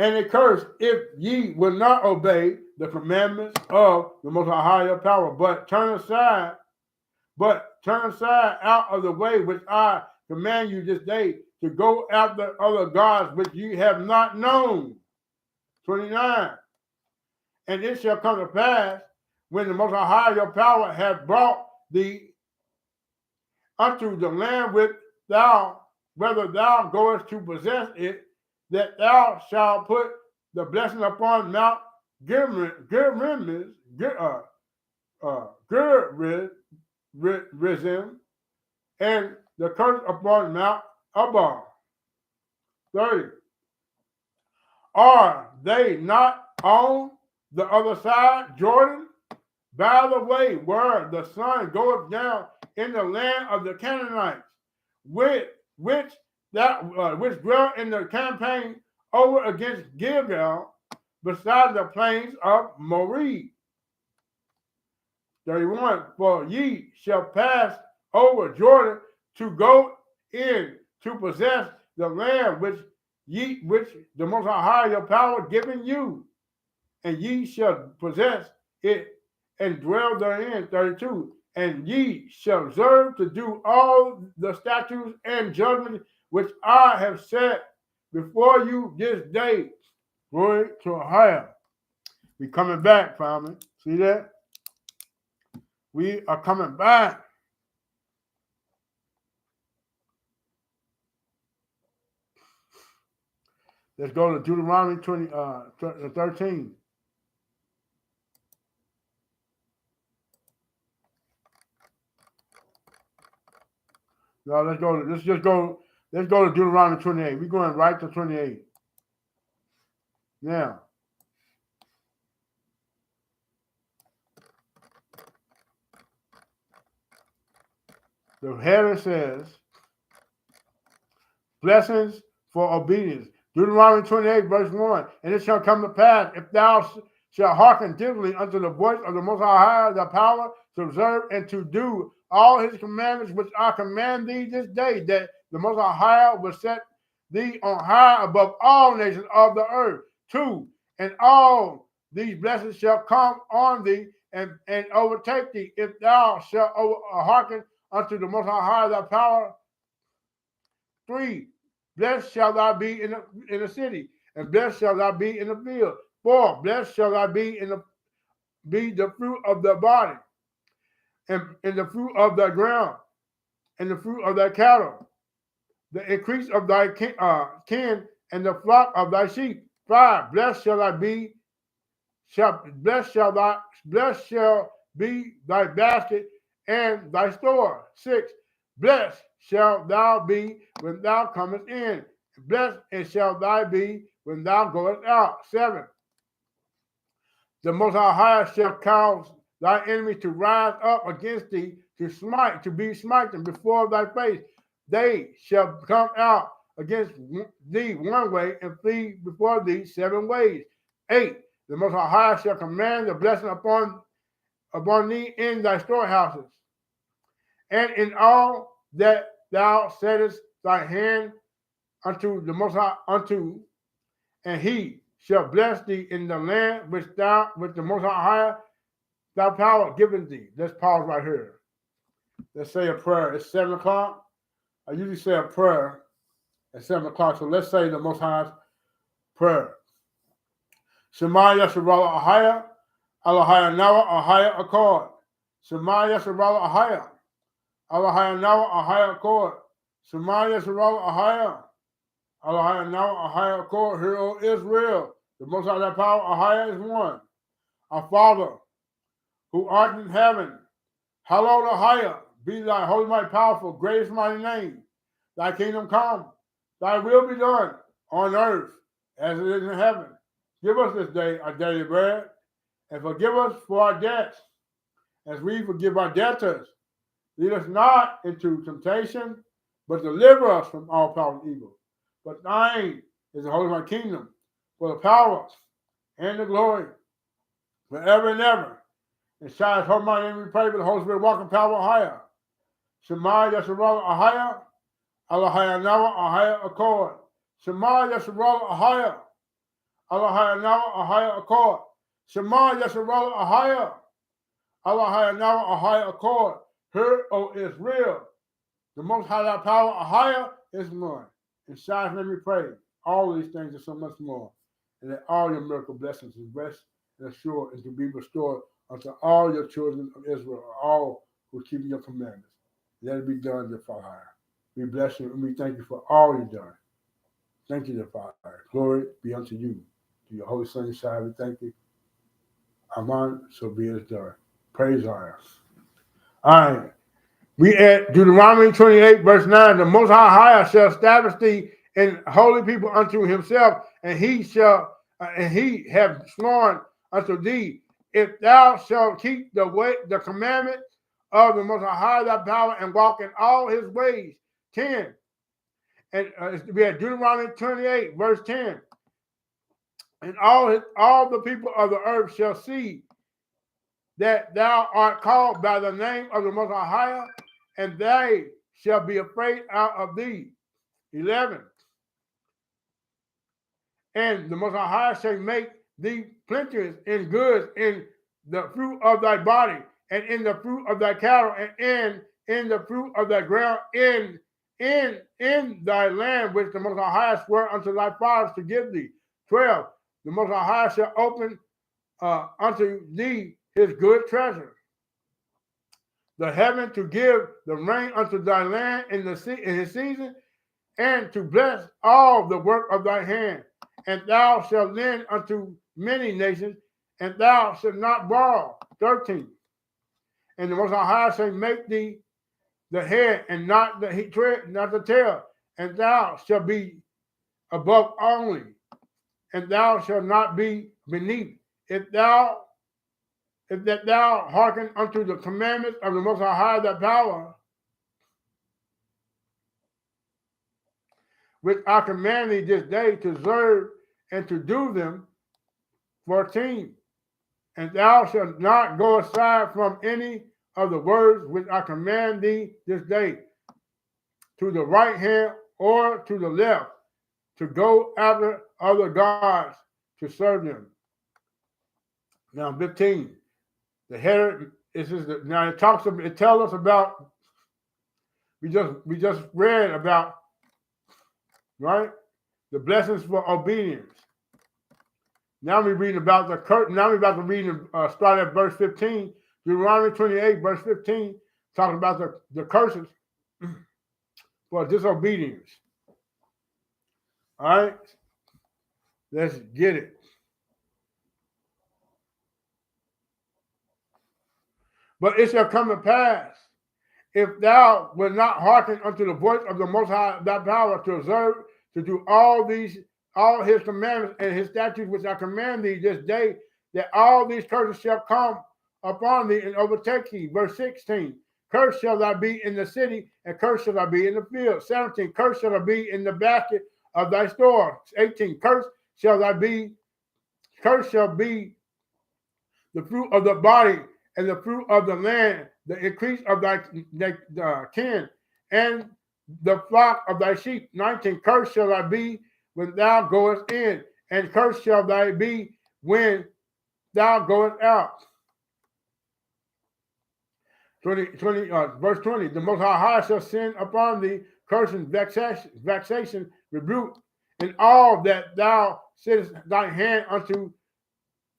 and a curse if ye will not obey the commandments of the most higher power, but turn aside out of the way which I command you this day to go after other gods which ye have not known. 29. And it shall come to pass when the most high your power hath brought thee unto the land which whether thou goest to possess it, that thou shalt put the blessing upon Mount Gerizim, and the curse upon Mount Abal. 30. Are they not on the other side, Jordan? By the way, where the sun goeth down in the land of the Canaanites, which dwell in the campaign over against Gilgal, beside the plains of Moreh. 31. For ye shall pass over Jordan to go in to possess the land which the Most High your power given you, and ye shall possess it and dwell therein. 32. And ye shall observe to do all the statutes and judgments which I have set before you this day. Glory to Ohio. We coming back, family. See that? We are coming back. Let's go to Deuteronomy 13. No, let's go to Deuteronomy 28. We're going right to 28. Now, the header says, blessings for obedience. Deuteronomy 28, verse 1. And it shall come to pass, if thou shalt hearken diligently unto the voice of the Most High, the power to observe and to do all his commandments which I command thee this day, that the Most High will set thee on high above all nations of the earth. 2. And all these blessings shall come on thee and overtake thee, if thou shalt hearken unto the Most High, thy power. 3. Blessed shall thou be in the city, and blessed shall thou be in the field. 4. Blessed shall thou be the fruit of the body, and the fruit of thy ground, and the fruit of thy cattle, the increase of thy kin, and the flock of thy sheep. 5. Blessed shall be thy basket and thy store. 6. Blessed shalt thou be when thou comest in. Blessed and shalt thou be when thou goest out. 7. The Most High shall cause thy enemy to rise up against thee, to be smitten before thy face. They shall come out against thee one way and flee before thee 7 ways. 8. The Most High shall command the blessing upon thee in thy storehouses, and in all that thou settest thy hand unto the Most High, and he shall bless thee in the land which the Most High thy power given thee. Let's pause right here. Let's say a prayer. It's 7 o'clock. I usually say a prayer at 7 o'clock. So let's say the Most High's prayer. Shema Yasharala Ahaya, Alahaya Nawa Ahaya Accord. Shema Yasharala Ahaya, Alahaya Nawa Ahaya Accord. Shema Yasharala Ahaya, Alahaya Nawa Ahaya Accord. Hear, O Israel, the Most High thy power Ahaya is one. Our Father, who art in heaven, hallowed Ahaya, be thy holy, mighty, powerful, greatest mighty name. Thy kingdom come, thy will be done on earth as it is in heaven. Give us this day our daily bread, and forgive us for our debts, as we forgive our debtors. Lead us not into temptation, but deliver us from all power and evil. But thine is the holy mighty kingdom, for the power and the glory, forever and ever. And shine holy mighty name we pray, but the Holy Spirit walk in power higher. Shema Yasharala Ahaya, Alahaya Nawa Ahaya Accord. Shema Yasharala Ahaya, Allah Haya Nawa Ahaya Accord. Shema Yasharala Ahaya. Allah Haya Nawa Ahaya Accord. Hear, O Israel. The most high thy power Ahaya is one. In Shai's name we pray. All these things and so much more. And that all your miracle blessings is rest and assured and to be restored unto all your children of Israel, all who keep your commandments. Let it be done, dear Father. We bless you and we thank you for all you've done. Thank you, dear Father. Glory be unto you. To your Holy Son, Yeshua, we thank you. Amen. So be it done. Praise God. All right. We at Deuteronomy 28, verse 9. The Most High shall establish thee in holy people unto himself, and he have sworn unto thee, if thou shalt keep the commandment of the Most High thy power and walk in all his ways. 10. And we had Deuteronomy 28, verse 10. And all the people of the earth shall see that thou art called by the name of the Most High, and they shall be afraid out of thee. 11. And the Most High shall make thee plenteous in goods, in the fruit of thy body, and in the fruit of thy cattle, and in the fruit of thy ground, in thy land which the Most High swore unto thy fathers to give thee. 12. The Most High shall open unto thee his good treasure, the heaven to give the rain unto thy land in his season, and to bless all the work of thy hand. And thou shalt lend unto many nations, and thou shalt not borrow. 13. And the Most High shall make thee the head and not the tail, and thou shalt be above only, and thou shalt not be beneath. If thou hearken unto the commandments of the Most High thy power, which I command thee this day to observe and to do them. 14. And thou shalt not go aside from any of the words which I command thee this day, to the right hand or to the left, to go after other gods to serve them. Now, 15. The header now it tells us about, we just read about, right, the blessings for obedience. Now we're reading about the curse. Now we're about to read, start at verse 15, Deuteronomy 28, verse 15, talking about the curses for disobedience. All right, let's get it. But it shall come to pass, if thou wilt not hearken unto the voice of the Most High thy power, to observe, to do all his commandments and his statutes which I command thee this day, that all these curses shall come upon thee and overtake thee. Verse 16. Cursed shall thou be in the city, and cursed shall thou be in the field. 17. Cursed shall thou be in the basket of thy store. 18. Cursed shall be the fruit of the body, and the fruit of the land, the increase of thy kin, and the flock of thy sheep. 19. Cursed shall thou be when thou goest in, and cursed shall thou be when thou goest out. 20, verse 20. The Most High shall send upon thee cursing, vexation, rebuke, and all that thou settest thy hand unto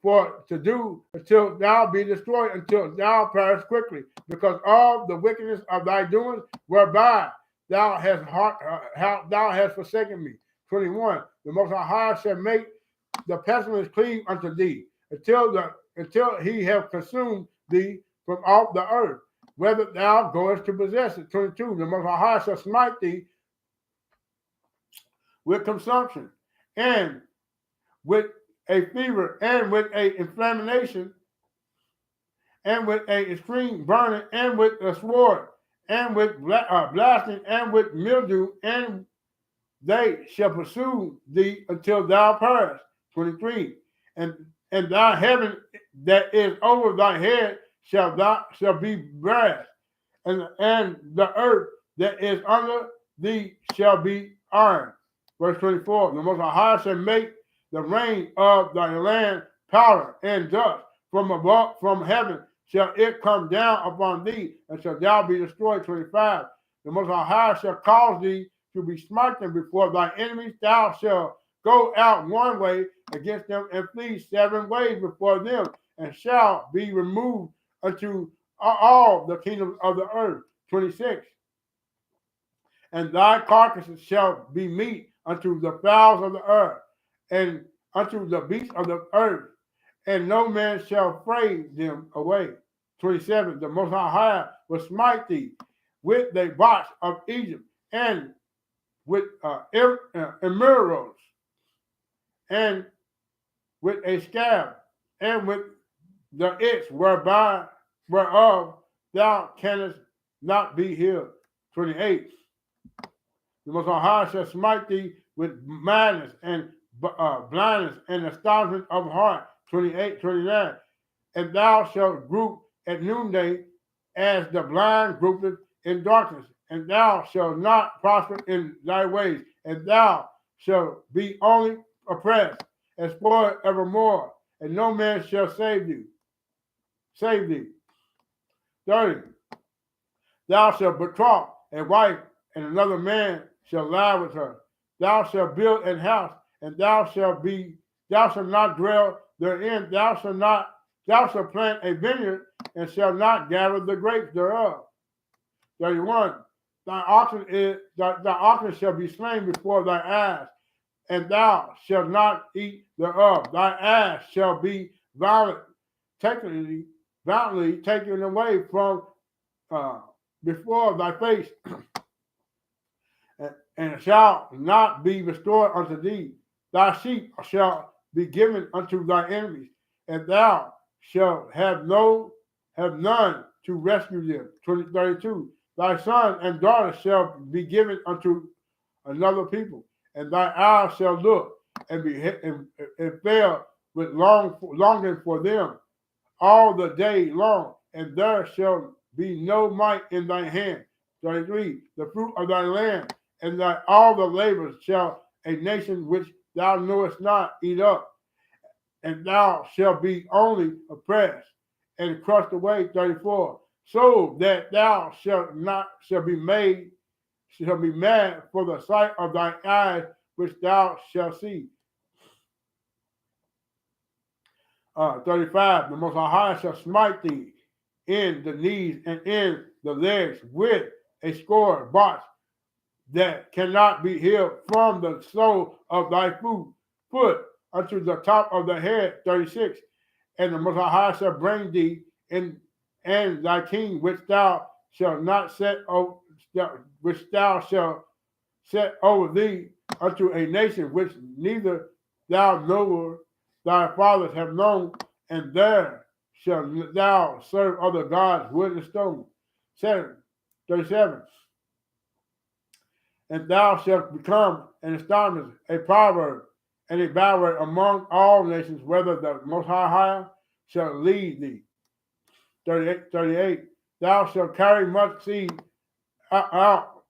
for to do, until thou be destroyed, until thou perish quickly, because of the wickedness of thy doings, whereby thou hast forsaken me. 21. The Most High shall make the pestilence cleave unto thee, until he have consumed thee from off the earth, whether thou goest to possess it. 22. The Most High shall smite thee with consumption, and with a fever, and with a inflammation, and with a extreme burning, and with a sword, and with blasting, and with mildew, and they shall pursue thee until thou perish. 23. And thy heaven that is over thy head shall be brass, and the earth that is under thee shall be iron. Verse 24. The Most High shall make the rain of thy land, powder and dust from above, from heaven shall it come down upon thee, and shall thou be destroyed. 25. The Most High shall cause thee to be smitten before thy enemies. Thou shalt go out one way against them and flee 7 ways before them, and shall be removed unto all the kingdoms of the earth. 26. And thy carcasses shall be meat unto the fowls of the earth, and unto the beasts of the earth, and no man shall fray them away. 27. The Most High will smite thee with the box of Egypt, and with emeralds, and with a scab, and with the itch whereof thou canst not be healed. 28. The Most High shall smite thee with madness and blindness and astonishment of heart. 28, 29. And thou shalt group at noonday as the blind groupeth in darkness, and thou shalt not prosper in thy ways, and thou shalt be only oppressed and spoiled evermore, and no man shall save thee. 30. Thou shalt betroth a wife, and another man shall lie with her. Thou shalt build an house, and thou shalt not dwell therein. Thou shalt plant a vineyard, and shalt not gather the grapes thereof. 31. Thy oxen shall be slain before thy eyes, and thou shalt not eat thereof. Thy ass shall be violently taken away from before thy face, and shall not be restored unto thee. Thy sheep shall be given unto thy enemies, and thou shalt have none to rescue them. 32. Thy sons and daughters shall be given unto another people, and thy eyes shall look and be and fail with longing for them all the day long, and there shall be no might in thy hand. 33. The fruit of thy land and all the labors shall a nation which thou knowest not eat up, and thou shalt be only oppressed and crushed away. 34. So that thou shalt be mad for the sight of thine eyes, which thou shalt see. 35. The Most High shall smite thee in the knees and in the legs with a score box that cannot be healed from the sole of thy foot unto the top of the head. 36. And the Most High shall bring thee in, and thy king, which thou shalt set over thee, unto a nation which neither thou nor thy fathers have known, and there shalt thou serve other gods, wood and stone. 37. And thou shalt become an astonishment, a proverb, and a byword among all nations, whether the Most High shall lead thee. 38. Thou shalt carry much seed out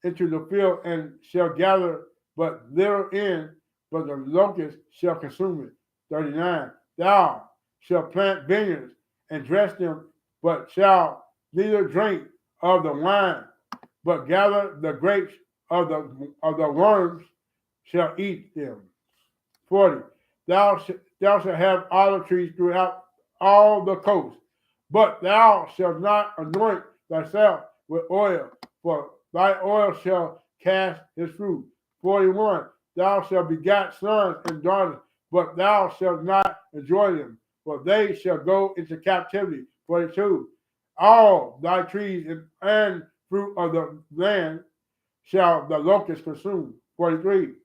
into the field, and shall gather but little in, but the locust shall consume it. 39. Thou shalt plant vineyards and dress them, but shall neither drink of the wine, but gather the grapes of the worms shall eat them. 40. Thou shalt have olive trees throughout all the coast, but thou shalt not anoint thyself with oil, for thy oil shall cast his fruit. 41. Thou shalt begat sons and daughters, but thou shalt not enjoy them, for they shall go into captivity. 42. All thy trees and fruit of the land shall the locust consume. 43.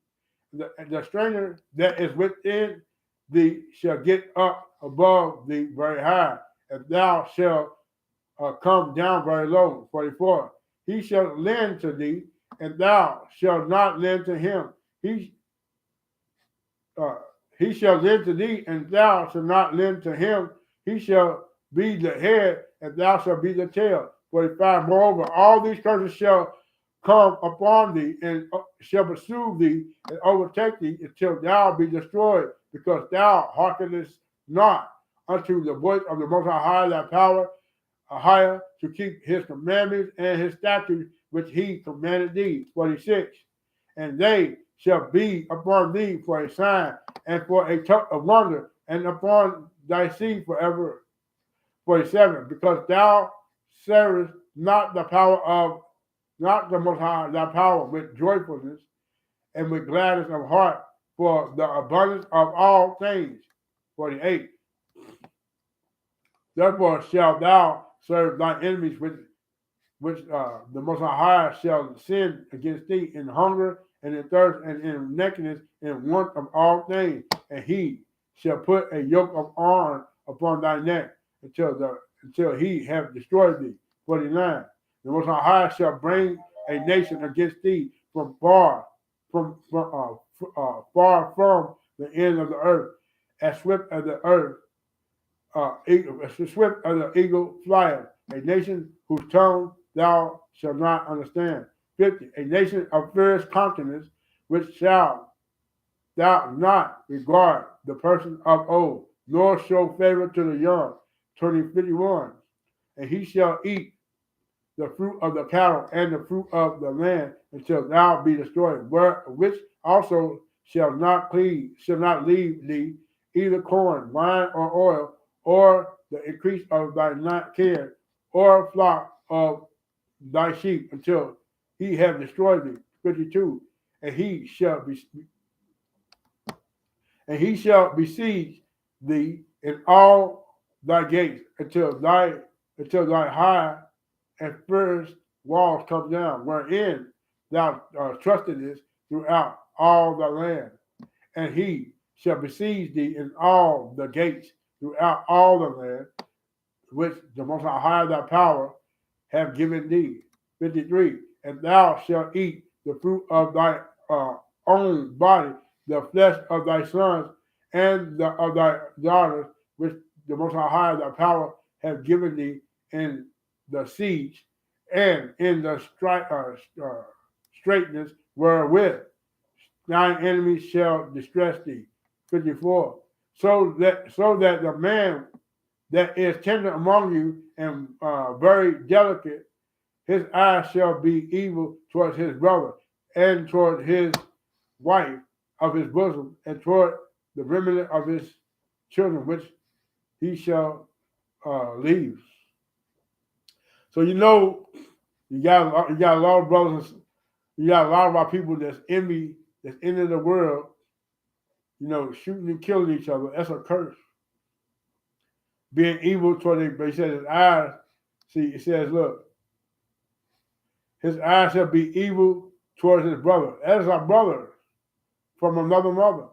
The stranger that is within thee shall get up above thee very high, and thou shalt come down very low. 44. He shall lend to thee, and thou shalt not lend to him. He shall lend to thee, and thou shalt not lend to him. He shall be the head, and thou shalt be the tail. 45. Moreover, all these curses shall come upon thee and shall pursue thee and overtake thee until thou be destroyed, because thou hearkenest not unto the voice of the Most High thy power, higher to keep his commandments and his statutes which he commanded thee. 46. And they shall be upon thee for a sign and for a wonder, and upon thy seed forever. 47. Because thou servest not the power of, not the Most High, thy power with joyfulness and with gladness of heart for the abundance of all things. 48. Therefore shalt thou serve thy enemies, which the Most High shall send against thee in hunger and in thirst and in nakedness and want of all things, and he shall put a yoke of iron upon thy neck until he have destroyed thee. 49. The Most High shall bring a nation against thee from far from the end of the earth, as swift as the earth, as swift as the eagle flieth, a nation whose tongue thou shalt not understand. 50. A nation of fierce countenance, which shall thou not regard the person of old, nor show favor to the young. 51. And he shall eat the fruit of the cattle and the fruit of the land until thou be destroyed, which also shall not leave thee either corn, wine, or oil, or the increase of thy care, or flock of thy sheep, until he have destroyed thee. 52. And he shall besiege thee in all thy gates until thy high and first walls come down, wherein thou trustedest throughout all the land. And he shall besiege thee in all the gates throughout all the land, which the Most High thy power have given thee. 53. And thou shalt eat the fruit of thy own body, the flesh of thy sons and of thy daughters, which the Most High thy power have given thee in the siege and in the straightness wherewith thine enemies shall distress thee. 54. So that the man that is tender among you and very delicate, his eyes shall be evil towards his brother and toward his wife of his bosom and toward the remnant of his children, which he shall leave. So you got a lot of brothers, you got a lot of our people that's in the world, shooting and killing each other. That's a curse. Being evil toward him, but he said his eyes, it says, look, his eyes shall be evil towards his brother. That is our brother from another mother.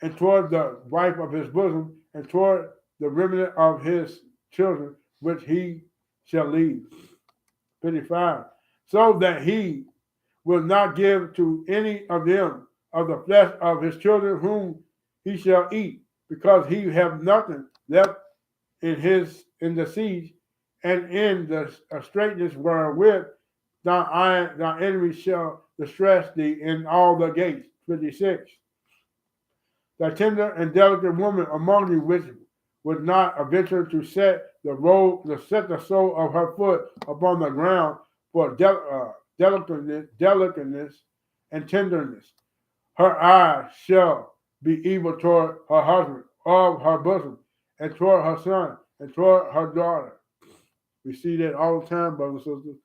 And toward the wife of his bosom, and toward the remnant of his children, which he shall leave. 55. So that he will not give to any of them of the flesh of his children whom he shall eat, because he have nothing left in the siege and in the straightness wherewith thy enemies shall distress thee in all the gates. 56. The tender and delicate woman among you, which would not venture to set the sole of her foot upon the ground for delicateness and tenderness. Her eyes shall be evil toward her husband of her bosom, and toward her son, and toward her daughter. We see that all the time, brothers and sisters.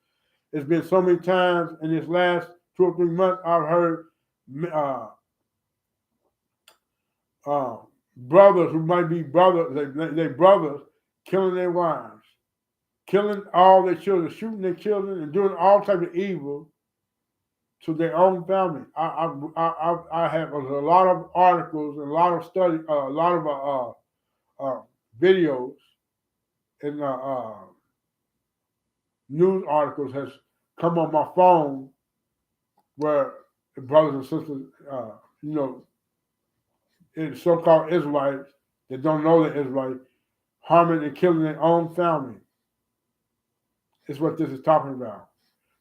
It's been so many times in this last 2 or 3 months I've heard brothers who might be brothers, they brothers killing their wives, killing all their children, shooting their children, and doing all types of evil to their own family. I have a lot of articles and a lot of study, a lot of videos and news articles has come on my phone where the brothers and sisters, so-called Israelites that don't know the Israelites, harming and killing their own family. Is what this is talking about.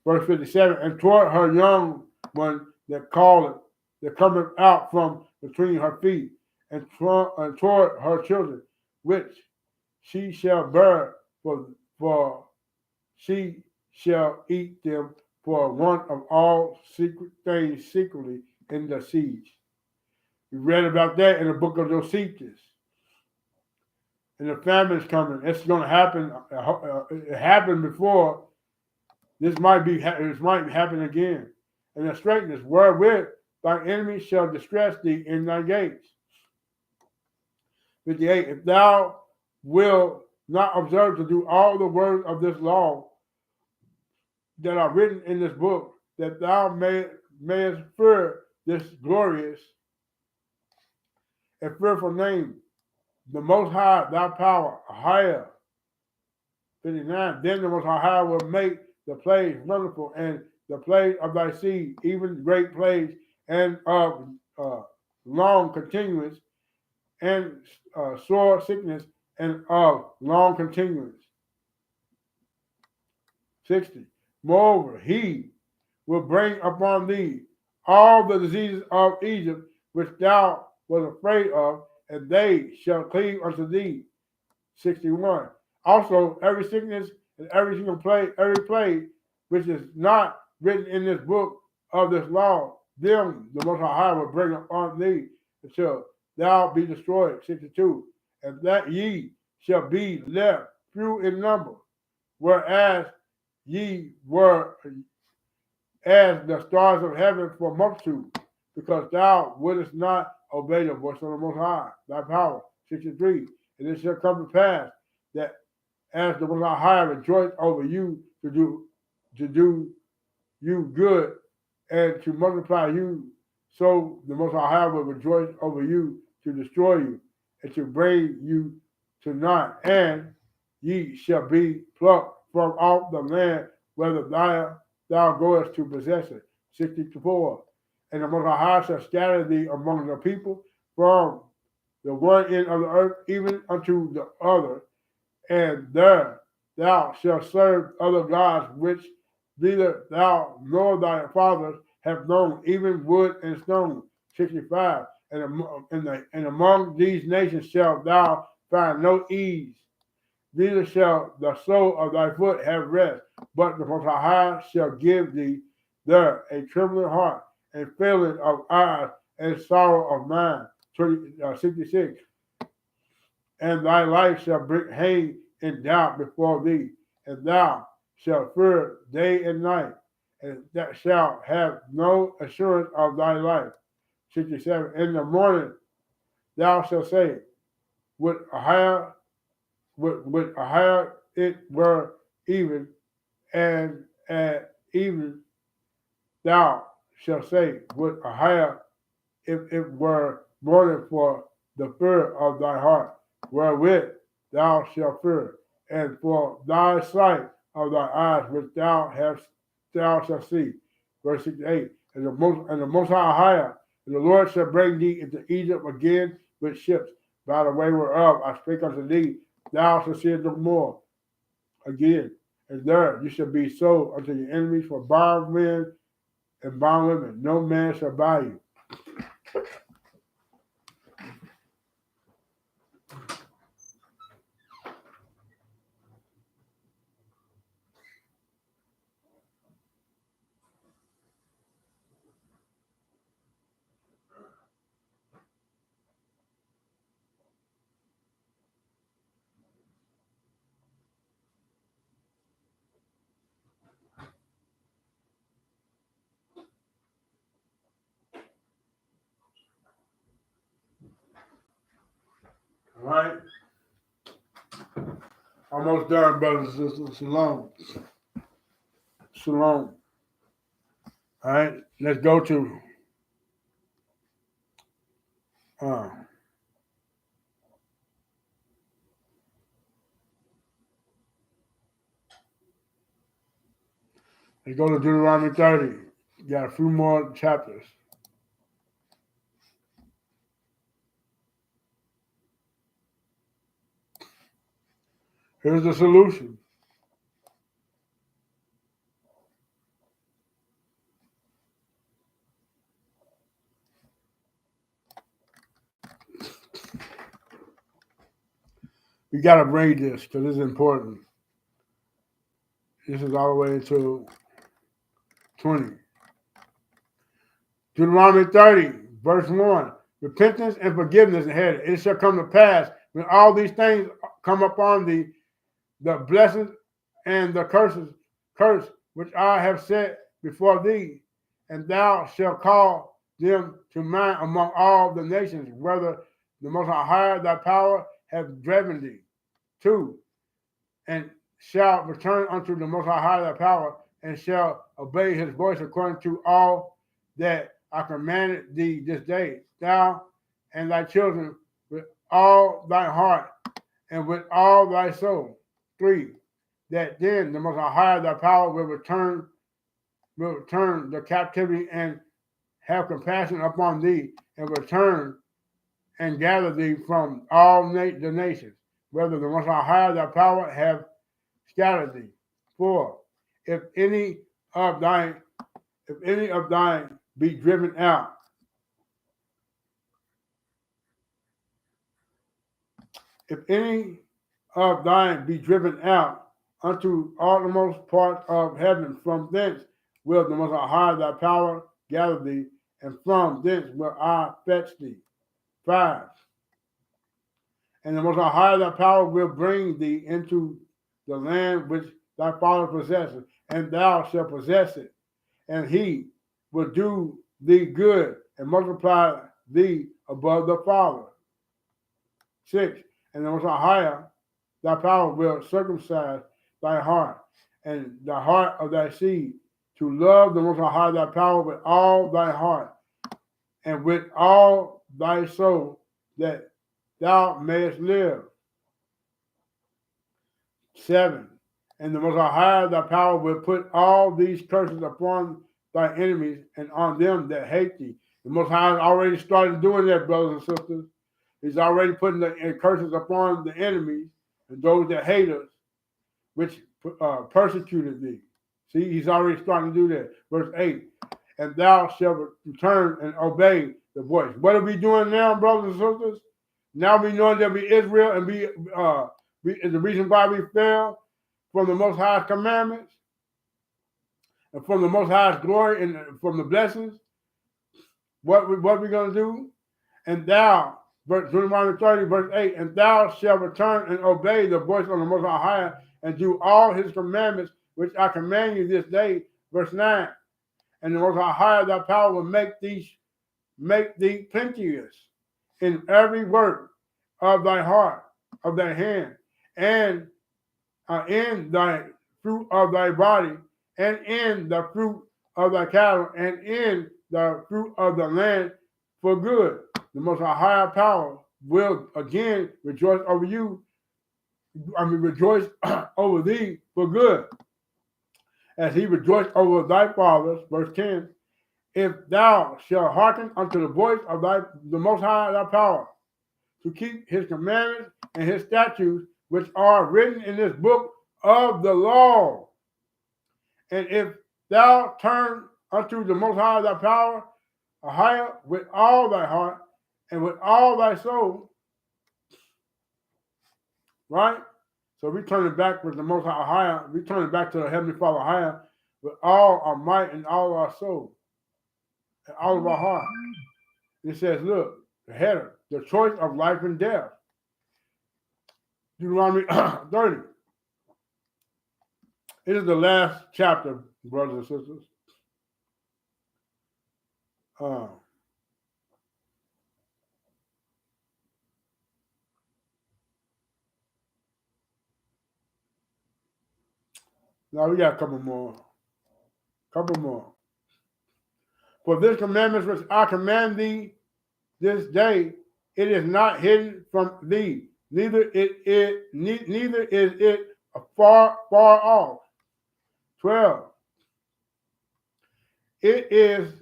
Verse 57, and toward her young one that calleth, that cometh out from between her feet, and toward her children, which she shall bear, for she shall eat them for one of all secret things secretly in the siege. We read about that in the book of Josephus. And the famine is coming. It's going to happen. It happened before. This might happen again. And the straightness wherewith thy enemies shall distress thee in thy gates. 58. If thou wilt not observe to do all the words of this law that are written in this book, that thou mayest fear this glorious and fearful name, the Most High, thy power, higher. 59. Then the Most High will make the plagues wonderful, and the plague of thy seed, even great plagues, and of long continuance, and sore sickness, and of long continuance. 60. Moreover, he will bring upon thee all the diseases of Egypt, which thou wast afraid of, and they shall cleave unto thee. 61. Also, every sickness and every single plague, every plague which is not written in this book of this law, them the Most High will bring upon thee until thou be destroyed. 62. And that ye shall be left few in number, whereas ye were as the stars of heaven for multitude, because thou wouldest not obey the voice of the Most High, thy power. 63. And it shall come to pass that as the Most High rejoice over you to do you good and to multiply you, so the Most High will rejoice over you to destroy you and to bring you to naught, and ye shall be plucked from off the land whether thou goest to possess it. 64. And the Most High shall scatter thee among the people from the one end of the earth even unto the other, and there thou shalt serve other gods which neither thou nor thy fathers have known, even wood and stone. 65. And among these nations shalt thou find no ease, neither shall the sole of thy foot have rest, but the Most High shall give thee there a trembling heart, and failing of eyes, and sorrow of mind. 66. And thy life shall hang in doubt before thee, and thou shalt fear day and night, and that shalt have no assurance of thy life. 67. In the morning thou shalt say, would a higher it were even, and at even thou shalt say, would a higher if it were morning for the fear of thy heart, wherewith thou shalt fear, and for thy sight of thy eyes which thou shalt see. Verse 68. And the most higher, and the Lord shall bring thee into Egypt again with ships, by the way whereof I spake unto thee, thou shalt see it no more again. And there you shall be sold unto your enemies for bondmen and bondwomen. No man shall buy you. All right? Almost done, brothers and sisters. Shalom. Shalom. All right, let's go to uh, let's go to Deuteronomy 30. Got a few more chapters. Here's the solution. We got to read this because it's important. This is all the way into 20. Deuteronomy 30, verse 1. Repentance and forgiveness ahead. It shall come to pass when all these things come upon thee, the blessings and the curse which I have set before thee, and thou shalt call them to mind among all the nations, whether the most high thy power have driven thee. 2. And shall return unto the most high thy power, and shall obey his voice according to all that I commanded thee this day, thou and thy children with all thy heart and with all thy soul. 3. That then the most high thy power will return the captivity and have compassion upon thee, and return and gather thee from all the nations, whether the most high thy power have scattered thee. 4. If any of thine be driven out, if any of thine be driven out unto uttermost part of heaven, from thence will the most high thy power gather thee, and from thence will I fetch thee. 5. And the most high thy power will bring thee into the land which thy father possesseth, and thou shalt possess it, and he will do thee good and multiply thee above the father. 6. And the most high thy power will circumcise thy heart and the heart of thy seed, to love the most high thy power with all thy heart and with all thy soul, that thou mayest live. 7. And the most high thy power will put all these curses upon thy enemies and on them that hate thee. The Most High has already started doing that, brothers and sisters. He's already putting the curses upon the enemies and those that hate us, which persecuted thee. See, he's already starting to do that. Verse 8. And thou shalt return and obey the voice. What are we doing now, brothers and sisters? Now we know that we Israel, and the reason why we fell from the Most High's commandments and from the Most High's glory and from the blessings. What we going to do? And thou, Deuteronomy 30, verse 8, and thou shalt return and obey the voice of the Most High and do all his commandments which I command you this day. Verse 9. And the Most High thy power will make thee plenteous in every work of thy heart, of thy hand, and in thy fruit of thy body, and in the fruit of thy cattle, and in the fruit of the land for good. The Most High power will again rejoice over you. Rejoice over thee for good, as he rejoiced over thy fathers. Verse 10. If thou shalt hearken unto the voice of the Most High thy power, to keep his commandments and his statutes, which are written in this book of the law. And if thou turn unto the Most High thy power, higher with all thy heart and with all thy soul, right? So we turn it back with the Most High higher. We turn it back to the Heavenly Father higher with all our might and all our soul and all of our heart. It says, look, the header, the choice of life and death. Deuteronomy 30. It is the last chapter, brothers and sisters. Now we got a couple more. For this commandment which I command thee this day, it is not hidden from thee, neither is it far off. 12. It is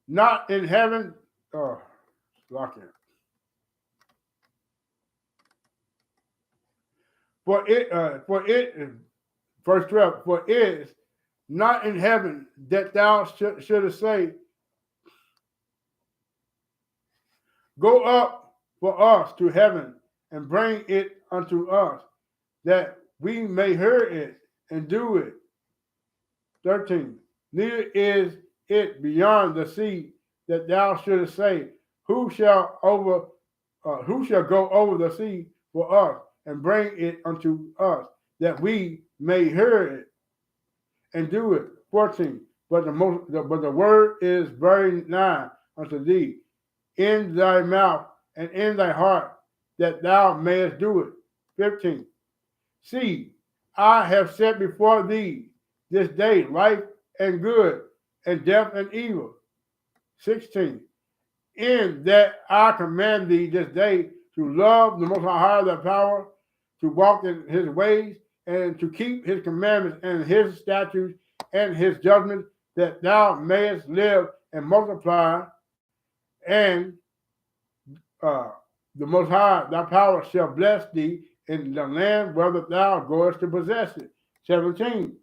not in heaven. Lock it. For it, verse 12. For it is not in heaven that thou shouldest say, go up for us to heaven and bring it unto us, that we may hear it and do it. 13. Neither is it beyond the sea that thou shouldest say, who shall go over the sea for us and bring it unto us, that we may hear it and do it. 14. But the word is very nigh unto thee, in thy mouth and in thy heart, that thou mayest do it. 15. See, I have set before thee this day life and good, and death and evil. 16. In that I command thee this day to love the Most High thy power, to walk in his ways, and to keep his commandments and his statutes and his judgments, that thou mayest live and multiply, and the Most High thy power shall bless thee in the land whether thou goest to possess it. 17.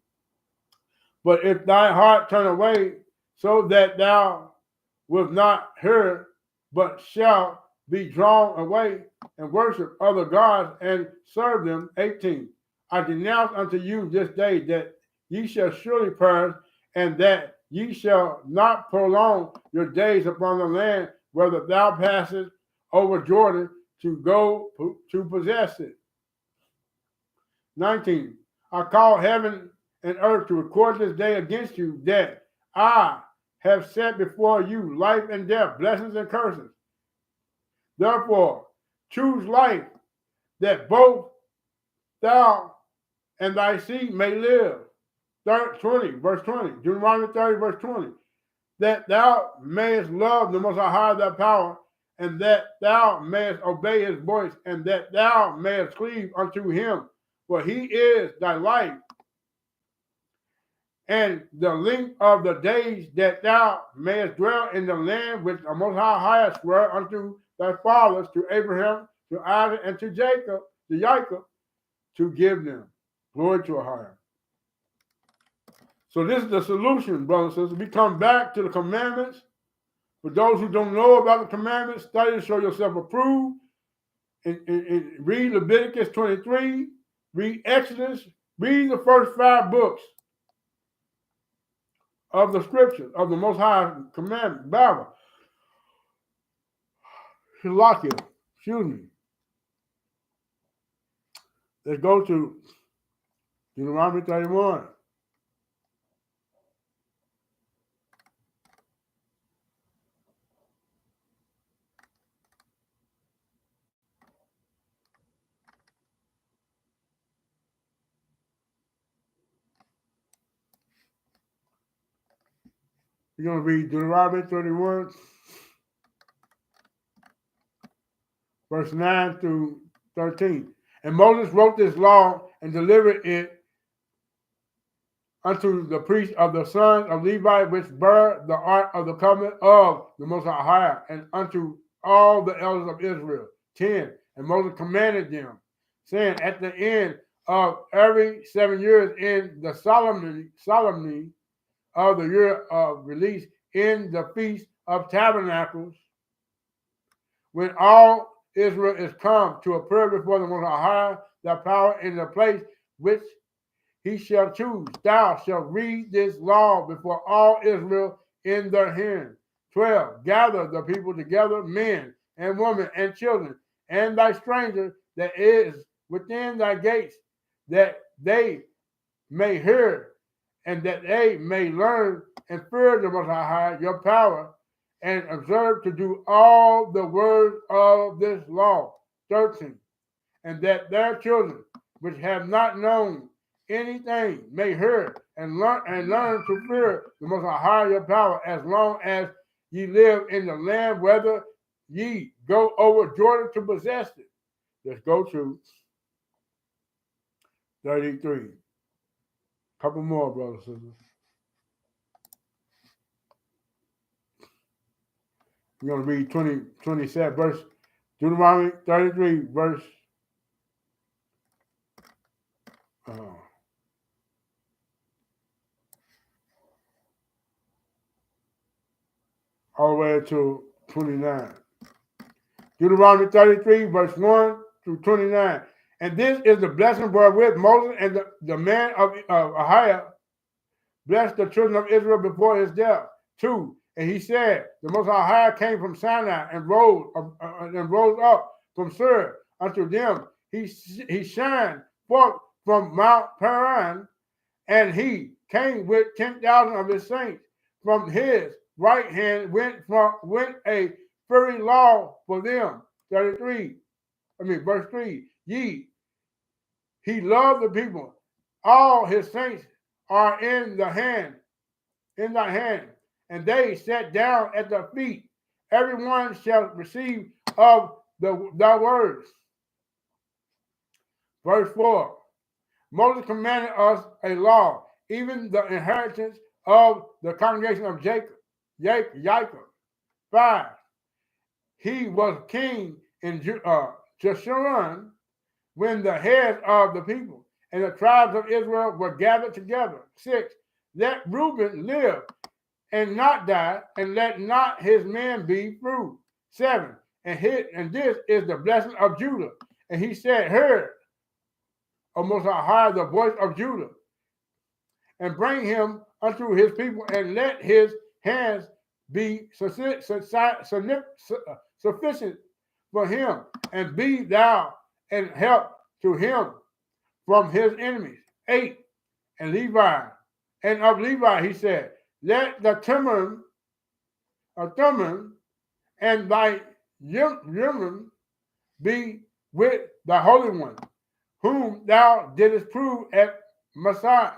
But if thy heart turn away, so that thou wilt not hear, but shalt be drawn away and worship other gods and serve them. 18. I denounce unto you this day that ye shall surely perish, and that ye shall not prolong your days upon the land whether thou passest over Jordan to go to possess it. 19. I call heaven and earth to record this day against you, that I have set before you life and death, blessings and curses. Therefore, choose life, that both thou and thy seed may live. 20, verse 20, Deuteronomy 30, verse 20, that thou mayest love the Most High thy power, and that thou mayest obey his voice, and that thou mayest cleave unto him, for he is thy life, and the length of the days, that thou mayest dwell in the land which the Most High hath swear unto thy fathers, to Abraham, to Isaac, and to Jacob, to give them. Glory to a higher. So this is the solution, brothers and sisters. We come back to the commandments. For those who don't know about the commandments, study to show yourself approved. And read Leviticus 23, read Exodus, read the first 5 books of the scriptures, of the Most High commandment, Bible. Shalakia, excuse me. Let's go to Deuteronomy 31. We're going to read Deuteronomy 31, verse 9 through 13. And Moses wrote this law and delivered it unto the priests of the sons of Levi, which bear the ark of the covenant of the Most High, and unto all the elders of Israel. 10. And Moses commanded them, saying, at the end of every 7 years, in the solemnity of the year of release, in the feast of tabernacles, when all Israel is come to appear before the Most High, thy power in the place which he shall choose, thou shalt read this law before all Israel in their hand. 12. Gather the people together, men and women and children, and thy stranger that is within thy gates, that they may hear, and that they may learn and fear the Most High, your power, and observe to do all the words of this law. 13. And that their children, which have not known anything, may hear and learn to fear the Most High, your power, as long as ye live in the land, whether ye go over Jordan to possess it. Let's go to 33. Couple more, brothers and sisters. We're going to read 27 verse, Deuteronomy 33, verse all the way to 29. Deuteronomy 33, verse 1 through 29. And this is the blessing wherewith Moses and the man of Ahiah blessed the children of Israel before his death. 2. And he said, the Most High came from Sinai and rose up from Seir unto them. He shined forth from Mount Paran, and he came with 10,000 of his saints. From his right hand went a fiery law for them. 33. Verse 3. He loved the people. All his saints are in thy hand, and they sat down at the feet. Everyone shall receive of thy words. Verse 4. Moses commanded us a law, even the inheritance of the congregation of Jacob. 5. He was king in Jeshurun when the heads of the people and the tribes of Israel were gathered together. 6. Let Reuben live and not die, and let not his men be through. 7. And this is the blessing of Judah. And he said, heard, O Most High, the voice of Judah, and bring him unto his people, and let his hands be sufficient for him, and be thou and help to him from his enemies. 8. And of Levi he said, let the Thummim and thy Urim be with the Holy One, whom thou didst prove at Massah,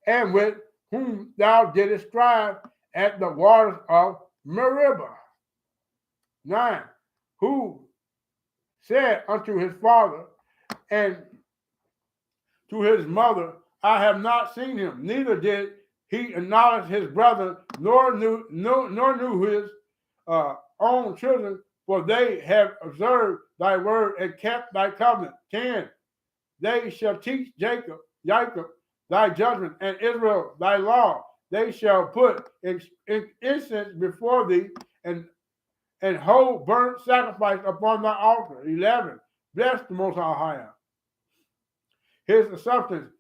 and with whom thou didst strive at the waters of Meribah. 9. Who said unto his father and to his mother, I have not seen him, neither did he acknowledge his brother, nor knew his own children, for they have observed thy word and kept thy covenant. 10. They shall teach Jacob thy judgment, and Israel thy law. They shall put incense before thee, and hold burnt sacrifice upon thy altar. 11. Bless the Most High, his substance,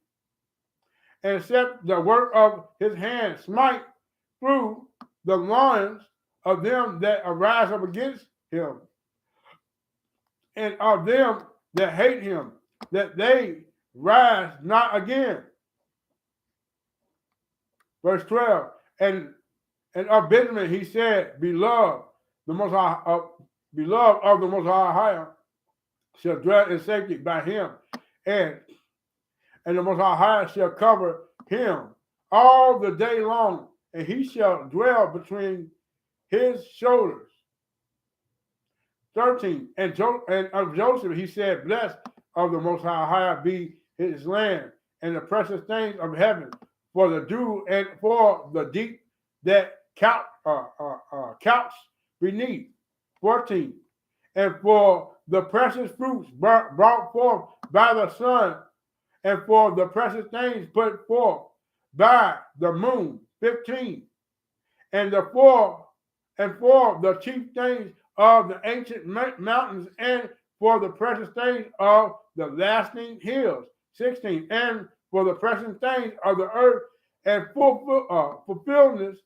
and accept the work of his hand. Smite through the loins of them that arise up against him, and of them that hate him, that they rise not again. Verse 12. And of Benjamin he said, beloved of the Most High shall dwell in safety by him, and the Most High shall cover him all the day long, and he shall dwell between his shoulders. 13. And of Joseph he said, blessed of the Most High be his land, and the precious things of heaven, for the dew and for the deep that couch beneath. 14. And for the precious fruits brought forth by the sun, and for the precious things put forth by the moon. 15. And for the chief things of the ancient mountains, and for the precious things of the lasting hills. 16. And for the precious things of the earth, and fulfillment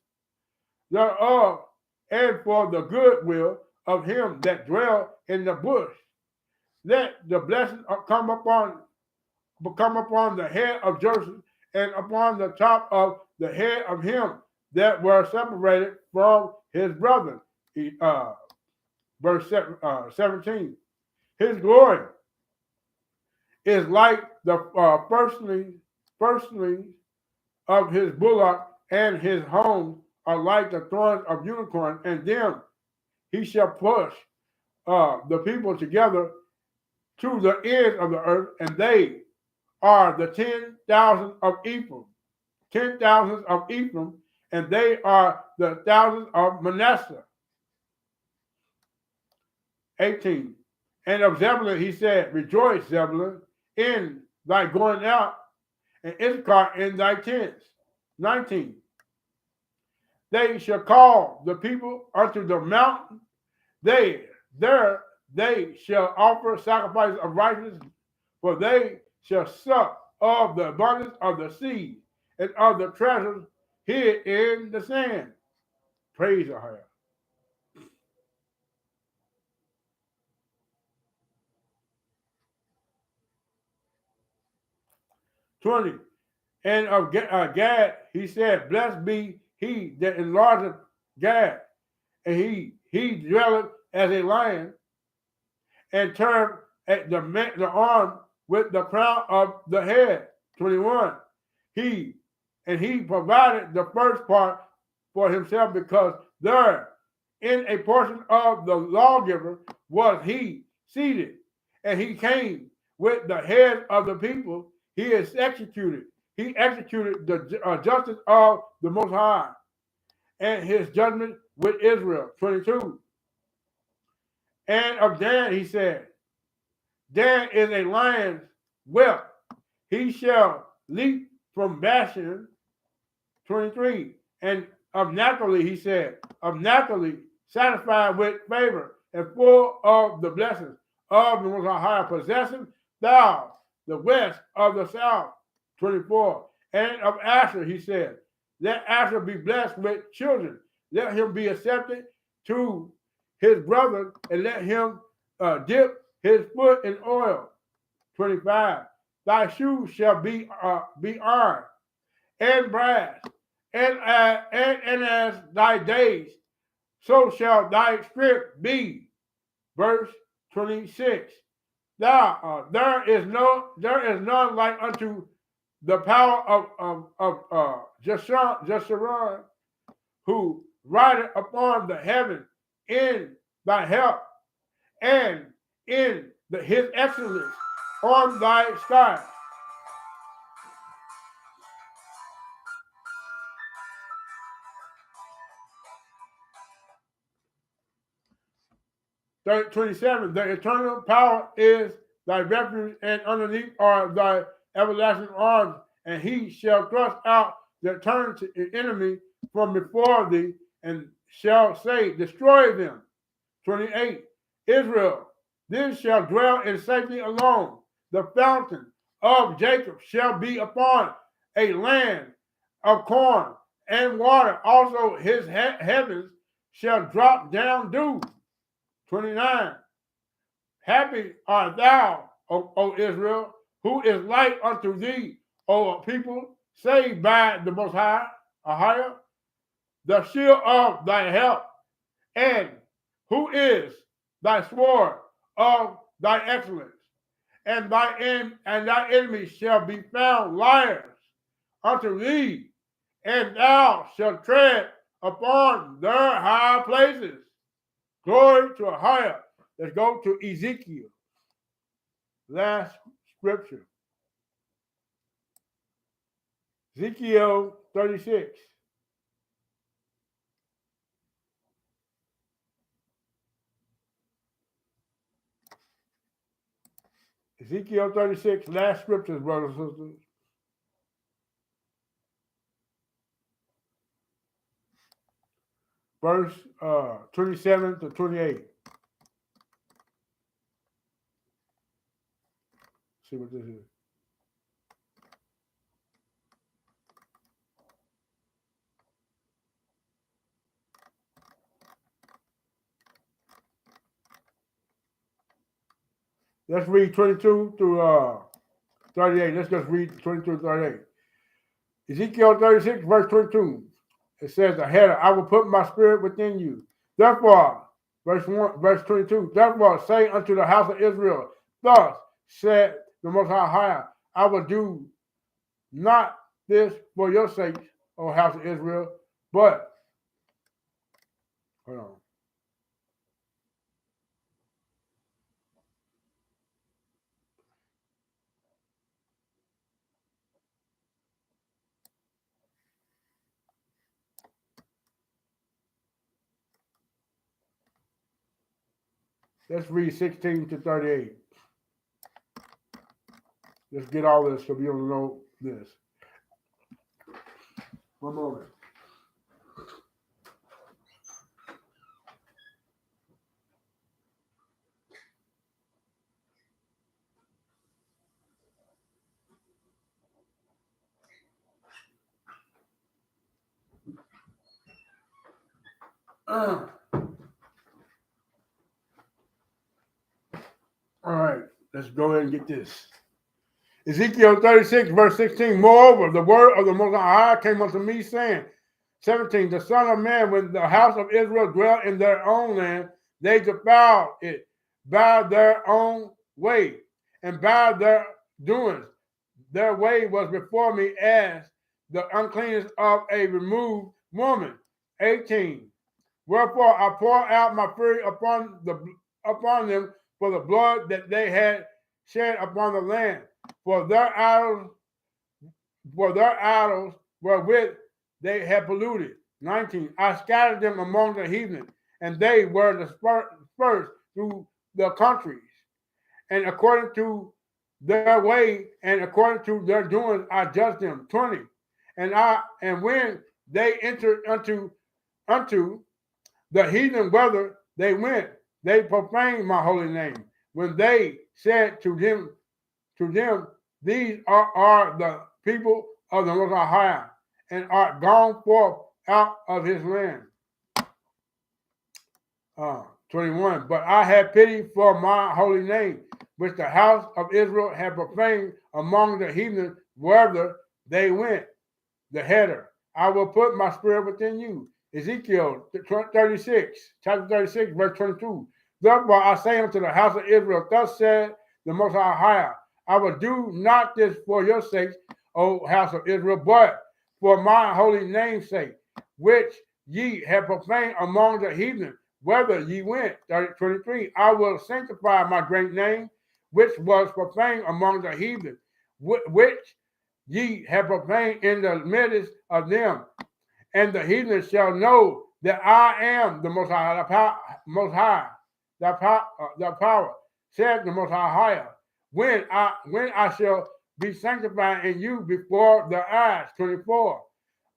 thereof, and for the goodwill of him that dwell in the bush. Let the blessing come upon the head of Joseph, and upon the top of the head of him that were separated from his brethren. Verse 17. His glory is like the firstlings of his bullock, and his homes are like the thorns of unicorn, and them he shall push the people together to the ends of the earth, and they are the 10,000 of Ephraim, 10,000 of Ephraim, and they are the thousands of Manasseh. 18. And of Zebulun he said, rejoice, Zebulun, in thy going out, and Issachar in thy tents. 19. They shall call the people unto the mountain. There they shall offer sacrifices of righteousness, for they shall suck of the abundance of the sea and of the treasures hid in the sand. Praise Yahweh. 20. And of Gad, he said, blessed be he that enlargeth Gad, and he dwelleth as a lion, and turned at the arm with the crown of the head. 21. He provided the first part for himself, because there in a portion of the lawgiver was he seated, and he came with the head of the people. He executed the justice of the Most High and his judgment with Israel. 22. And of Dan he said, Dan is a lion's whelp. He shall leap from Bashan. 23. And of Naphtali he said, of Naphtali, satisfied with favor and full of the blessings of the Most High, possessing thou the west of the south. 24. And of Asher he said, let Asher be blessed with children. Let him be accepted to his brother, and let him dip his foot in oil. 25. Thy shoes shall be iron and brass, and as thy days, so shall thy strength be. Verse 26. There is none like unto the power of Jeshurun, who rideth upon the heaven in thy help, and in his excellence on thy sky. 27. The eternal power is thy refuge, and underneath are thy everlasting arms, and he shall thrust out the enemy from before thee, and shall say, destroy them. 28. Israel, then shall dwell in safety alone. The fountain of Jacob shall be upon a land of corn and water. Also his heavens shall drop down dew. 29. Happy art thou, O Israel, who is like unto thee, O people, saved by the Most High, Ahia, the shield of thy help, and who is thy sword of thy excellence, and thy enemies shall be found liars unto thee, and thou shalt tread upon their high places. Glory to Ahia. Let's go to Ezekiel. Last scripture. Ezekiel 36. Ezekiel 36, last scriptures, brothers and sisters. Verse 27 to 28. See what this is. Let's read 22 through 38. Let's just read 22 to 38. Ezekiel 36, verse 22. It says, the header, I will put my spirit within you. Therefore, verse 22, therefore say unto the house of Israel, thus said the Most High, I will do not this for your sake, O house of Israel, but, hold on. Let's read 16 to 38. Let's get all this so we don't know this. One moment. All right, let's go ahead and get this. Ezekiel 36, verse 16. Moreover, the word of the Most High came unto me, saying, 17. The Son of Man, when the house of Israel dwelt in their own land, they defiled it by their own way and by their doings. Their way was before me as the uncleanness of a removed woman. 18. Wherefore I pour out my fury upon them for the blood that they had shed upon the land, for their idols wherewith they had polluted. 19. I scattered them among the heathen, and they were dispersed through the countries. And according to their way and according to their doings, I judged them. 20. And when they entered unto the heathen whither they went, they profaned my holy name. When they said to them, these are the people of the Most High, and are gone forth out of his land. 21. But I had pity for my holy name, which the house of Israel had profaned among the heathen wherever they went. The header. I will put my spirit within you. Ezekiel 36, chapter 36, verse 22. Therefore I say unto the house of Israel, thus said the Most High, I will do not this for your sakes, O house of Israel, but for my holy name's sake, which ye have profaned among the heathen, whether ye went. 23. I will sanctify my great name, which was profaned among the heathen, which ye have profaned in the midst of them. And the heathen shall know that I am the Most High, the power, said the Most High, when I shall be sanctified in you before their eyes. 24.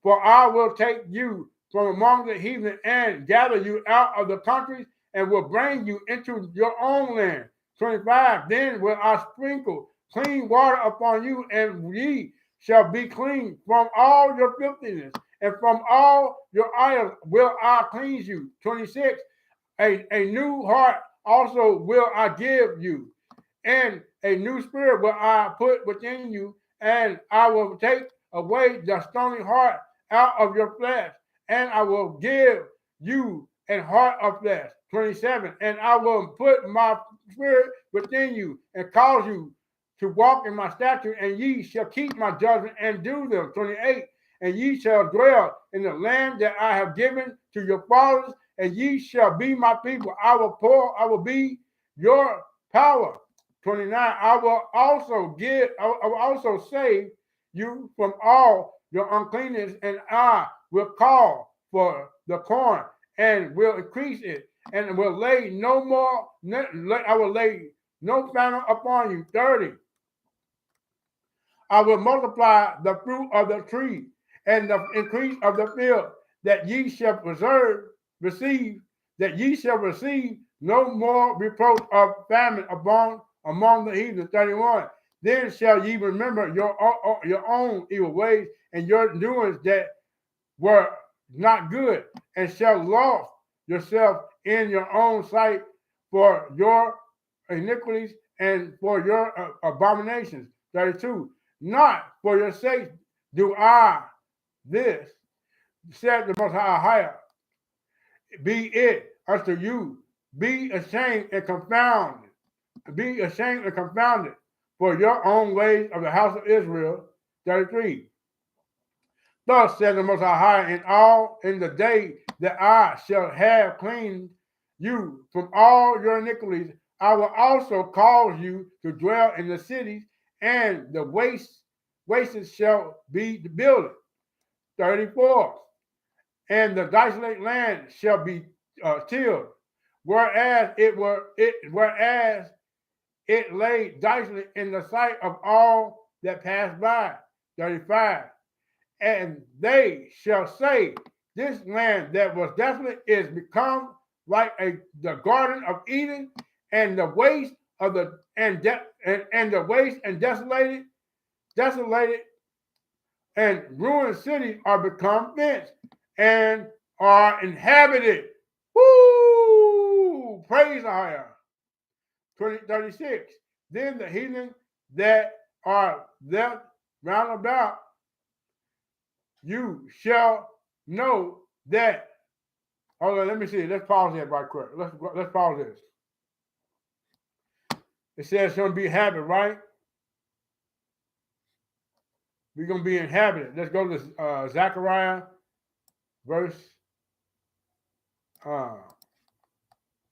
For I will take you from among the heathen and gather you out of the countries and will bring you into your own land. 25. Then will I sprinkle clean water upon you, and ye shall be clean from all your filthiness, and from all your idols will I cleanse you. 26. A new heart also will I give you, and a new spirit will I put within you, and I will take away the stony heart out of your flesh, and I will give you an heart of flesh. 27. And I will put my spirit within you, and cause you to walk in my statutes, and ye shall keep my judgment and do them. 28. And ye shall dwell in the land that I have given to your fathers, and ye shall be my people. I will be your power. 29. I will also save you from all your uncleanness, and I will call for the corn and will increase it, and will lay no more. I will lay no famine upon you. 30. I will multiply the fruit of the tree and the increase of the field, that ye shall receive no more reproach of famine among the heathen. 31. Then shall ye remember your own evil ways and your doings that were not good, and shall lost yourself in your own sight for your iniquities and for your abominations. 32. Not for your sake do I this, said the Most High, be it unto you, be ashamed and confounded for your own ways of the house of Israel. 33. Thus said the Most High, in the day that I shall have cleaned you from all your iniquities, I will also cause you to dwell in the cities, and the wastes shall be builded. 34. And the desolate land shall be tilled, whereas it lay desolate in the sight of all that passed by. 35. And they shall say, this land that was desolate is become like the garden of Eden, and the waste of the waste and desolated and ruined cities are become fenced and are inhabited. praise Ahia. 36. Then the heathen that are left round about you shall know that. Hold on, let me see. Let's pause here right quick. Let's pause this. It says it's going to be habit, right? We're going to be inhabited. Let's go to Zechariah, verse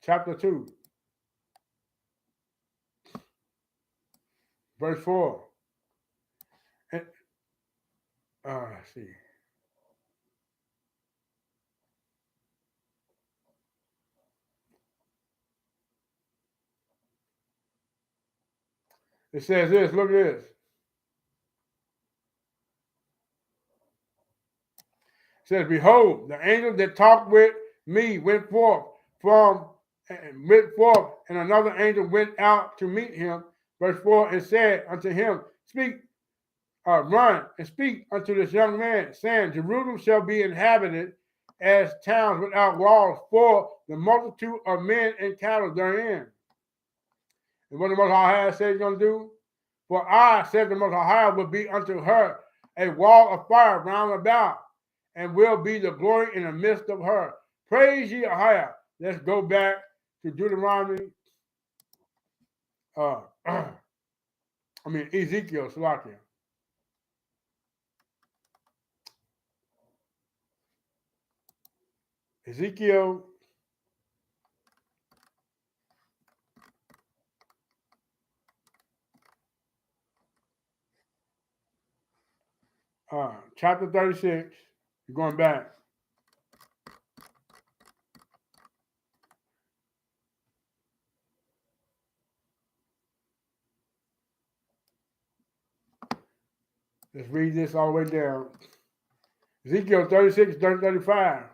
chapter 2, verse 4. And, let's see. It says this, look at this. It says, behold, the angel that talked with me went forth, and another angel went out to meet him, verse 4, and said unto him, run and speak unto this young man, saying, Jerusalem shall be inhabited as towns without walls for the multitude of men and cattle therein. And what the Most High said he's going to do? For I, said the Most High, will be unto her a wall of fire round about, and will be the glory in the midst of her. Praise ye Ahia. Let's go back to Deuteronomy. Ezekiel, Salakia. Ezekiel chapter 36. You're going back. Let's read this all the way down. Ezekiel 36, 35.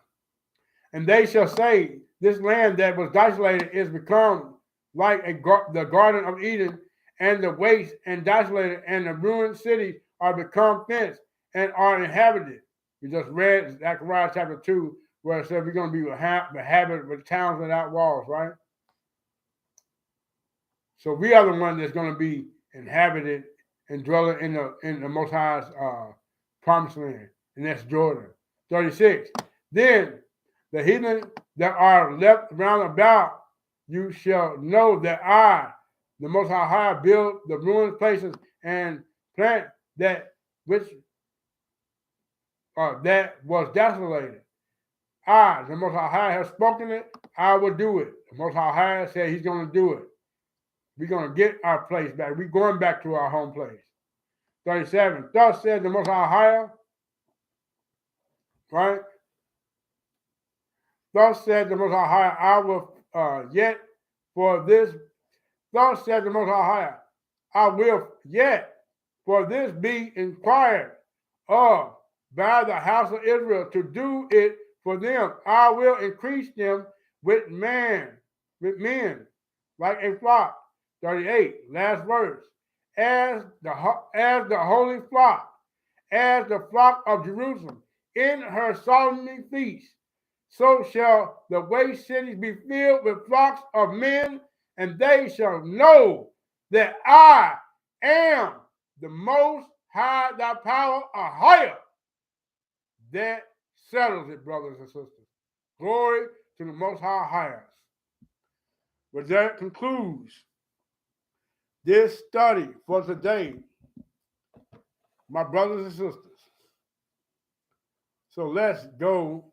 And they shall say, this land that was desolated is become like the Garden of Eden, and the waste and desolated and the ruined cities are become fenced and are inhabited. We just read Zechariah chapter 2, where it says we're going to be inhabited with towns without walls, right? So we are the one that's going to be inhabited and dwelling in the Most High's promised land, and that's Jordan. 36. Then the heathen that are left round about you shall know that I, the Most High, build the ruined places and plant that which that was desolated. I, the Most High, have spoken it. I will do it. The Most High said He's going to do it. We're going to get our place back. We're going back to our home place. 37. Thus said the Most High, right? Thus said the Most High, I will yet for this. Thus said the Most High, I will yet for this be inquired of by the house of Israel to do it for them. I will increase them with men, like a flock. 38, last verse. As the holy flock, as the flock of Jerusalem, in her solemnly feast, so shall the waste cities be filled with flocks of men, and they shall know that I am the Most High, thy power are higher. That settles it, brothers and sisters. Glory to the Most High highest. But that concludes this study for today, my brothers and sisters. So let's go.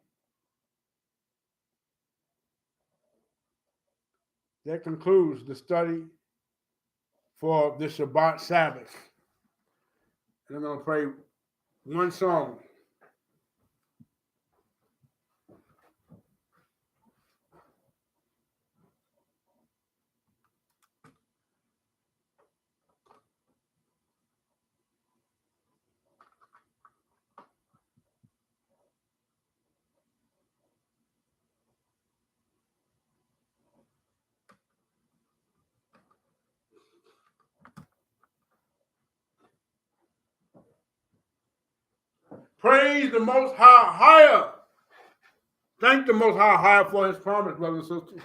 That concludes the study for the Shabbat Sabbath. And I'm going to pray one song. Praise the Most High higher. Thank the Most High higher for His promise, brothers and sisters.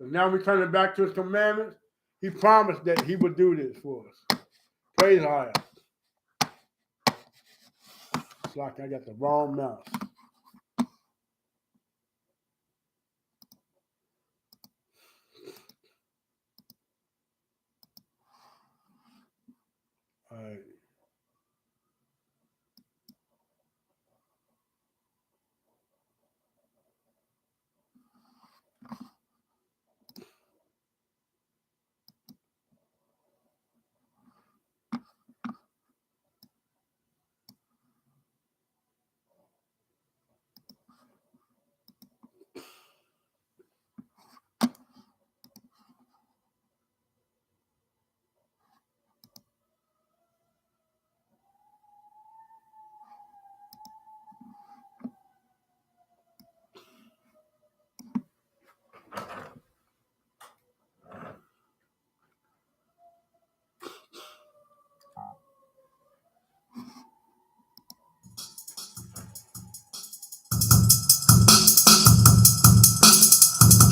So now we're turning back to his commandments. He promised that he would do this for us. Praise God. It's like I got the wrong mouse. All right.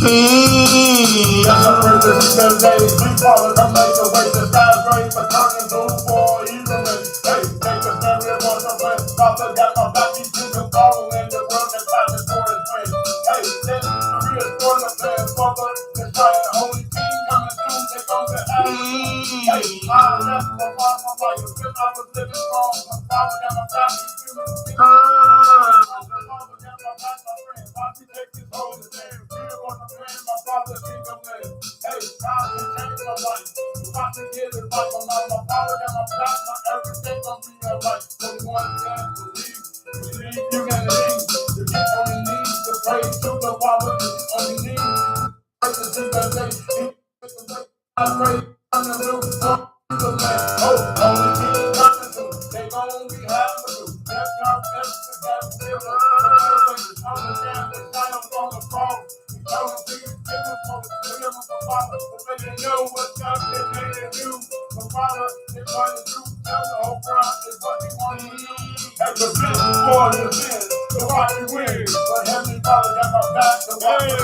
Yes, I heard this the days. We follow the make the way the sky's great, but turning blue for even men. Hey, take the memory of what's a friend. Father got my back, he's moving forward in the world that's time for his friend. Hey, then the real story of plan, Father, the giant holy king coming through, they gon' get out. Hey, I left my life, since I was living strong. My father got my back, he's moving. Father got my back, my friend. Father take this holy stand. My father, king of men. Hey, God can change my life. About to get it right. My father got my back, my everything gonna be alright. Only one can believe. You can believe. You only need to pray to the Father. You only need to see the day. I pray on the new one to the man. Oh, only king coming through. They gon' be happy to do. That's not the God will. Understand the triumph on the cross. You know what God is made to do. The Father is going to do. Tell the whole crowd is what he wants to do. As the business for the sin, the watch you win. But Heavenly Father got my back, the watch you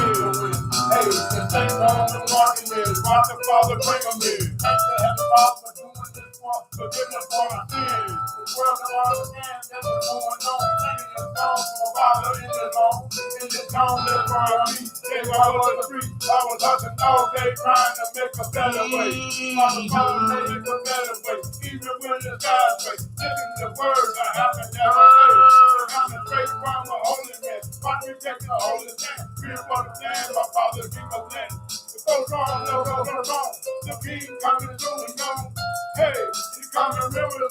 win. Hey, the same on the market is. Watch the Father bring them in. Thank the Heavenly Father for doing this for forgiveness for our sins. The world can understand that what's going on. Singing this song for the Father in this home. In this home, that's where I be. Came out on the street, I was hustling all day trying to make a better way. Father, make a better way, even when the sky's gray. Living the words I haven't never say. Coming straight from the holy man. Watch me take the holy man. Fear for the land, my father king of land. It goes on, no, wrong. The king coming soon and gone. Hey, he's coming real soon.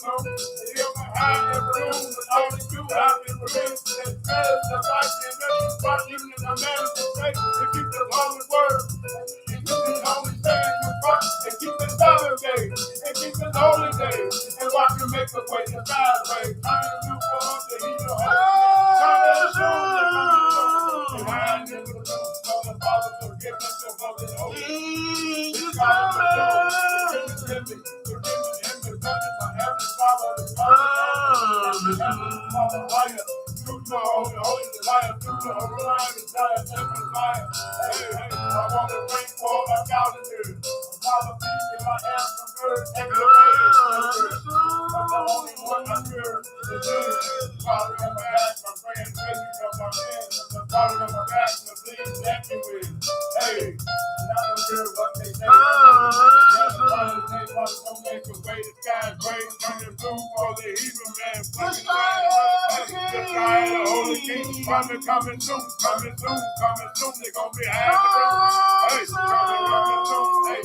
He'll be high in the room, but all he do out in the room. And says the light and let watch even in the man to say, to keep the holy word. And keep the holy saying you watch, and keep the Sabbath day, and keep the holy day, and watch him make the way to God's way. Turn the new for us to heal the holy. Turn the soul, and hide in the room. So the Father forgive us of all the holy. He's coming. Forgive me, him to touch my heavenly Father, the Father, liar. Through the holy liar, through the holy liar, desire, every liar. Hey, I want to thank for 1,000 years. Father, please, if I am some good, take the way. I'm the only one I'm here to do. Father, in my back, my friend, baby, from my hands. The Father, in my back, the please, thank you with. Hey, and I don't care what they say. Father, don't make a way, the sky's great, turning blue for the Hebrew man. The holy king, coming soon, they gon' be having the room. Hey, coming soon, hey,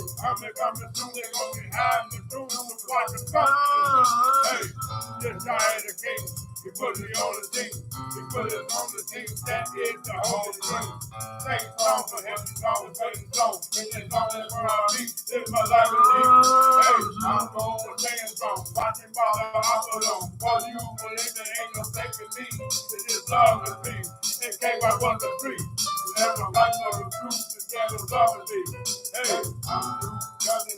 coming soon, they gon' be having the room. Watch them come. Hey, this guy is the king, he put it on the team, he put it on the team, that is the holy king. Sing song for him, song for sing song, and this song is where I be, this my life in Jesus. Hey, I'm going to sing song, watching Father, I'm alone, for you believe there ain't no saving me. It is love with me. It came out on the street. Never like no truth together love with me. Hey,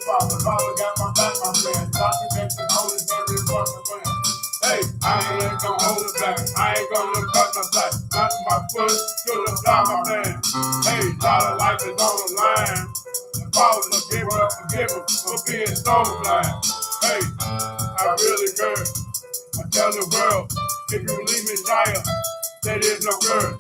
Father got my back, my friend. Watch me make the holy spirit work the plan. Hey, I ain't gonna hold it back. I ain't gonna cut my back. Not my foot to the fly, my man. Hey, lot of life is on the line. The Father forgive us for being so blind. Hey, I really care. I tell the world, if you believe in Zion, there is no girl.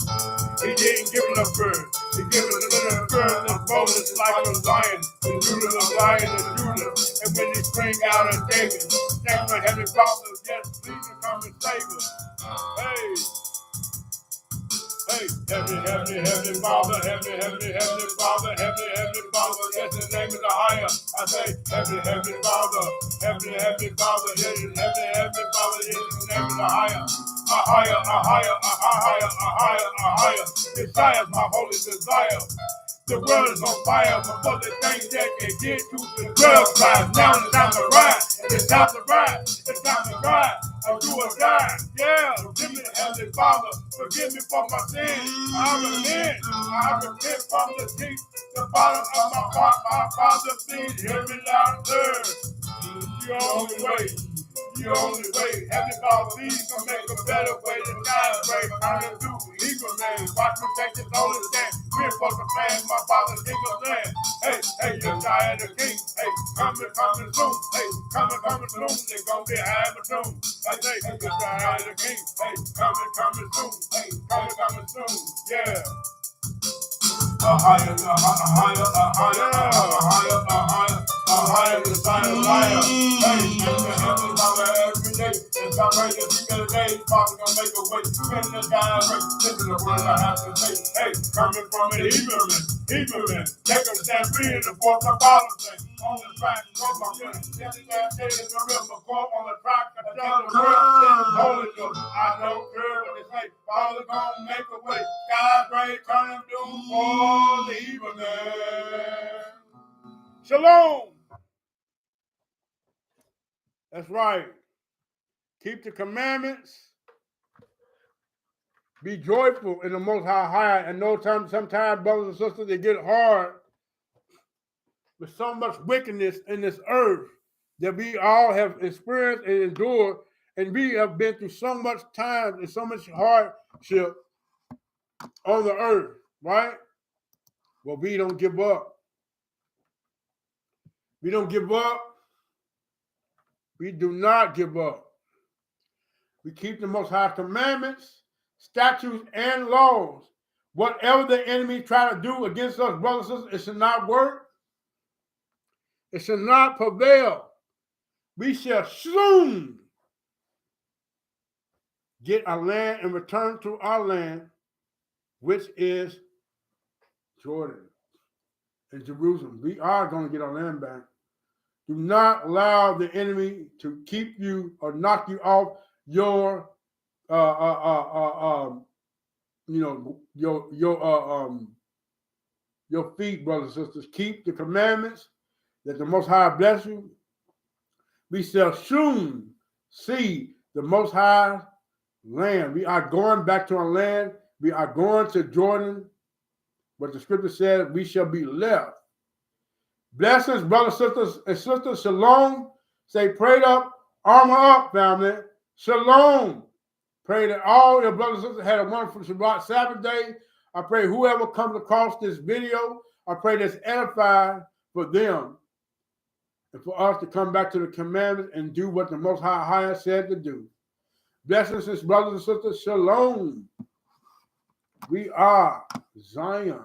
He didn't give enough bird. He gave us a little bird that's boldness like a lion. The Judah, the lion of Judah. And when he spring out of David, thank my heavenly Father, yes, please to come and save us. Hey. Hey, heavenly Father, heavenly Father, heavenly Father, yes, his name is the higher. I say, heavenly Father, heavenly Father, yes, heavenly Father, yes, his name is the higher. A higher. Desire my holy desire. The world is on fire before the things that they get to the world cries. Now it's time to ride. It's time to ride. It's time to ride. Or do or die. Yeah. Give me the Heavenly Father. Forgive me for my sins. I repent from the deep, the bottom of my heart. My Father, please hear me loud and clear. The only way. The only way. Heavenly Father, please come make a better way. The sky's great. I'm gonna do evil man. Watch me take this only stand. We're supposed to plan my Father's kingdom land. Hey, you're tired of the king. Hey, coming soon. Hey, coming soon. They're gonna be high but soon. I say, hey, you're tired of the king. Hey, coming soon. Hey, coming soon. Yeah. A higher, the sign of liar. Hey, make the heavenly Father every day. It's not right to be the day. Father gonna make a way. Spend the time, listen to the words I have to say. Hey, coming from an evil man. Take them stand free in the fourth of Father's name. On the track, go my friend. Yes, that day is the river. Go on the track. I tell the world, holy God. I don't care what they say. Father gonna make a way. God's great turn them doom for the evil man. Shalom. That's right. Keep the commandments. Be joyful in the Most High. And sometimes, brothers and sisters, they get hard with so much wickedness in this earth that we all have experienced and endured, and we have been through so much time and so much hardship on the earth, right? Well, we don't give up. We don't give up. We do not give up. We keep the Most High commandments, statutes, and laws. Whatever the enemy try to do against us, brothers and sisters, it should not work. It shall not prevail. We shall soon get our land and return to our land, which is Jordan and Jerusalem. We are going to get our land back. Do not allow the enemy to keep you or knock you off your your feet, brothers and sisters. Keep the commandments that the Most High bless you. We shall soon see the Most High land. We are going back to our land. We are going to Jordan. But the scripture says we shall be left. Blessings, brothers, sisters, and sisters. Shalom. Say, prayed up, armor up, family. Shalom. Pray that all your brothers and sisters had a wonderful Shabbat Sabbath day. I pray whoever comes across this video, I pray that's edified for them and for us to come back to the commandments and do what the Most High said to do. Blessings, brothers and sisters. Shalom. We are Zion.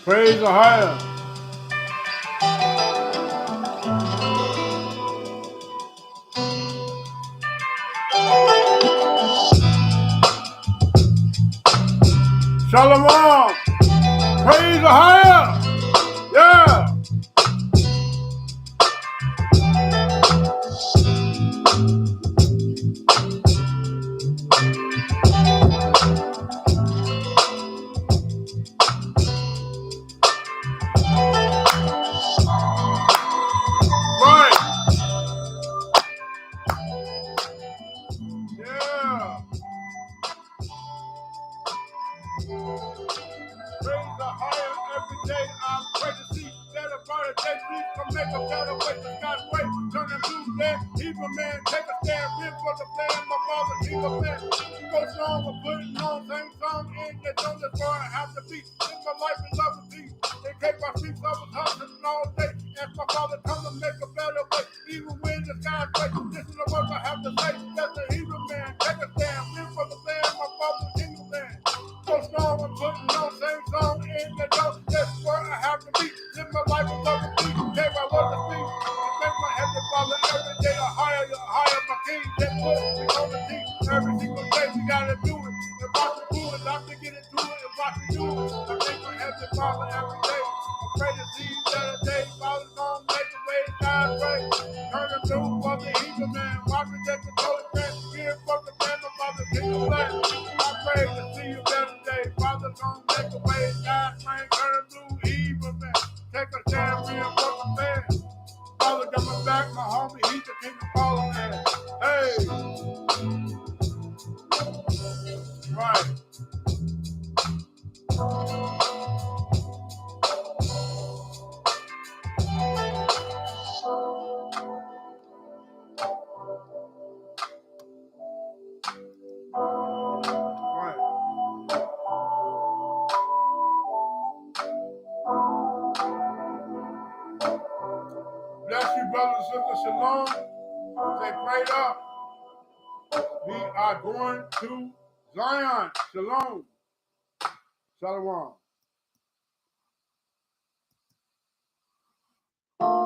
Praise the higher. Shalom. Praise the higher. Yeah. Praise the higher every day. I pray to see better brighter day. Please come make a better way. The God's way. Turn them blue man. Evil man. Take a stand. Live for the plan. My father, evil man. Go strong. We're putting on same song in the don't that's where I have to be. Live my life in love and peace. They take my streets. I was hustling all day. Ask my father come to make a better way. Even when the sky's gray. Listen to what I have to say. That's the evil man. Take a stand. Live for the plan. My father, evil man. So strong, I'm putting on same song in the dust. That's where I have to be. Live my life with love and peace. Take my word to speak. I thank my heavenly Father every day. I higher my king. That put me on the team. Every single day we gotta do it. If I can do it, I can get into it. If I can do it, I thank my heavenly Father every day. I pray to see better days. Father's gonna make the way God's way. Turn the blue for the evil man. Why protect the Holy man? Fear for the man, my Father, king of land. I pray to see you better day. Father's gonna make a way. God's man, turn the blue evil man. Take a stand, reinforce the man. Father got my back, my homie, he's the king of all man. Hey, right. Right. Bless you, brothers and sisters. Shalom. Say, prayed up. We are going to Zion. Shalom. Shalom.